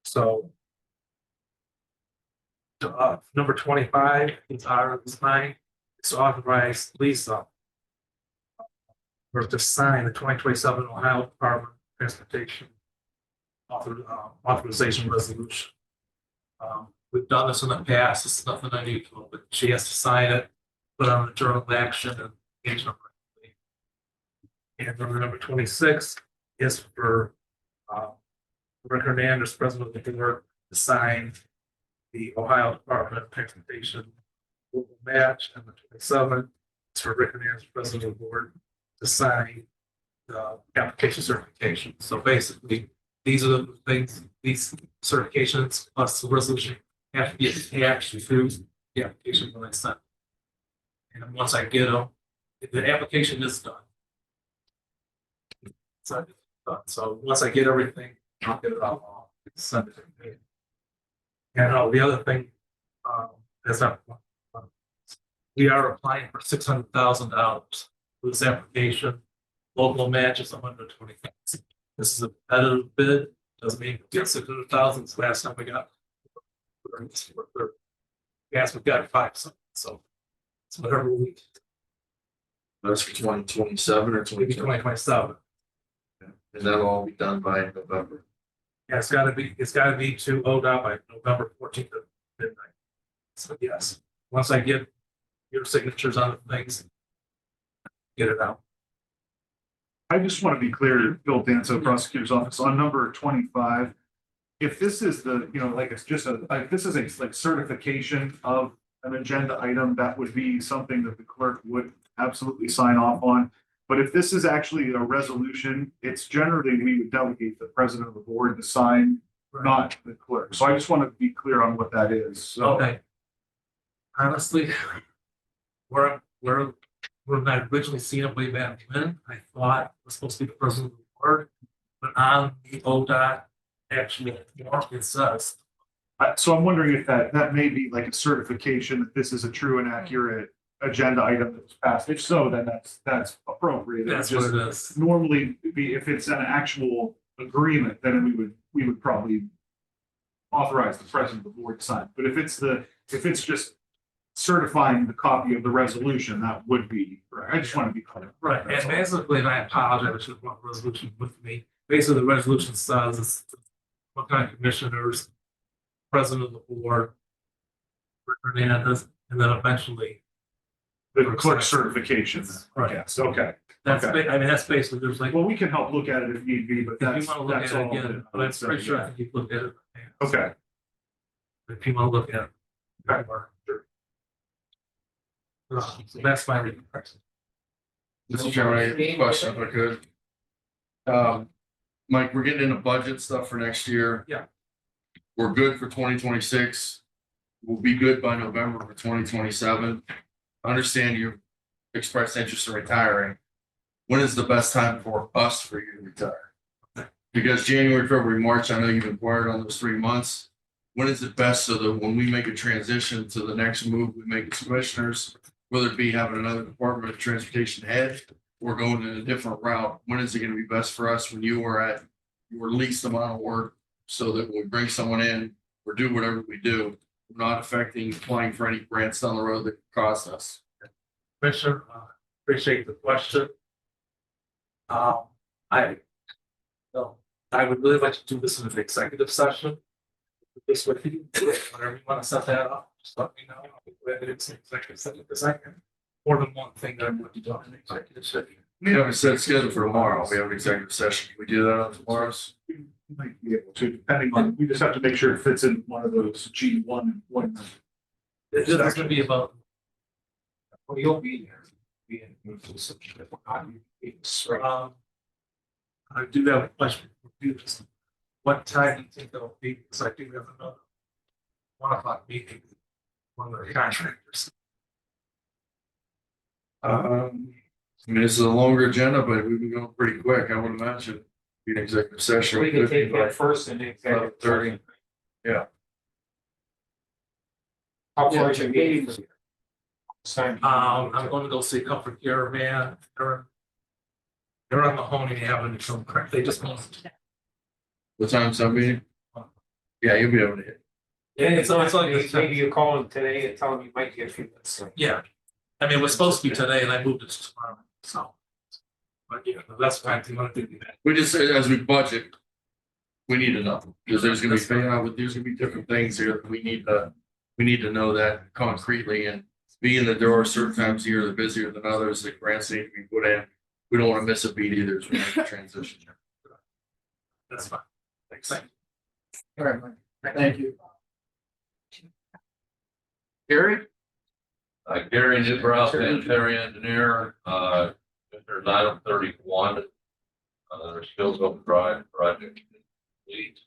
so number 25 is our design. It's authorized Lisa or to sign the 2027 Ohio Department of Transportation authorization resolution. We've done this in the past. It's nothing unusual, but she has to sign it, put on the journal of action, and engage them. And number 26 is for Rick Hernandez, president of the board, to sign the Ohio Department of Transportation local match, and the 27th is for Rick Hernandez, president of the board, to sign the application certification. So basically, these are the things, these certifications plus the resolution have to get attached to the application when it's sent. And once I get them, if the application is done. So once I get everything, I'll get it out, I'll send it to you. And the other thing, is that we are applying for $600,000 for this application. Local match is 120,000. This is a competitive bid. Doesn't mean we get 600,000. It's last time we got. Yes, we've got 5. So it's whatever we. That's for 2027 or 2027. And that'll all be done by November. Yeah, it's gotta be to ODOT by November 14th at midnight. So yes, once I get your signatures on the things, get it out. I just want to be clear, Bill Danso, prosecutor's office, on number 25. If this is the, like it's just if this is a like certification of an agenda item, that would be something that the clerk would absolutely sign off on. But if this is actually a resolution, it's generally we would delegate the president of the board to sign, not the clerk. So I just want to be clear on what that is. So. Okay. Honestly, where I originally seen it way back when, I thought it was supposed to be the president of the board, but on the ODOT actually it says. So I'm wondering if that may be like a certification that this is a true and accurate agenda item that was passed. If so, then that's appropriate. That's what it is. Normally, if it's an actual agreement, then we would probably authorize the president of the board to sign. But if it's just certifying the copy of the resolution, that would be right. I just want to be clear. Right, and basically, and I apologize, I should have brought the resolution with me. Basically, the resolution says what kind of commissioners, president of the board, Hernandez, and then eventually the clerk certification. Right. Yes. Okay. That's Okay. I mean, that's basically there's like. Well, we can help look at it if need be, but If you that's want to look that's at it all. again, but I'm pretty sure I think you've looked at it. Okay. If you want to look at it. Okay. Sure. So that's my reading. Mr. Chairman, I have a question if I could. Mike, we're getting into budget stuff for next year. Yeah. We're good for 2026. We'll be good by November for 2027. I understand you expressed interest in retiring. When is the best time for you to retire? Because January, February, March, I know you've inquired on those 3 months. When is it best so that when we make a transition to the next move, we make as commissioners, whether it be having another Department of Transportation head or going in a different route, when is it going to be best for us when you are at your least amount of work so that when we bring someone in or do whatever we do, we're not affecting applying for any grants down the road that cost us? Commissioner, appreciate the question. I would really like to do this in an executive session. This way, whenever you want to set that up, just let me know. Whether it's an executive session, because I can more than one thing that I want to do in an executive session. We have a set schedule for tomorrow. We have an executive session. Can we do that on tomorrow's? We might be able to, depending on, we just have to make sure it fits in one of those G1 and 1. It's going to be about. Well, you'll be here. I do have a question for you. What time do you think that'll be? Because I do have another 1 o'clock meeting. One of the contractors. I mean, this is a longer agenda, but we've been going pretty quick. I would imagine be an executive session. We can take that first in the executive. 30. Yeah. How far is your meeting? I'm going to go see a couple of caravan. They're on the Mahoney Avenue. So they just want. What time's that meeting? Yeah, you'll be able to hit. Yeah, it's like Maybe you call him today and tell him you might get a few minutes. yeah. I mean, it was supposed to be today, and I moved it to tomorrow. So, but yeah, that's fine. If you want to do that. We just, as we budget, we need to know, because there's gonna be, there's gonna be different things here that we need to know that concretely, and being that there are certain times here that are busier than others, that grants need to be put in. We don't want to miss a beat either as we make the transition. That's fine. Thanks. All right, Mike. Thank you. Gary? Gary Newbrow, sanitary engineer, there's item 31. There's still no drive project complete.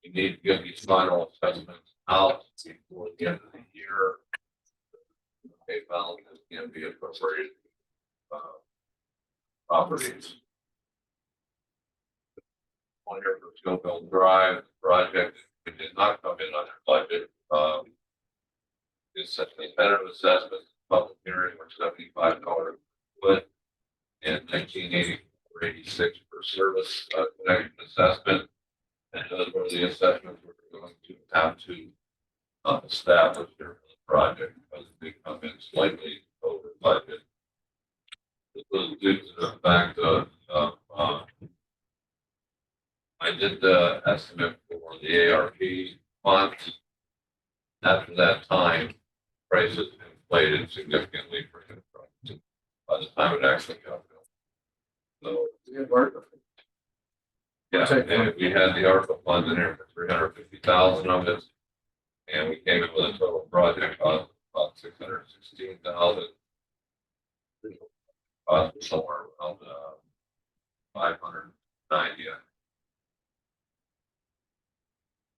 You need to get these final assessments out before the end of the year. Pay balance can be appropriated, properties. On here for Trumbull Drive project, it did not come in under budget. It's a competitive assessment, public hearing, or $75 foot, and 1984.86 for service connection assessment. And those were the assessments we're going to have to establish here for the project because they come in slightly over budget. This was due to the fact of I did the estimate for the ARP funds. After that time, prices inflated significantly for construction by the time it actually got built. So, yeah, and we had the ARPA funds in there for 350,000 of it, and we came in with a total project cost of about 616,000. Cost was somewhere around 590.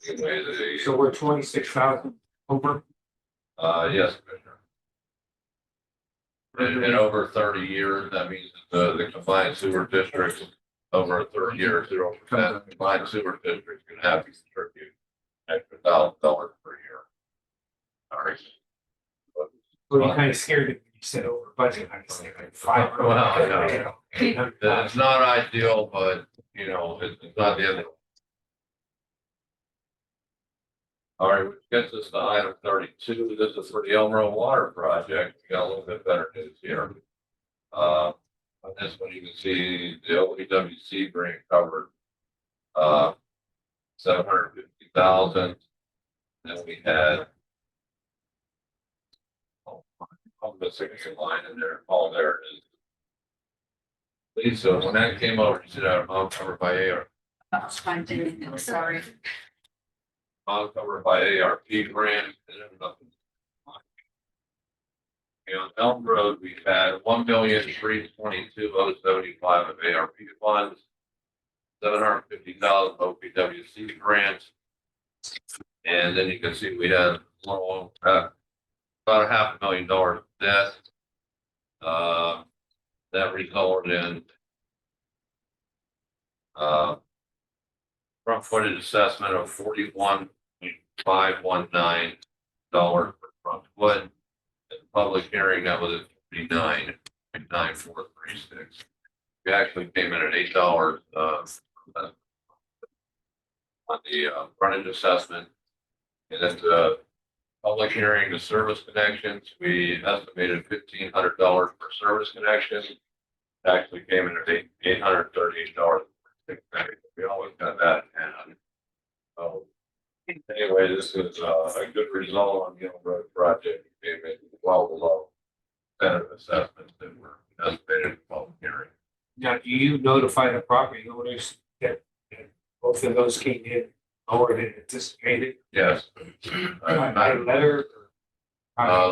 Anyway, So we're 26,000 over. Yes, Commissioner. In over 30 years, that means that the combined sewer districts over a 30-year 0% combined sewer districts can have to contribute extra $1,000 per year. All right. Well, you kind of scared me when you said over budget. I was thinking like 500. Well, no. It's not ideal, but you know, it's not the end of the. All right, which gets us to item 32. This is for the Elmero Water Project. We got a little bit better news here. On this one, you can see the OEWC grant covered 750,000. And we had I'm missing a line in there. Oh, there it is. Lisa, when that came over, you said I'm covered by AR. I'm sorry. I'm covered by ARP grant. And then nothing. And on Elm Road, we had 1,322,075 of ARP funds, 750,000 OPWC grants. And then you can see we had a little, about $500,000 debt. That resulted in front footage assessment of $41,519 per front foot. At the public hearing, that was at $59,9436. We actually came in at $8 on the frontage assessment. And at the public hearing, the service connections, we estimated $1,500 per service connection. It actually came in at $838. We always got that in hand. So anyway, this is a good result on the Elm Road project. We came in well below standard assessments that were estimated in the public hearing. Now, do you notify the property owners that both of those came in lower than anticipated? Yes. By letter?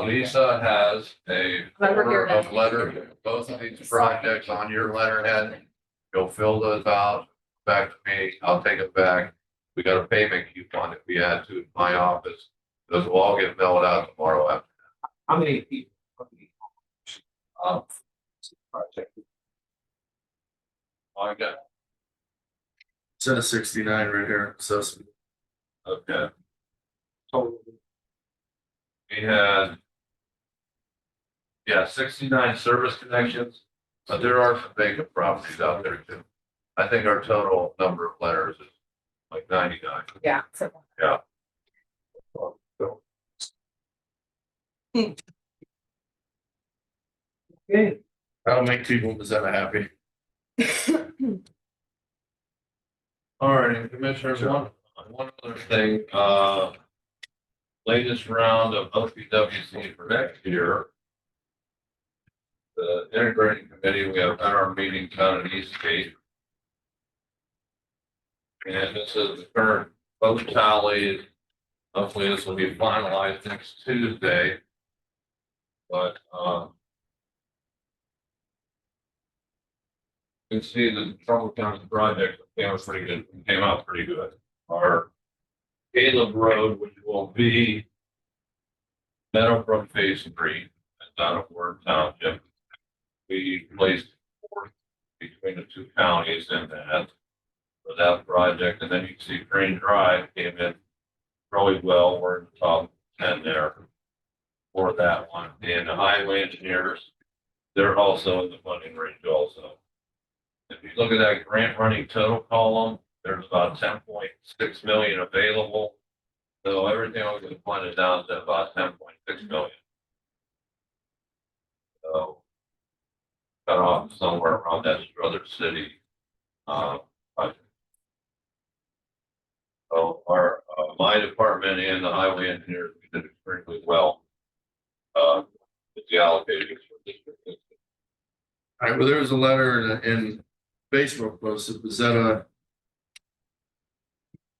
Lisa has a order of letter, both of these projects on your letterhead. You'll fill those out, back to me, I'll take it back. We got a payment coupon that we add to my office. Those will all get mailed out tomorrow afternoon. How many people? Project. I got, Says 69 right here, so okay, Total. we had. Yeah, 69 service connections, but there are some vacant properties out there too. I think our total number of letters is like 99. Yeah. So Yeah. Okay. that'll make people Mazetta happy. All right, Commissioners, one other thing, latest round of OPWC for next year. The integrating committee, we have had our meetings out in Eastgate. And this is the current vote tally. Hopefully this will be finalized next Tuesday. But, you can see the Trumbull County project came out pretty good. Our Caleb Road, which will be Meadowbrook Phase 3, that's out of Ward Township. We placed fourth between the two counties in that for that project, and then you can see Green Drive came in really well. We're in the top 10 there for that one. And the highway engineers, they're also in the funding range also. If you look at that grant running total column, there's about 10.6 million available. So everything else is funded down to about 10.6 million. So cut off somewhere around that other city budget. So our my department and the highway engineers did extremely well with the allocations for district. All right, well, there was a letter in Facebook post, was that a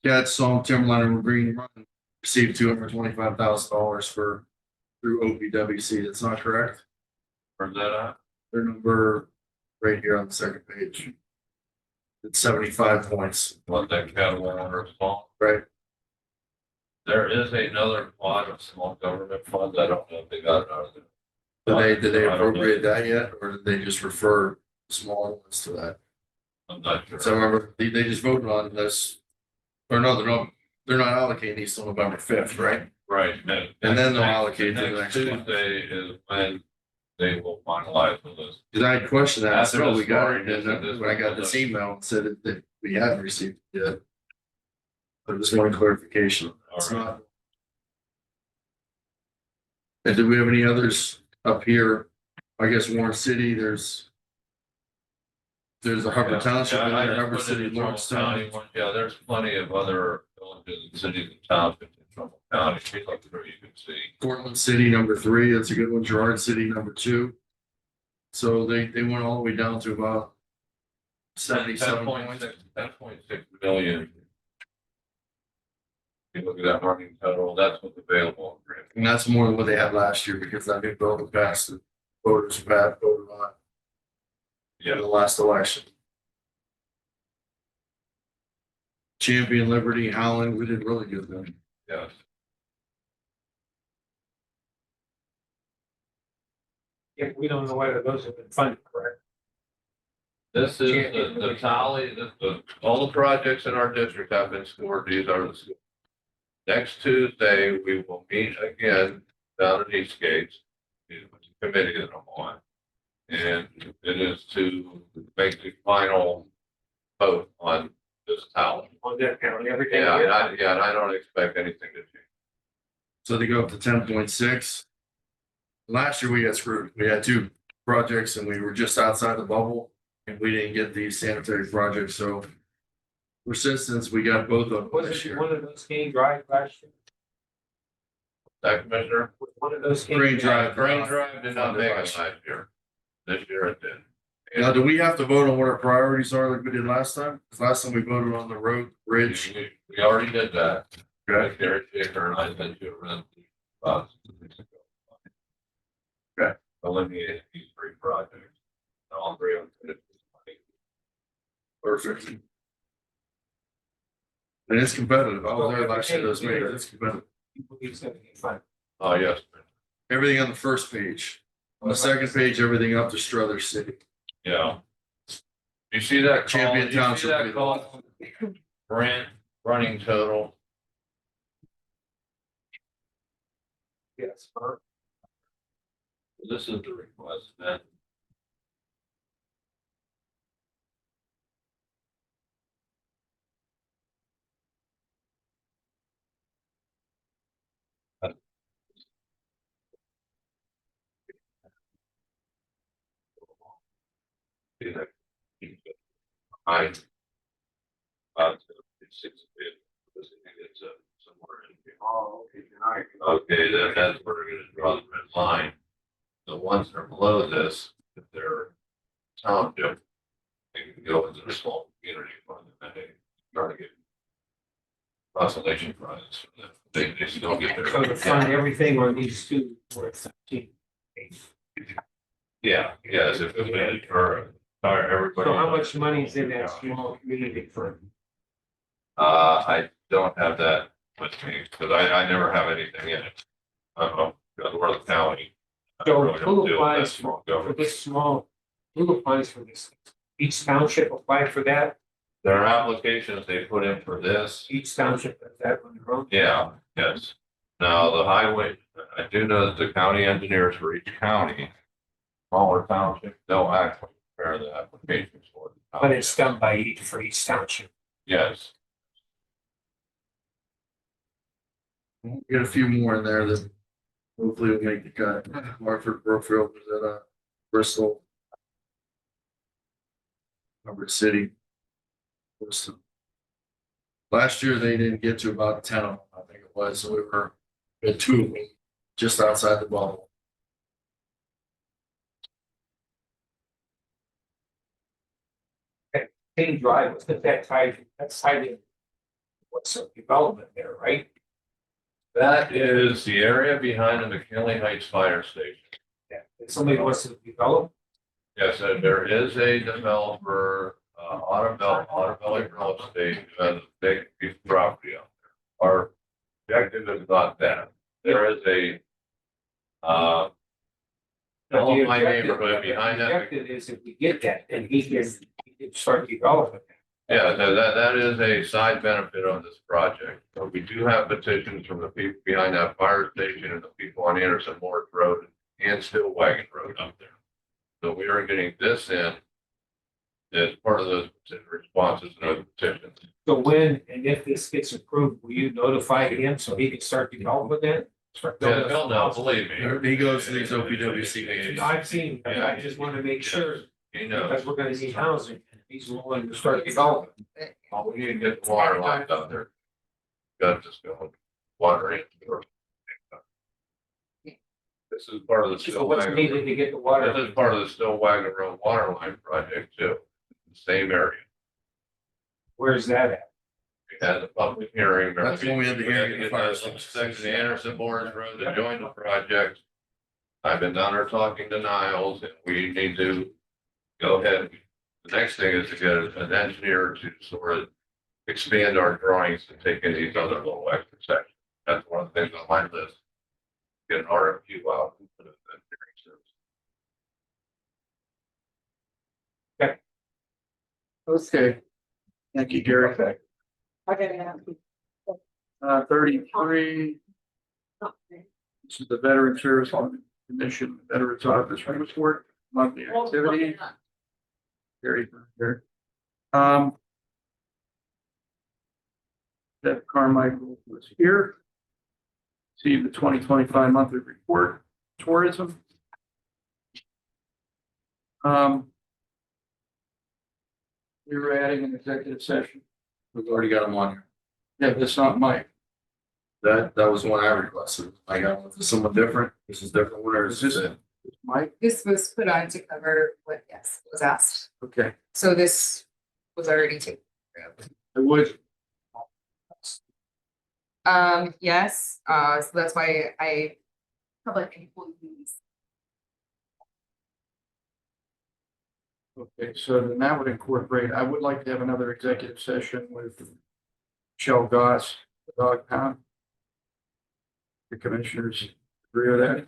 Cat Song Timberline and Green Run received $225,000 for through OPWC. That's not correct. Where's that at? Their number right here on the second page. It's 75 points. What that category under small? Right. There is another pot of small government funds. I don't know if they got it out of there. Did they appropriate that yet, or did they just refer smaller ones to that? I'm not sure. So remember, they just voted on this, or no, they're not allocating these till November 5th, right? Right. And then they'll allocate to the next next one. Tuesday is when they will finalize the list. Because I had questioned that, I said, After oh, we got the it, and story, then when I got this email, it said that we hadn't received it yet. But just one clarification, it's All right. not. And do we have any others up here? I guess Warren City, there's a Harper Township in I there, just Harper put City, in Trumbull County Lordstown. one. Yeah, there's plenty of other villages and cities and townships in Trumbull County. If you look through, you can see. Portland City, number 3, that's a good one. Gerard City, number 2. So they went all the way down to about 77 points. 10.6 million. If you look at that running total, that's what's available. And that's more than what they had last year because that new bill was passed, the voters voted on in the last election. Champion, Liberty, Howland, we did really good then. Yes. If we don't know whether those have been funded, correct? This is the tally, all the projects in our district have been scored. These are the scores. Next Tuesday, we will meet again down at Eastgate, the committee that I'm on. And it is to make the final vote on this tally. On that county, everything. Yeah, and I don't expect anything to change. So they go up to 10.6. Last year we got screwed. We had 2 projects and we were just outside the bubble and we didn't get these sanitary projects. So for instance, we got both of them Was this it year. one of those King Drive last year? That Commissioner? Was one of those? Green Drive. Green Drive did not make it last year. This year it did. Now, do we have to vote on what our priorities are like we did last time? Because last time we voted on the road, bridge. We already did that. Okay. Gary Shaker and I sent you a resolution about 2 weeks ago. Okay. Eliminated these 3 projects. All 3 of them. Perfect. And it's competitive. I was there last year, those meetings, it's competitive. It's gonna be fun. Oh, yes. Everything on the first page. On the second page, everything up to Struthers City. Yeah. You see that Champion column? You see Township. that column? Grant running total. Yes. This is the request then. See that? I. It's somewhere in here. Oh, okay, all right. Okay, that's where we're gonna draw the red line. The ones that are below this, if they're township, they can go into the small community fund and then they try to get consolation prize. They still get their. So to fund everything on these two, we're at 17. Yeah, yes, if it was for everybody. So how much money is in that small community fund? I don't have that with me, because I never have anything in it. We're the county. I So really don't who deal with that applies small for government. this small, who applies for this? Each township applied for that? There are applications they put in for this. Each township has that on their own? Yeah, yes. Now, the highway, I do know that the county engineers for each county, smaller township, they'll actually prepare the applications for it. But it's done by each, for each township. Yes. Get a few more in there that hopefully will make the cut. Marford, Brookfield was at Bristol. Hubbard City. Bristol. Last year, they didn't get to about 10 of them, I think it was, so we were at 2 of them, just outside the bubble. King Drive, was that tied, that's tied in. What's some development there, right? That is the area behind the McKinley Heights Fire Station. Yeah, if somebody wants to develop, Yes, and there is a developer, Autoville Real Estate, who has a big piece of property out there. Our objective is not that. There is a, but all the of my objective- neighborhood behind the that. objective is if we get that, and he can start developing. Yeah, no, that is a side benefit of this project. But we do have petitions from the people behind that fire station and the people on Anderson Morris Road and Still Wagon Road up there. So we are getting this in as part of those responses and those petitions. So when and if this gets approved, will you notify him so he can start developing it? Start Yeah, building Bill, now, believe me. He goes to these OPWC meetings. I've seen, I just want to make sure, He knows. because we're gonna need housing, and he's willing to start developing. We need to get the water lines up there. Got just going, water in. This is part of the So Still what's Wagon. needed to get the water? This is part of the Still Wagon Road water line project too. Same area. Where's that at? We had the public hearing. That's when we had the hearing We had to at the fire get station. the section of Anderson Morris Road to join the project. I've been down there talking to Niles and we need to go ahead. The next thing is to get an engineer to sort of expand our drawings and take in these other little extra sections. That's one of the things on my list. Get an RFQ out. And put it in engineering service. Okay. Thank you, Gary. Okay. 33. This is the Veteran Service Commission, Veterans Office Report, monthly activity. Very good. That Carmichael was here. See the 2025 monthly report, tourism. We were adding an executive session. We've already got them on here. Yeah, that's not Mike. That was one I requested. I got one for someone different. This is different. Where is this? Mike, This was put on to cover what, yes, was asked. okay, So this was already taken care of. I would, Yes, so that's why I public employees. okay, so then that would incorporate, I would like to have another executive session with Michelle Goss, the dog pound. The commissioners agree with that?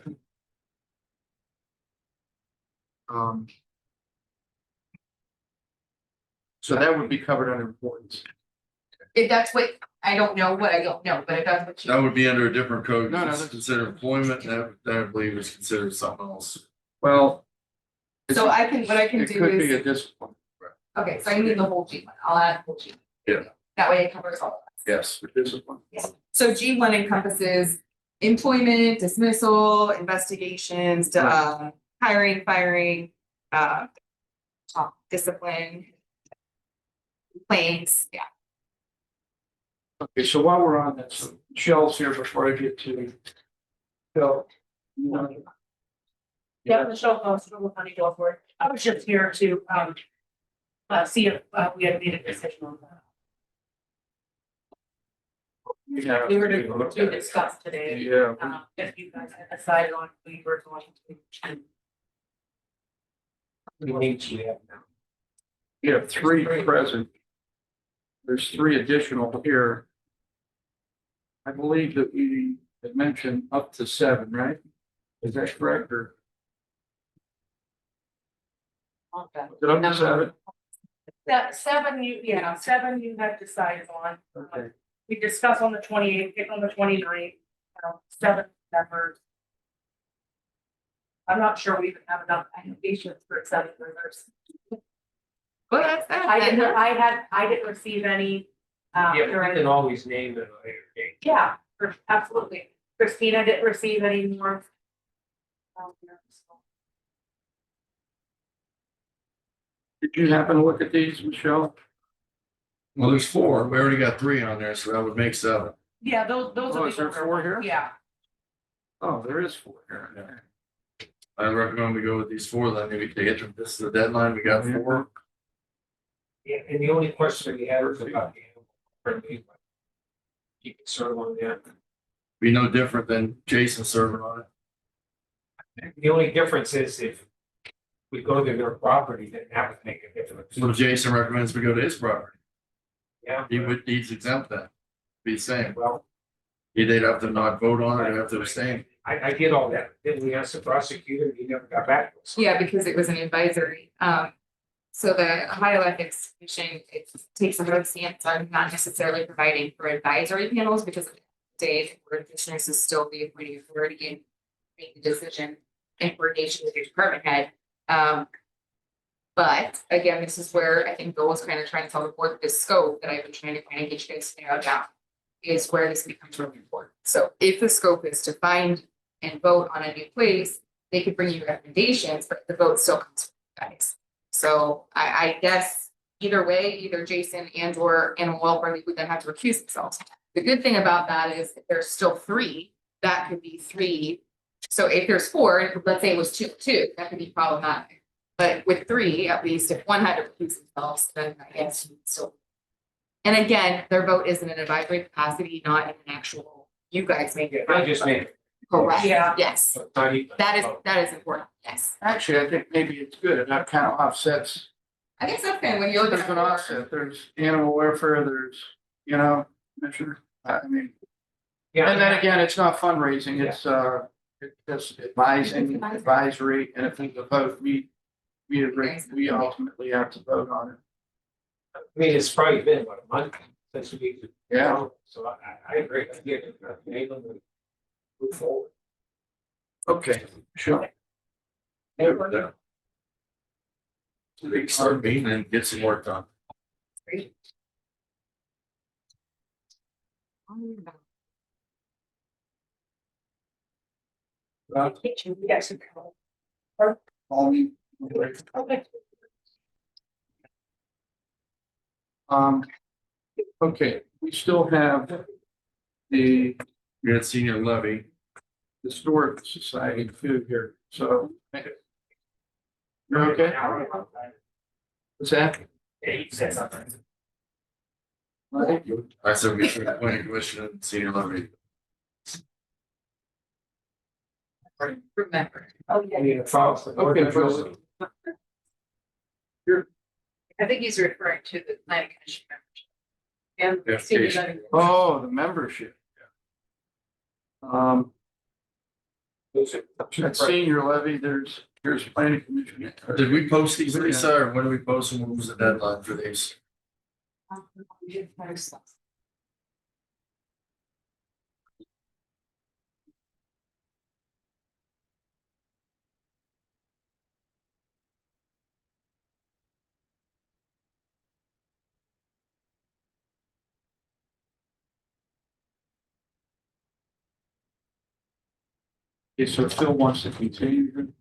So that would be covered under importance. If that's what, I don't know what I don't know, but if that's what you. That would be under a different code. No, no, It's that's- considered employment. That I believe is considered something else. Well. So I can, what I can It do could be is, a discipline, okay, so I need the whole G one, I'll add the whole G. Yeah. That way it covers all of us. Yes. for discipline. So G one encompasses employment, dismissal, investigations, hiring, firing, discipline. Claims, yeah. Okay, so while we're on that, so Michelle's here before I get to. Phil. You want to- Yeah, Michelle, Trumbull County Golf Board. I was just here to, see if, we had made a decision on that. Yeah. We were to discuss today, Yeah. if you guys had decided on who you were going to. We need to have now. You have three present. There's three additional here. I believe that we had mentioned up to 7, right? Is that correct or? Is it up to 7? That 7 7 you had decided on. Okay. We discussed on the 28th, on the 29th, 7 members. I'm not sure we even have enough applications for 7 members. Well, that's that. I didn't receive any. Yeah, but we during- can always name it at a later date. Yeah, absolutely. Christina didn't receive any more. Did you happen to look at these, Michelle? Well, there's 4. We already got 3 on there, so that would make 7. Yeah, those Oh, are is there the 4 here? Yeah. Oh, there is 4 here. I recommend we go with these 4, then maybe to hit this is the deadline, we got 4. Yeah, and the only question we have is about the animal friendly. You can serve on that. Be no different than Jason serving on it. The only difference is if we go to their property, then that would make a difference. So Jason recommends we go to his property. Yeah. He's exempt that. Be the same. Well, They'd have to not vote on it, they'd have to abstain. I get all that. Then we asked the prosecutor, he never got back to us. Yeah, because it was an advisory. So the Ohio Ethics Commission, it takes a hard stance on not necessarily providing for advisory panels because of the day where commissioners is still the appointing authority and make the decision in coordination with your department head. But again, this is where I think Bill was kind of trying to tell the board this scope that I've been trying to kind of get you guys to narrow down. Is where this becomes really important. So if the scope is to find and vote on a new place, they could bring you recommendations, but the vote still comes from you guys. So I guess either way, either Jason and or animal welfare would then have to recuse themselves. The good thing about that is if there's still 3, that could be 3. So if there's 4, let's say it was 2, that could be problematic. But with 3, at least if one had to recuse themselves, then I guess you would still. And again, their vote is in an advisory capacity, not in an actual, you guys make it. I just made it. Correct, Yeah. yes, that is important, yes. Actually, I think maybe it's good. That kind of offsets. I guess that's kind of when you look There's at an offset. There's animal welfare, there's, Commissioner, I mean. Yeah. And then again, it's not fundraising, it's just advisory, and if we vote, we ultimately have to vote on it. I mean, it's probably been about a month since we. Yeah. So I agree. I get it. Name them and move forward. Okay, sure. So they can start meeting and get some work done. Great. Yes. Okay. Okay, we still have the We got senior levy. Historic Society too here, so. You're okay? What's that? Yeah, you said something. I said we should appoint a commission and senior levy. Remember. Oh, I need a file. Okay, Joe. I think he's referring to the planning commission membership. Yeah, And senior Jason. living. Oh, the membership. At senior levy, here's planning commission. Did we post these, Lisa, or when did we post them? What was the deadline for these? Okay, so Phil wants to continue.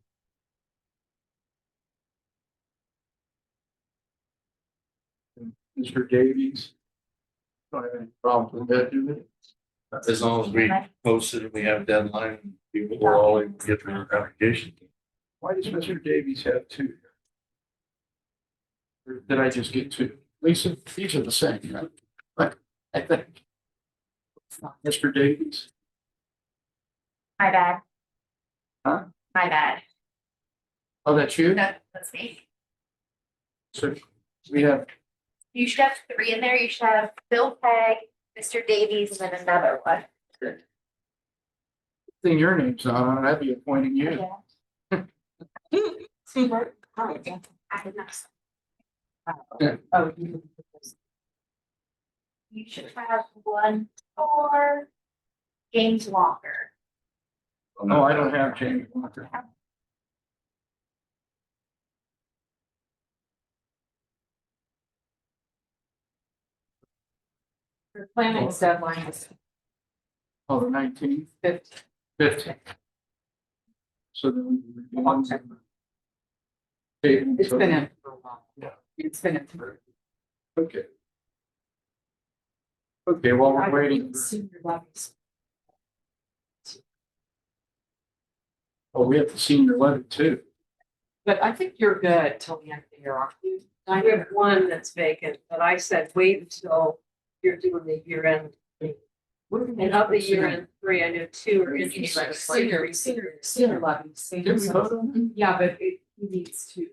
Mr. Davies. Don't have any problem with that, do we? As long as we post it and we have a deadline, people will all get their application. Why does Mr. Davies have 2? Or did I just get 2? Lisa, these are the same, right? But I think. Mr. Davies? My bad. Huh? My bad. Oh, that's you? That's me. So we have, You should have 3 in there. You should have Bill Pegg, Mr. Davies, and then another one. thing your name's on, I'd be appointing you. I did not. Yeah. Oh, you should have 1 for James Walker. No, I don't have Jamie Walker. The planning's deadline is Oh, the 19th, 15th. 15th. So then. It's been in for a while. Yeah. It's been in for. Okay. Okay, while we're waiting, Senior levels. oh, we have the senior levy too. But I think you're good till the end of the year, aren't you? I have 1 that's vacant, but I said wait until you're doing the year end. And of the year end 3, I know 2 are interested. Senior levies. Did we vote on it? Yeah, but it needs to.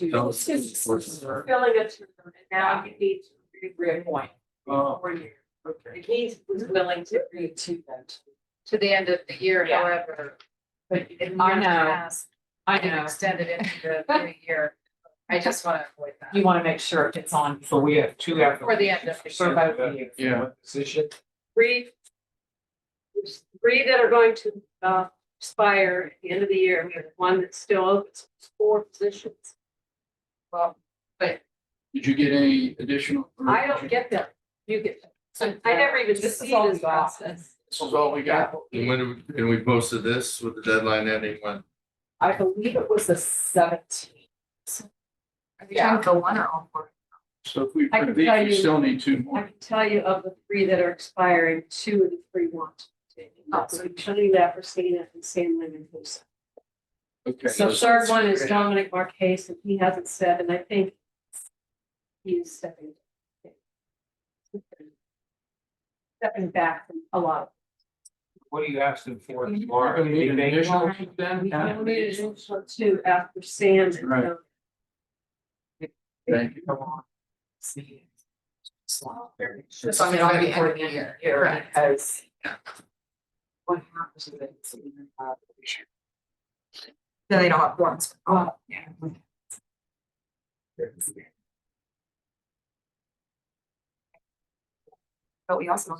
No. Filling a term, and now you need to Reappoint. Oh, 4 years. okay. And he was willing to agree to that. to the end of the year, Yeah. however. But in I years know, past, I They've know. extended it into the 3-year. I just want to avoid that. You want to make sure it gets on. So we have 2 after. For the end of the For both of you. Yeah. Position. 3. There's 3 that are going to expire at the end of the year. We have 1 that's still open, so it's 4 positions. Well, but Did you get any additional? I don't get them. You get them. So I never even This is see all this we got. process. This is all we got. And we posted this with the deadline ending when? I believe it was the 17th. Are you trying to go 1 or all 4? So if we, I can approve these, tell we you- still need 2 I more. can tell you of the 3 that are expiring, 2 of the 3 want to continue. So I'm telling you that for Stina and San Lemon. Okay. So the 3rd one is Dominic Marquez, and he hasn't said, and I think he is stepping back from a lot. What are you asking for We're tomorrow? gonna need an Anything? additional 2 then? We don't need an additional 2 after Sam and Right. Thank you. Come on. See. So I mean, I'll be before the end of the year because. What happens if it's even then they don't have forms. Oh, yeah. But we also.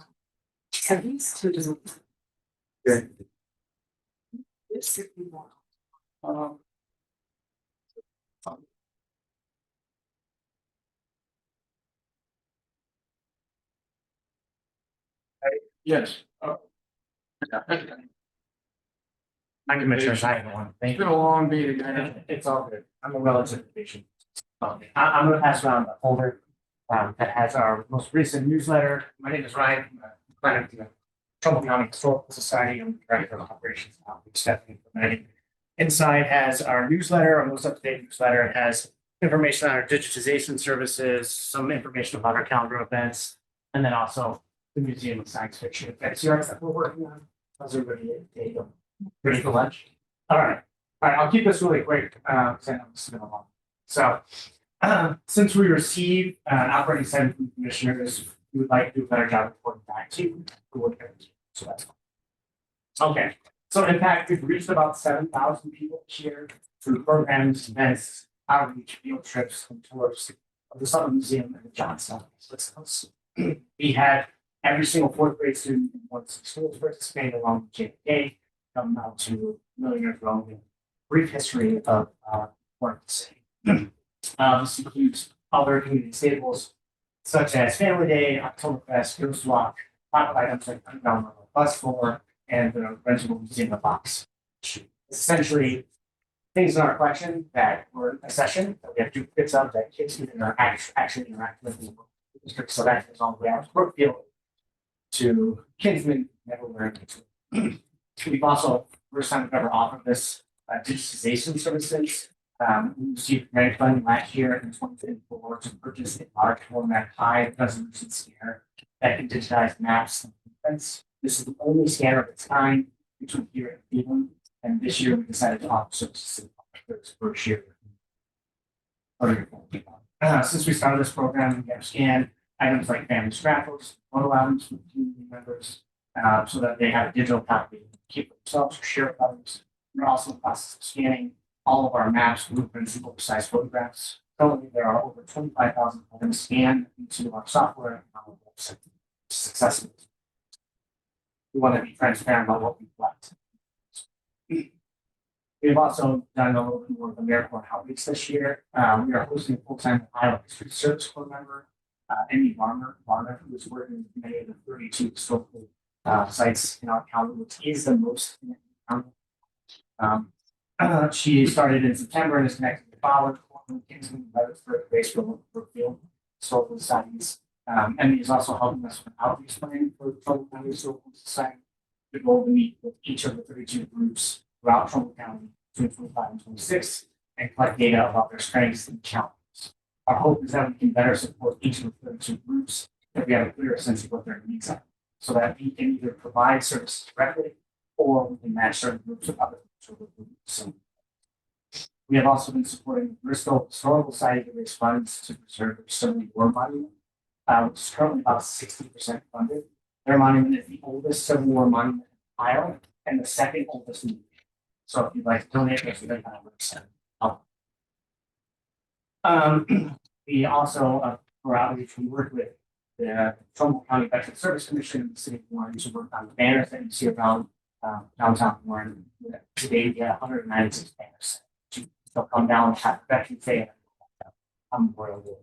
So these 2 doesn't. Okay. This should be more. Yes. I can make sure I have one. Thank It's you. been a long meeting. I know. It's all good. I'm a relative patient. I'm gonna pass around the folder that has our most recent newsletter. My name is Ryan. I'm the planner of the Trumbull County Historical Society. I'm Director of Operations now. Stephanie Permetti. Inside has our newsletter, our most up-to-date newsletter. It has information on our digitization services, some information about our calendar events, and then also the Museum of Science Fiction events here that we're working on. How's everybody? Ready for lunch? All right. All right, I'll keep this really quick, because I know this has been a long. So, since we received an operating statement from the commissioners, we would like to do a better job reporting back to you. So that's all. Okay, so in fact, we've reached about 7,000 people this year through programs, events, outreach, field trips, and tours of the Southern Museum and the Johnstown systems. We had every single 4th grade student in 1 of the schools participate along with JFK, come out to Millionaires Row and brief history of work to say. This includes other community staples such as Family Day, Oktoberfest, Ghost Walk, pop items like Underground Railroad Bus Tour, and the Regimental Museum in a Box. Essentially, things in our collection that were a session that we have duplicates of that kids can actually interact with the district. So that is all the way out to Brookfield to Kinsman, everywhere in between. We've also first time we've ever offered this digitization services. We received grant funding last year in 2024 to purchase a large format 5 resolution scanner that can digitize maps and fingerprints. This is the only scanner of its kind between here and Cleveland. And this year we decided to offer services for its first year. Since we started this program, we have scanned items like family scrapbooks, photo albums from community members, so that they have a digital copy to keep for themselves or share with others. We're also in the process of scanning all of our maps, blueprints, and oversized photographs. Currently, there are over 25,000 items scanned into our software and our website. Successful. We want to be transparent about what we collect. We've also done a little bit more of AmeriCorps outreach this year. We are hosting a full-time Iowa History Service Corps member, Emmy Varner, who is working with many of the 32 historical sites in our county, which is the most in the county. She started in September and is connected to Ballard, Kingsman, Weathersburg, Graceville, Brookfield, Historical Societies. Emmy is also helping us with outreach planning for the Trumbull County Historical Society. The goal to meet with each of the 32 groups throughout Trumbull County between 25 and 26 and collect data about their strengths and challenges. Our hope is that we can better support each of the 32 groups if we have a clearer sense of what their needs are, so that we can either provide services directly or we can match certain groups with other groups. So we have also been supporting the Bristol Historical Society to raise funds to preserve the Civil War Monument, which is currently about 60% funded. Their monument is the oldest Civil War monument in Ohio and the second oldest in the nation. So if you'd like to donate, there's a good we also, for outreach, we work with the Trumbull County Veteran Service Commission and the City of Warren to work on the banners that you see around downtown Warren. Today, we have 196 banners. They'll come down and have Veterans Day on Memorial Day.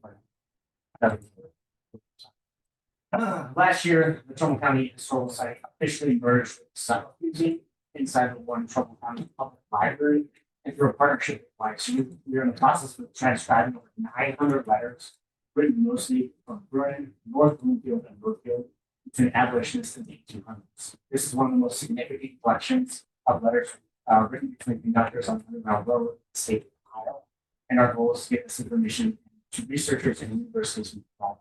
Last year, the Trumbull County Historical Society officially merged with the Sutton Museum inside the Warren Trumbull County Public Library. And through a partnership with YSU, we are in the process of transcribing over 900 letters written mostly from Vernon, North Bloomfield, and Brookfield between abolitionists in the 1800s. This is one of the most significant collections of letters written between conductors on the Underground Railroad in the state of Ohio. And our goal is to get this information to researchers and universities involved.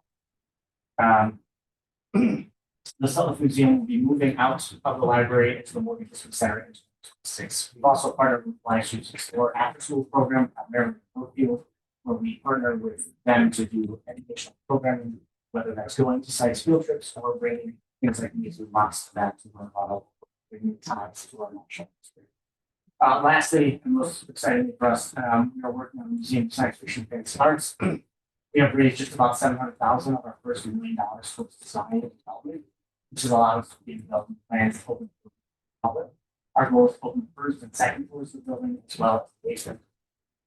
The Sutton Museum will be moving out of the library into the Morgan District Center in 2026. We've also partnered with YSU's Explore After School program at Maryland Brookfield, where we partner with them to do educational programming, whether that's going to sites field trips or bringing things like museum box to that to learn about bringing ties to our national history. Lastly, and most exciting for us, we are working on the Museum of Science Fiction Fantasy Arts. We have raised just about $700,000 of our first $1 million towards design and development, which has allowed us to be developing plans to open for the public. Our goal is to open the first and second floors of the building as well as the basement.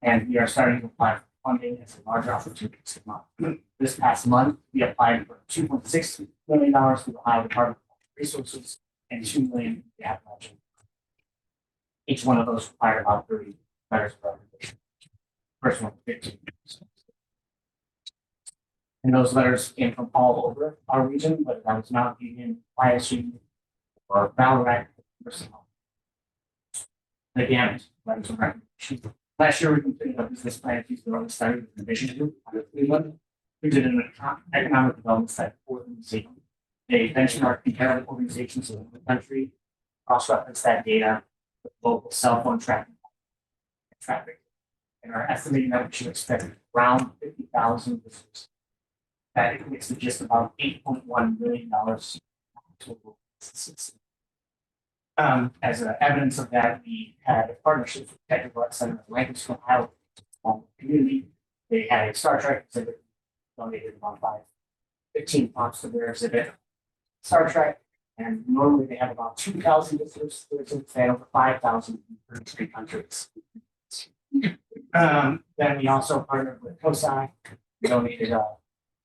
And we are starting to apply for funding as a larger opportunity to come up. This past month, we applied for $2.6 million through the Ohio Department of Resources and $2 million in the Appalachian. Each one of those required about 30 letters of recommendation. First one, 15. And those letters came from all over our region, whether that was Mount Union, YSU, or Ballarat, or St. Again, letters of recommendation. Last year, we completed a business plan feasibility study with the Vision Group out of Cleveland. We did an economic development study for the museum. They benchmarked comparative organizations in the country, cross-referenced that data with local cell phone traffic, and are estimating that we should expect around 50,000 visitors. That equates to just about $8.1 million total. As evidence of that, we had a partnership with the Technical Arts Center of Lancaster, Ohio, community. They had a Star Trek exhibit, donated about 15 props to their exhibit, Star Trek, and normally they have about 2,000 visitors to their exhibit. They had over 5,000 in 33 countries. Then we also partnered with COSI. We donated,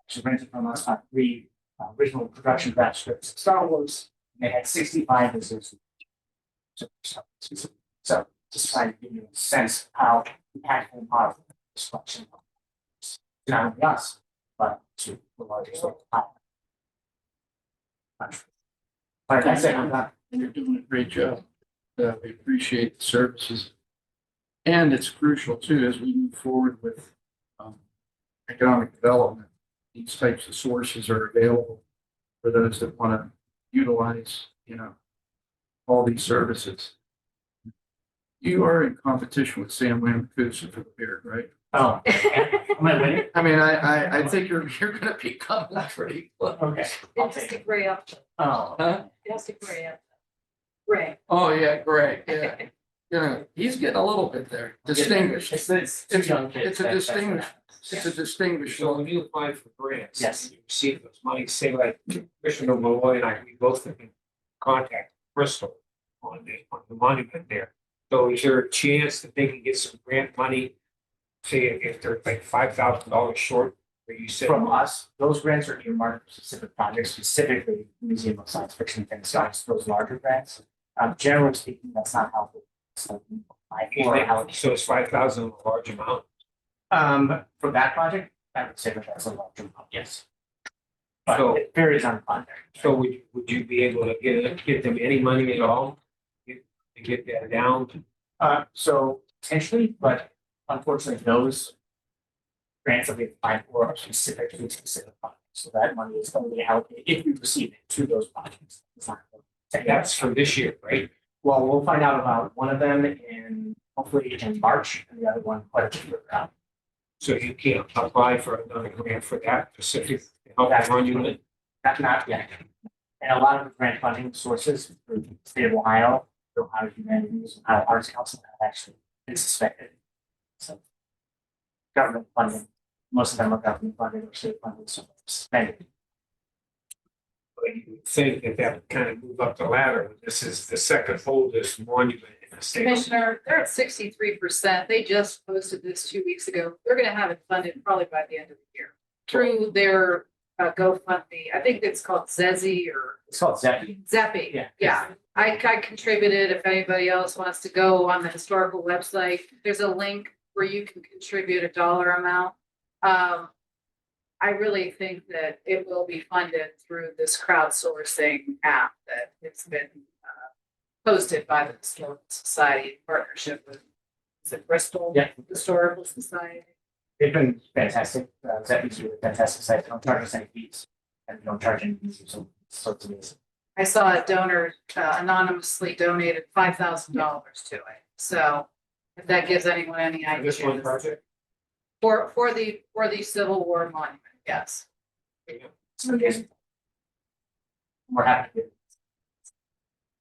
she rented from us 3 original production draft scripts of Star Wars. They had 65 visitors. So just trying to give you a sense of how impactful and powerful this collection is. Not only us, but to the larger sort of country. All right, that's it. I'm done. You're doing a great job. We appreciate the services. And it's crucial too, as we move forward with economic development. These types of sources are available for those that want to utilize, all these services. You are in competition with Sam Lamkusen for the beard, right? Oh, am I winning? I mean, I think you're gonna become pretty close. Okay. I'll take it. gray up. Oh, Huh? It has to gray up. Gray. Oh, yeah, great, yeah. He's getting a little bit there, distinguished. It's two young kids. It's a distinguished, it's a distinguished. So when you apply for grants. Yes. You receive those money, say like Commissioner Malloy and I, we both have been contact Bristol on the monument there. So is there a chance that they can get some grant money? Say if they're like $5,000 short, where you said. From us, those grants are earmarked for specific projects, specifically Museum of Science Fiction and Fantasy, those larger grants. Generally speaking, that's not how. So it's 5,000 a large amount. For that project, I would say that that's a large amount, yes. But So- it varies on project. So would you be able to get them any money at all? To get that down? So potentially, but unfortunately, those grants that we applied for are specifically specific projects. So that money is going to be allocated, if we receive it, to those projects. It's not going to take That's for this year, right? Well, we'll find out about one of them hopefully in March, and the other one quite a bit further out. So you can't apply for another grant for that specific help monument? Not yet. And a lot of the grant funding sources for the state of Ohio, the Ohio Humanities, Ohio Arts Council have actually been suspected. So government funding, most of them are government funded or state funded, so suspended. But you would think that would kind of move up the ladder. This is the second oldest monument in the state. Commissioner, they're at 63%. They just posted this 2 weeks ago. They're gonna have it funded probably by the end of the year through their GoFundMe. I think it's called Zezzy or It's called Zeppy. Zeppy. Yeah. Yeah, I contributed. If anybody else wants to go on the historical website, there's a link where you can contribute a dollar amount. I really think that it will be funded through this crowdsourcing app that has been posted by the Historical Society in partnership with, is it Bristol? Yeah. Historical Society. They've been fantastic. Zeppy's really fantastic site. They don't charge us any fees and they don't charge any fees. So it's amazing. I saw a donor anonymously donated $5,000 to it. So if that gives anyone any idea. This one project? For the Civil War monument, yes. Okay. We're happy to.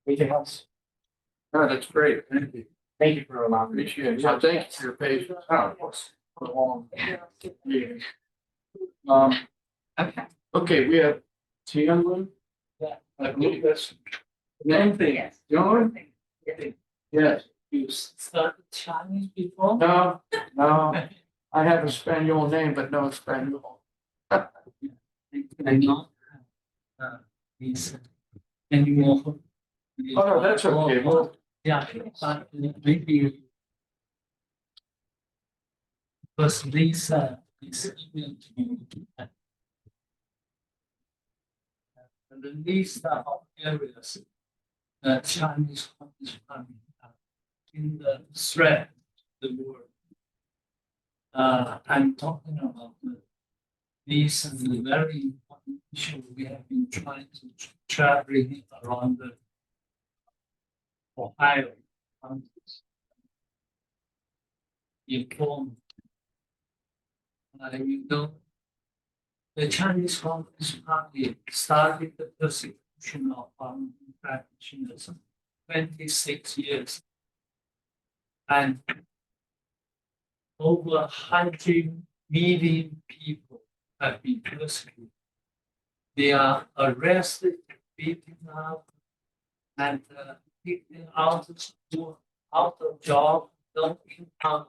Anything else? No, that's great. Thank you. Thank you for allowing me. Appreciate it. Yeah, thank you for your patience. Oh, of course. For a long meeting. Okay. Okay, we have Tianlin. Yeah. I believe that's. Name thing. Yes. Tianlin? Yes. You started Chinese before? No, I have a Spanish name, but no Spanish. I not have this anymore. Oh, no, that's okay. Well, Yeah, but maybe. Because Lisa is email to me. And the list of areas that Chinese is coming in the thread, the word. I'm talking about this is a very important issue we have been trying to traveling around the Ohio counties. Inform. The Chinese Communist Party started the persecution of practitioners 26 years. And over 100 million people have been persecuted. They are arrested, beaten up, and kicked out of school, out of job, no income,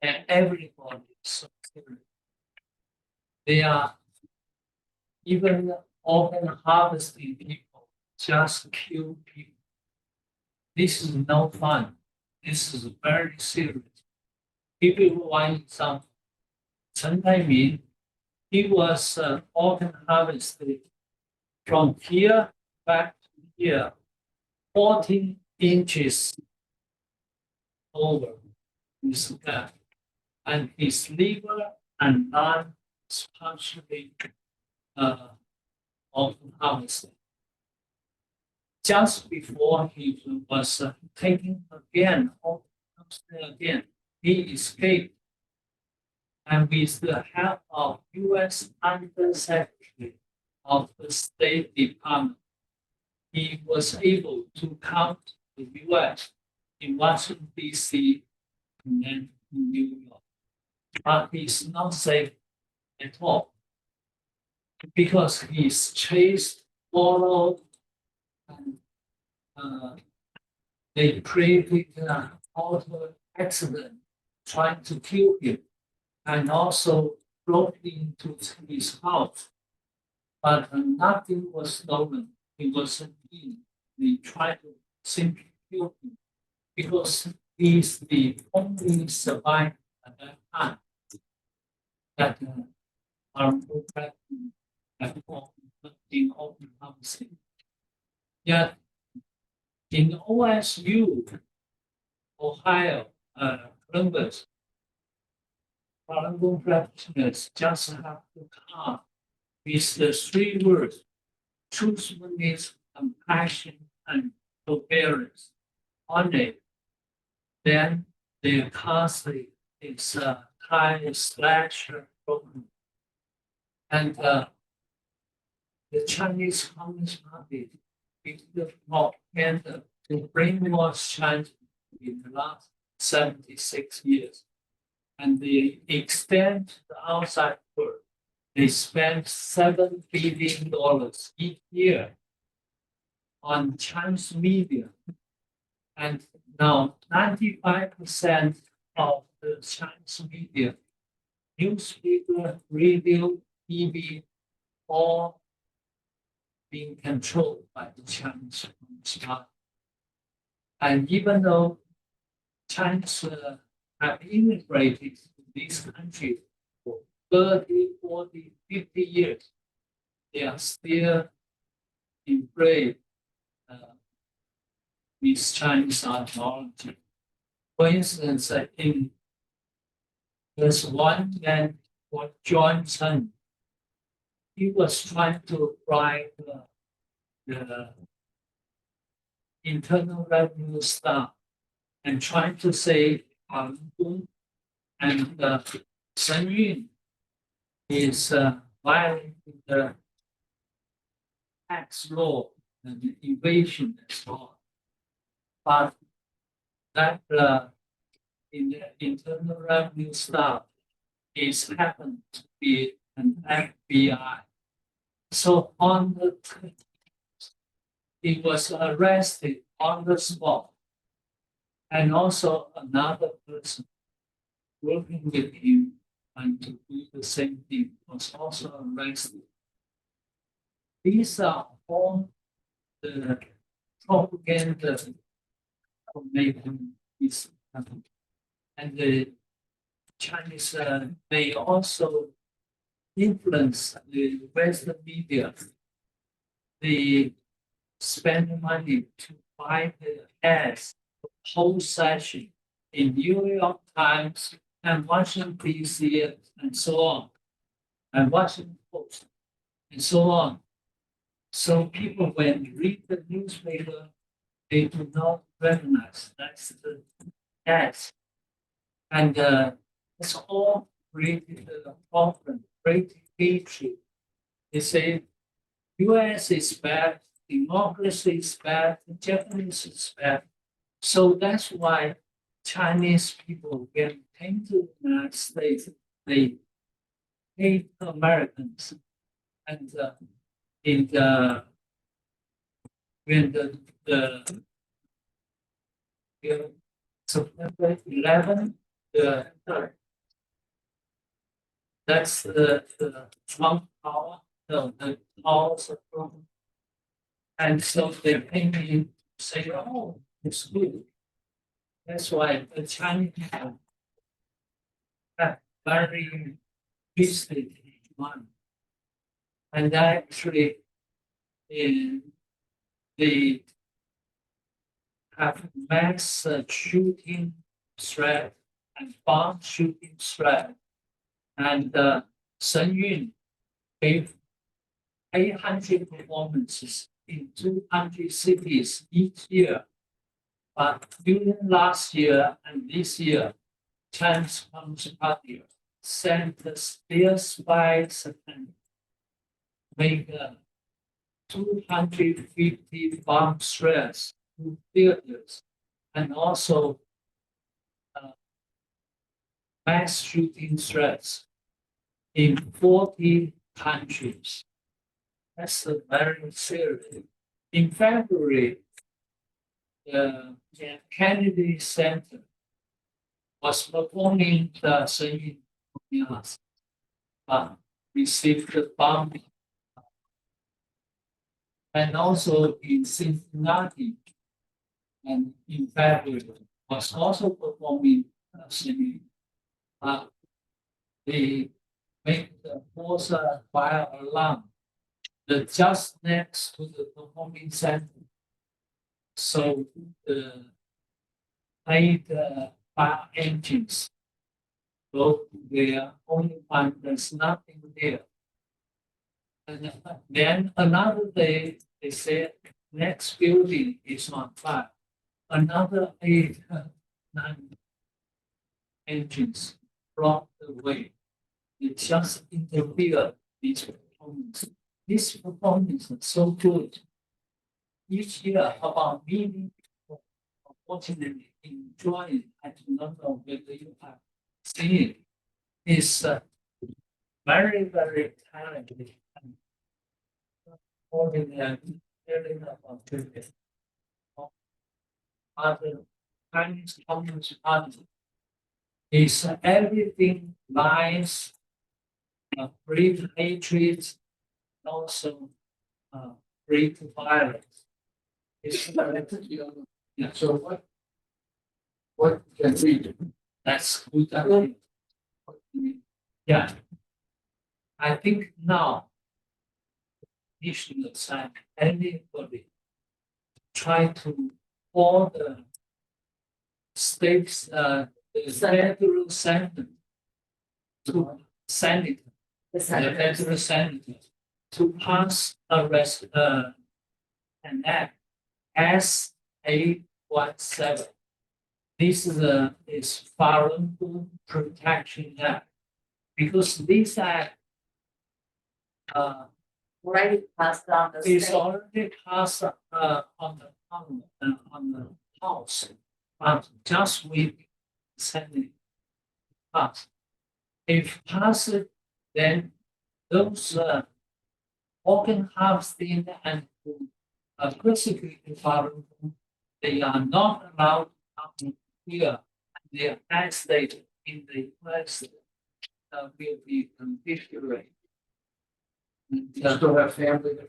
and everybody is so serious. They are even often harvesting people, just kill people. This is no fun. This is very serious. People who want some Chen Taimin, he was often harvested from here back to here, 14 inches over his back, and his liver and lung is partially often harvested. just before he was taken again, again, he escaped. And with the help of U.S. Undersecretary of the State Department, he was able to come to the U.S. in Washington, D.C. and then in New York. But he's not safe at all because he's chased, followed, and they created an auto accident trying to kill him and also broke into his house. But nothing was stolen. He wasn't in. They tried to simply kill him because he's the only survivor at that time that are in open housing. Yet in OSU, Ohio, Columbus, Trumbull practitioners just have to come with the 3 words: truthfulness, compassion, and forbearance on it. Then their costly is time slash program. And the Chinese Communist Party is the propaganda to brainwash China in the last 76 years. And they extend the outside world. They spend $7 billion each year on Chinese media. And now 95% of the Chinese media, newspaper, radio, TV, all being controlled by the Chinese Communist Party. And even though Chinese have immigrated to these countries for 30, 40, 50 years, they are still embraced with Chinese ideology. For instance, there's one man called John Chen. He was trying to bribe the internal revenue staff and trying to say and Shen Yun is violating the tax law and evasion as well. But that in the internal revenue staff is happened to be an FBI. So on the he was arrested on the spot. And also another person working with him and to do the same thing was also arrested. These are all the propaganda of making this happen. And the Chinese, they also influence the Western media. They spend money to buy the ads, the whole session in New York Times and Washington DC and so on, and Washington Post and so on. So people, when you read the newspaper, they do not recognize that's the ads. And it's all created a problem, created hatred. They say US is bad, democracy is bad, the Japanese is bad. So that's why Chinese people, when they came to the United States, they hate Americans. And when September 11, that's the Trump power, the powers of Trump. And so they came in to say, oh, it's good. That's why the Chinese people have very twisted mind. And actually, they have mass shooting threat and bomb shooting threat. And Shen Yun gave 800 performances in 200 cities each year. But during last year and this year, Chinese Communist Party sent their spies and make 250 bomb threats to theaters and also mass shooting threats in 40 countries. That's a very serious. In February, the Kennedy Center was performing the singing received the bombing. And also in Cincinnati, and in February, was also performing singing. They make the force fire alarm just next to the performing center. So the made fire engines go there, only one there's nothing there. And then another day they said next building is on fire. Another 8, 9 engines blocked the way. It just interfered this performance. This performance is so good. Each year, about million people unfortunately enjoy it. I do not know whether you have seen it. It's very, very talented and ordinary feeling about it. Other Chinese Communist Party is everything nice, free hatred, also free to violence. It's yeah. So what can we do? That's good. Yeah. I think now you should assign anybody try to all the states, the federal senate to senate, the federal senate to pass an act SA-17. This is Foreign Protection Act because this act Already passed on the is state. already passed on the House, but just with Senate pass. If passed, then those organ harvesting and persecuted foreign, they are not allowed to come here. They are isolated in the US will be confiscated. You still have family there?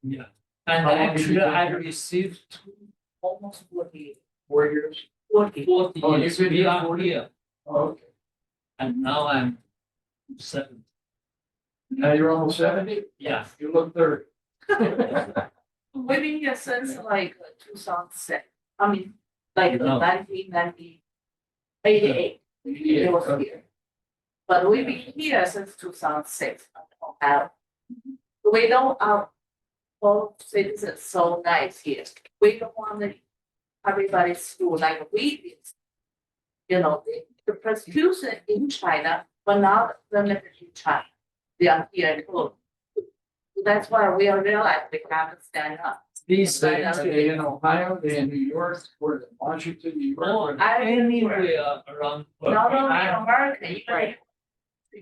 Yeah. And How long have you actually, been I here? received almost 40 4 years? 40 Oh, you've years. been We here are 40? here, Oh, okay. and now I'm 70. Now you're almost 70? Yeah. You look 30. We've been here since like 2006. I mean, like No. 1988. It was here. But we've been here since 2006. We don't all citizens so nice here. We don't want everybody's to like we did. You know, the persecution in China, but not limited in China. They are here at home. That's why we are realizing we have to stand up. These Are they in Ohio, they in New York, or in Washington, New York? anywhere around. the world. Not only I- America, even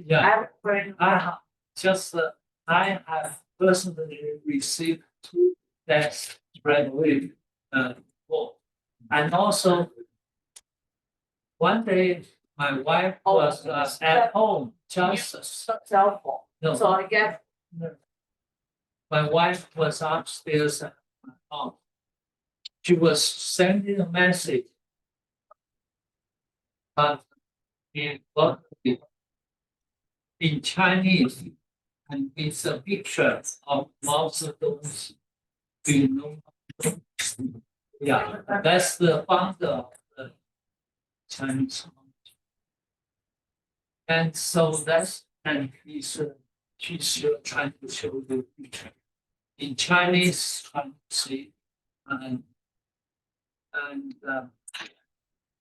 Yeah, Africa. I have just I have personally received 2 death threats with and also one day my wife was at home just Cell phone. no, So I guess my wife was upstairs at my home. She was sending a message. But in Chinese, and it's a picture of Mao Zedong's, you know. Yeah, that's the founder of the Chinese Communist. And so that's, and she's trying to show the picture. in Chinese, see, and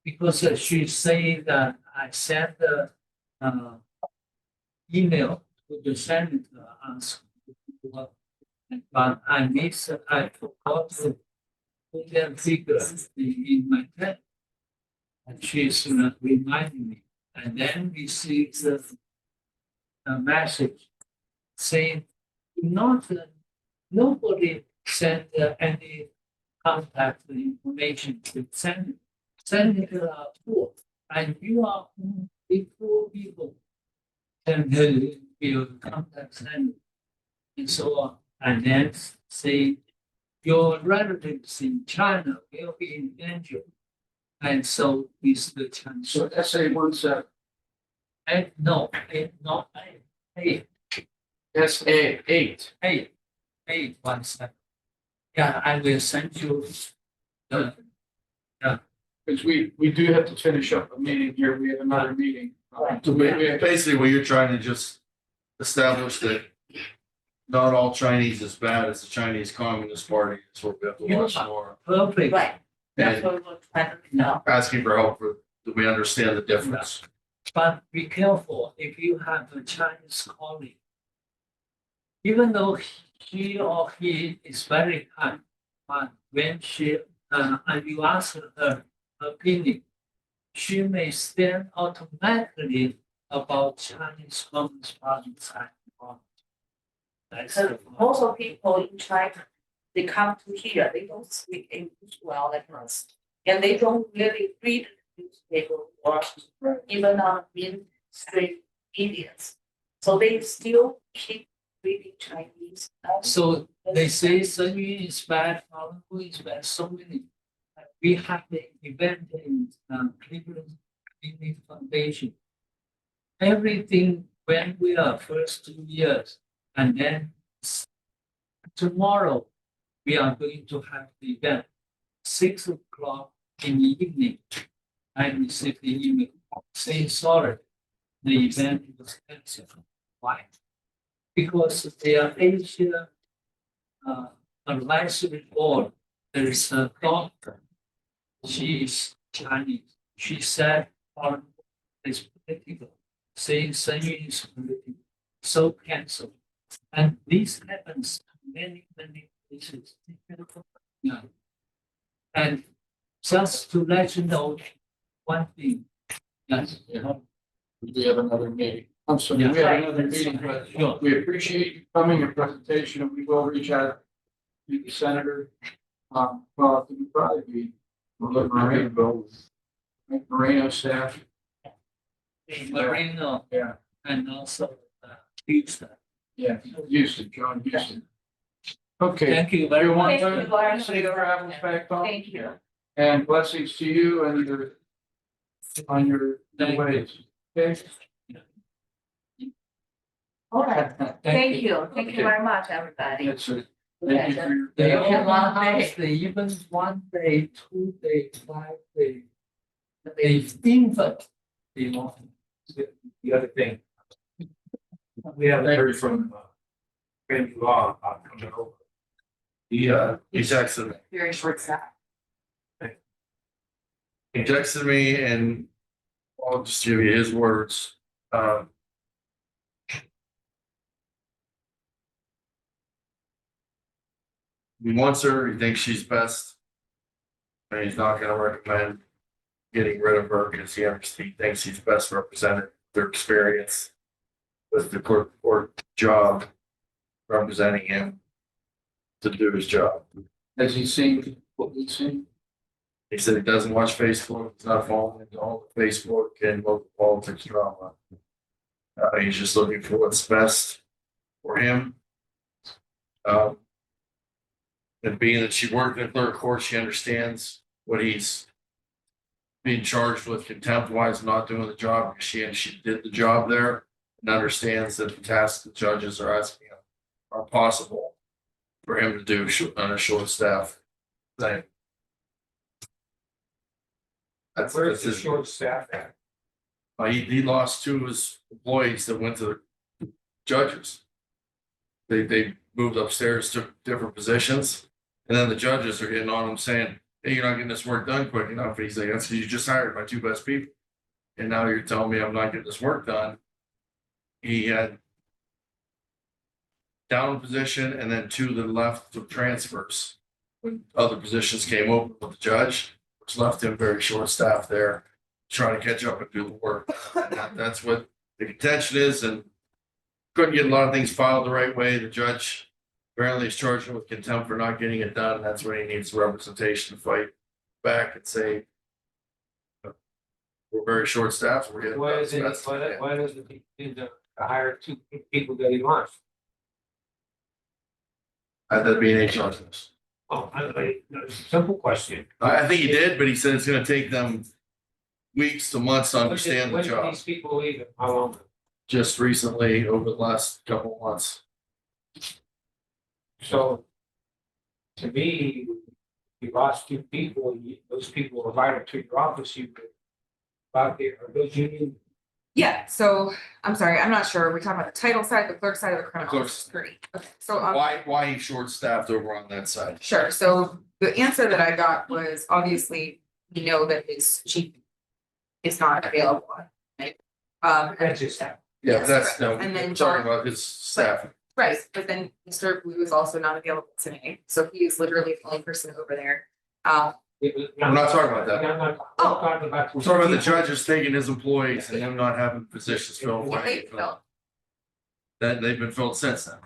because she say that I sent the email to the senator ask, but I forgot to put that figure in my text. And she's reminding me, and then we see the message saying, not, nobody sent any contact information to send it poor, and you are only poor people can your contact send and so on, and then say your relatives in China will be in danger. And so is the Chinese. So SA 17, No, not eight, SA 8. 817. Yeah, I will send you the, Because we do have to finish up a meeting here. We have another meeting. So basically, what you're trying to just establish that not all Chinese is bad, it's the Chinese Communist Party, is what we have to watch for. perfect. Right, that's And what we're trying to know. asking for help for, that we understand the difference. But be careful if you have a Chinese colleague. Even though she or he is very kind, but when she and you ask her opinion, she may stand automatically about Chinese Communist Party side. That's So the most of people in China, they come to here, they don't speak English well like us. And they don't really read newspaper or even on mainstream medias. So they still keep reading Chinese. So they say Sunny is bad, Falun is bad, so many. We have the event in Cleveland Community Foundation. Everything when we are first 2 years, and then tomorrow we are going to have the event, 6 o'clock in the evening. I received the email saying sorry, the event was canceled. Why? Because their Asia advisory board, there is a doctor. She is Chinese. She said foreign is political, saying Sunny is political, so cancel. And this happens to many places. Yeah. And just to let you know one thing. Yes. We have another meeting. I'm sorry, we have another meeting, but we appreciate you coming and presentation, and we will reach out to the senator. Well, it would probably be Moreno staff. Marino. Yeah. And also Houston. Yeah, Houston, John Houston. Okay. Thank you very much. Thank you, Lauren. Safe travels back home. Thank you. And blessings to you and your on your ways. Okay. All right, thank you very much, everybody. That's it. Thank you for your. They Yeah, all one house, they even 1 day, 2 day, 5 day. They infant, they want. The other thing. We haven't heard from Randy Law about coming over. He texted me. Very short staff. He texted me and I'll just give you his words. He wants her, he thinks she's best. And he's not gonna recommend getting rid of her because he thinks he's best represented their experience with the court job representing him to do his job. Has he seen what we've seen? He said he doesn't watch Facebook, he's not following into all the Facebook and local politics drama. He's just looking for what's best for him. And being that she worked in clerk court, she understands what he's being charged with contempt wise, not doing the job, because she did the job there and understands that the tasks the judges are asking him are possible for him to do on a short staff thing. Where's That's the his short staff at? he lost 2 of his employees that went to the judges. They moved upstairs, took different positions. And then the judges are getting on him saying, hey, you're not getting this work done quick enough. And he's like, that's because you just hired my 2 best people. And now you're telling me I'm not getting this work done. He had down position and then 2 that left to transfers. When other positions came open with the judge, which left him very short staffed there, trying to catch up and do the work. And that's what the contention is, and couldn't get a lot of things filed the right way. The judge apparently is charged him with contempt for not getting it done. That's when he needs representation to fight back and say, we're very short staffed. We're getting. Why does it, why does it need to hire 2 people that he wants? That'd be an HR test. Oh, simple question. I think he did, but he said it's gonna take them weeks to months to understand the When did job. these people leave? How long? Just recently, over the last couple of months. So to me, you lost 2 people, those people are vital to your office, you about there, are those union? Yeah, so I'm sorry, I'm not sure. We're talking about the title side, the clerk side, or the criminal? Clerks. Great. Okay, so Why he's short staffed over on that side? sure. So the answer that I got was obviously we know that his chief is not available. Right? That's just that. Yeah, Yes, that's, correct. no, And then we're talking John- about his staff. Right, but then Mr. Blue is also not available today, so he is literally the only person over there. We're not talking about that. I'm not Oh. talking about. We're talking about the judges taking his employees and him not having positions filled. Yeah, they filled. That they've been filled since then.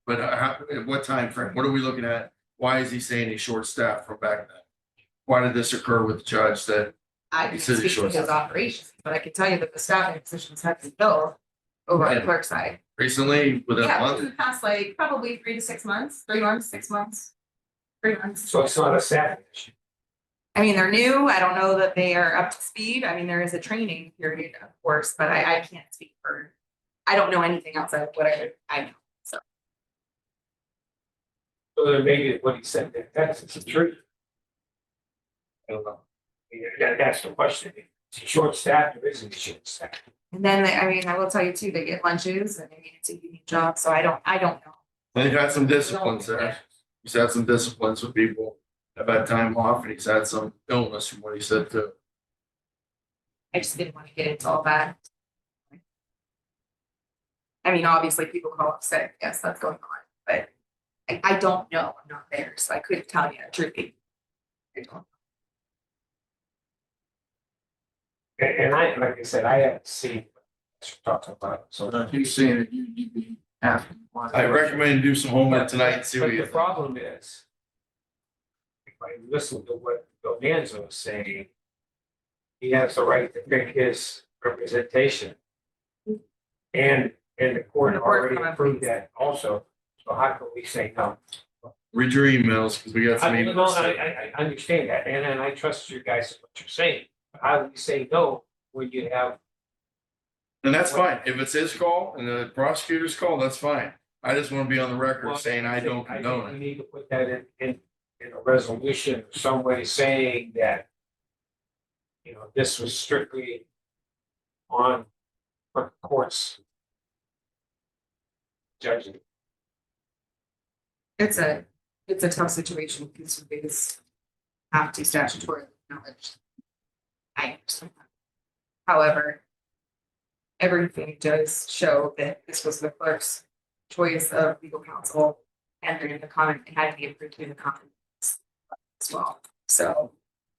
But at what time frame? What are we looking at? Why is he saying he's short staffed from back then? Why did this occur with the judge that? I He can says he's speak to his short-staffed. operations, but I can tell you that the staffing positions have been filled over on the And- clerk side. Recently, within a Yeah, in month? the past, like, probably 3 to 6 months, 3 months, 6 months. 3 months. So it's not a staffing issue. I mean, they're new. I don't know that they are up to speed. I mean, there is a training period, of course, but I can't speak for. I don't know anything outside of what I know. So So then maybe what he said, that's the truth. I don't know. Yeah, that's the question. Is he short staffed or isn't he short staffed? and then I mean, I will tell you too, they get lunches and I mean, it's a unique job, so I don't know. They've had some disciplines there. He's had some disciplines with people that have had time off and he's had some illness from what he said too. I just didn't want to get into all that. I mean, obviously people call up sick, yes, that's going on, but I don't know, I'm not there, so I couldn't tell you truthfully. I don't. And I, like I said, I haven't seen what you're talking about, so. He's saying that you'd be asking. why- I recommend you do some homework tonight and see what But you the think. problem is. If I listen to what Bonanza was saying. He has the right to pick his representation. And the court And the court already comment, approved please. that also, so how can we say no? Read your emails because we got some I mean, no, emails. I understand that, and I trust you guys in what you're saying, but how do we say no when you have? And that's fine. If it's his call and the prosecutor's call, that's fine. I just want to be on the record Well, saying I don't think condone we it. need to put that in a resolution, or some way saying that. You know, this was strictly on what the courts. Judging. It's a tough situation because it is have to statutorily acknowledge. I understand that. However, everything does show that this was the clerk's choice of legal counsel, and during the comment, it had to be approved through the comments as well. So,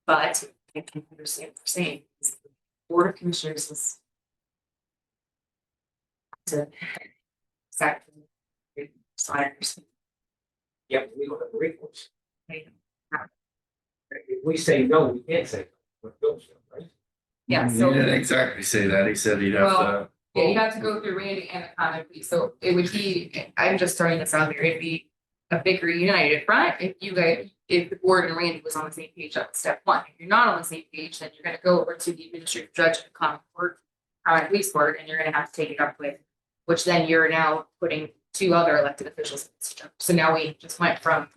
but I can understand what you're saying. The Board of Commissioners is to exactly. So I understand. Yep, we don't have recourse. If we say no, we can't say no. We're guilty, right? Yeah, He so. didn't exactly say that. He said he'd have to. Well, yeah, you have to go through Randy and the comment, please. So it would be, I'm just throwing this out there, it'd be a bigger united front if you guys, if the board and Randy was on the same page at step 1. If you're not on the same page, then you're gonna go over to the administrative judge and common court, police court, and you're gonna have to take it up with, which then you're now putting 2 other elected officials in this job. So now we just went from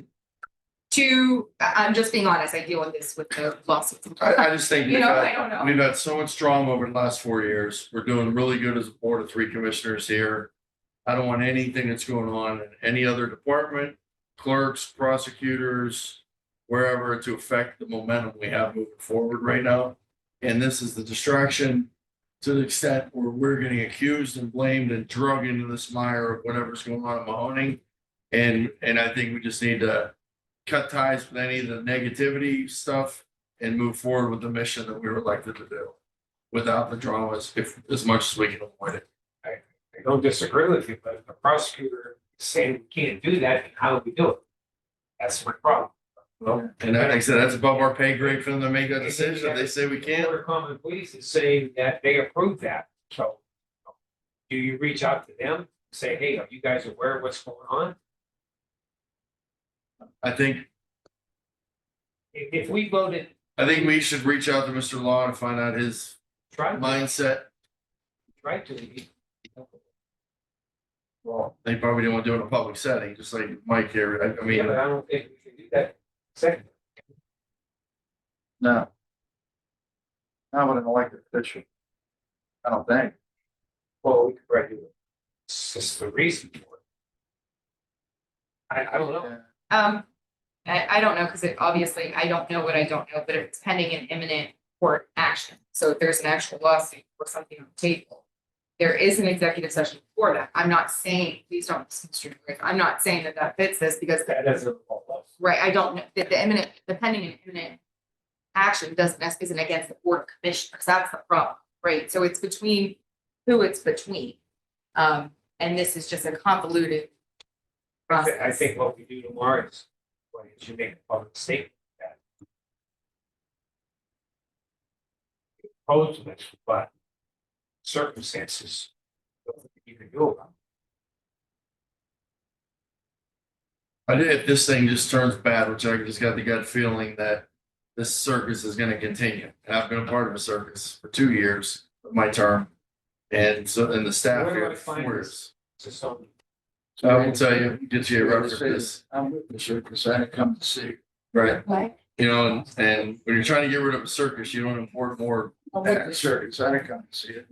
2, I'm just being honest, I deal with this with the lawsuits. I just think You know, I don't know. we've had so much drama over the last 4 years. We're doing really good as a board of 3 commissioners here. I don't want anything that's going on in any other department, clerks, prosecutors, wherever to affect the momentum we have moving forward right now. And this is the distraction to the extent where we're getting accused and blamed and drug into this mire of whatever's going on in Mahoning. And I think we just need to cut ties with any of the negativity stuff and move forward with the mission that we were elected to do without the dramas, if as much as we can avoid it. I don't disagree with you, but if the prosecutor is saying we can't do that, then how do we do it? That's my problem. Well, And like I said, that's above our pay grade for them to make that decision. If they say we can't. Court of Common Pleas is saying that they approve that, so. Do you reach out to them, say, hey, are you guys aware of what's going on? I think If we voted, we should reach out to Mr. Law and find out his try mindset. to. Well, they probably didn't want to do it in a public setting, just like Mike here. I Yeah, mean, but I don't think we should do that. Second, No. Not with an elected official. I don't think. well, we could regulate. It's just the reason for it. I don't know. I don't know, because obviously I don't know what I don't know, but if it's pending an imminent court action, so if there's an actual lawsuit or something on the table, there is an executive session for that. I'm not saying, please don't misconstrue it. I'm not saying that that fits this because, That doesn't involve us. right, I don't know, the pending and imminent action isn't against the board of commissioners. That's the problem, right? So it's between who it's between. And this is just a convoluted process. I think what we do tomorrow is, well, you should make a public statement that. Opposed to this, but circumstances, you can do about it. I did, if this thing just turns bad, which I just got the gut feeling that this circus is gonna continue. And I've been a part of a circus for 2 years of my term. And so, and the staff Where do here I for find 4 this? years. Just on. I will tell you, get you a reference for this, I'm with the circus. I didn't come to see. right? Right. You know, and when you're trying to get rid of a circus, you don't import more. I'm with the circus. I didn't come to see it.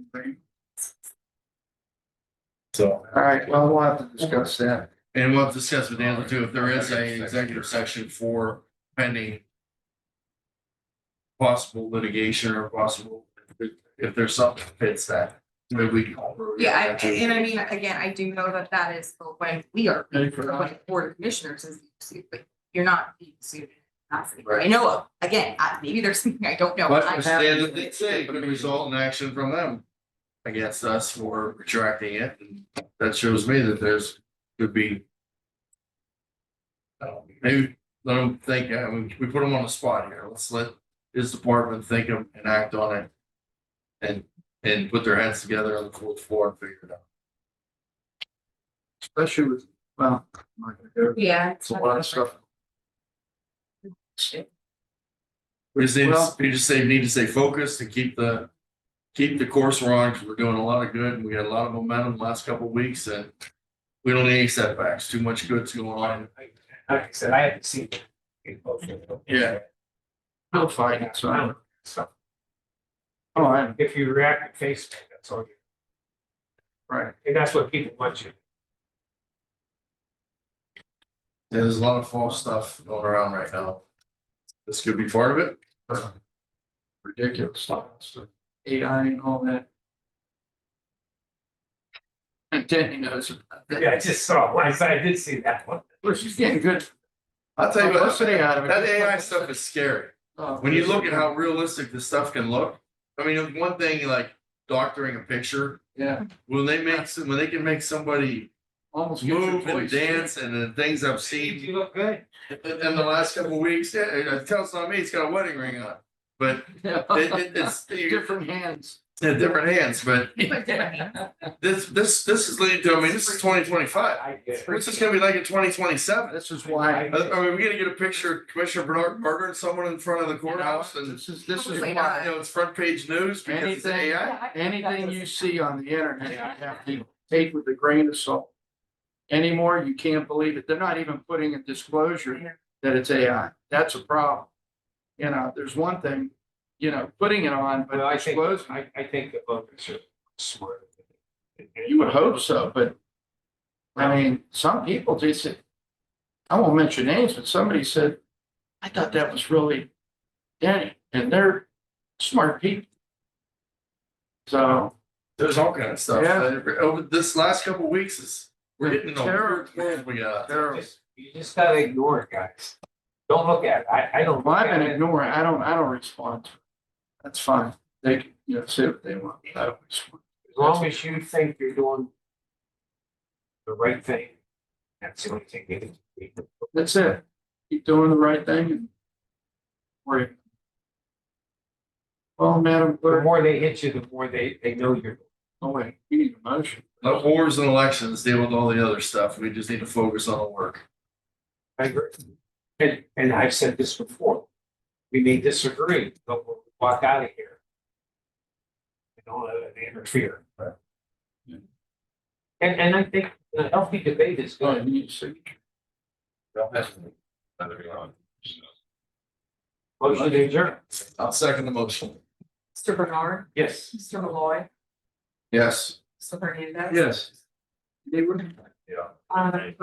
So. All right, well, we'll have to discuss that. And we'll have to discuss with Daniel too, if there is a executive session for pending possible litigation or possible, if there's something that fits that, maybe we can. Yeah, and I mean, again, I do know that that is for when we are, for when the board of commissioners is sued, but you're not being sued. I know of, again, maybe there's something I don't know. But I- the standard they say could result in action from them against us for retracting it, and that shows me that there's, could be. Maybe let them think, I mean, we put them on the spot here, let's let his department think of and act on it. And put their heads together on the fourth floor and figure it out. Especially with, well, I'm not gonna go. Yeah. It's a lot of stuff. We just need to stay focused and keep the course we're on, because we're doing a lot of good and we got a lot of momentum the last couple of weeks, and we don't need any setbacks, too much good's going on. Like I said, I haven't seen it. Yeah. I'll fight it, so. So Oh, I, if you react to Facebook, that's all you, right. and that's what people want you. Yeah, there's a lot of false stuff going around right now. This could be part of it. Ridiculous stuff. AI and all that. And Danny knows about that. Yeah, I just saw, I did see that one. Well, she's getting good. I'll tell you what, Publicity out of it. that AI stuff is scary. When you look at how realistic this stuff can look, I mean, one thing like doctoring a picture, Yeah, when they can make somebody almost. gets your move and voice. dance, and the things I've seen You look good. in the last couple of weeks, yeah, it tells on me, it's got a wedding ring on. But Yeah. it's Different hands. different hands, but this is leading to, I mean, this is 2025. I get it. What's this gonna be like in 2027? This is why. I mean, we're gonna get a picture of Commissioner Bernard murdering someone in front of the courthouse, and This is Hopefully why. not. you know, it's front page news because it's Anything- AI. Anything you see on the internet, you have to take with a grain of salt. Anymore, you can't believe it. They're not even putting a disclosure that it's AI. That's a problem. You know, there's one thing, you know, putting it on, Well, but I think, disclosing. I think the voters are smart. You would hope so, but I mean, some people just said, I won't mention names, but somebody said, I thought that was really Denny, and they're smart people. So, There's all kind of stuff. Yeah. Over this last couple of weeks is, we're hitting on Terrible. we got. terrible. You just gotta ignore it, guys. Don't look at it. I don't. Well, look I've at been it. ignoring, I don't respond to it. That's fine. They can, say what they want. I don't respond. As long as you think you're doing the right thing, that's the only thing you need to do. That's it. Keep doing the right thing and worry. Well, Madam The Clerk, more they hit you, the more they know you're. oh wait, we need a motion. No wars and elections, deal with all the other stuff. We just need to focus on the work. I agree. And I've said this before. We may disagree, but we'll walk out of here. We don't let it interfere. And I think the healthy debate is Oh, good. you need a signature. Motion to adjourn. I'll second the motion. Mr. Bernard, Yes. Mr. Malloy, Yes. Mr. Hernandez. Yes. They were. Yeah. Um,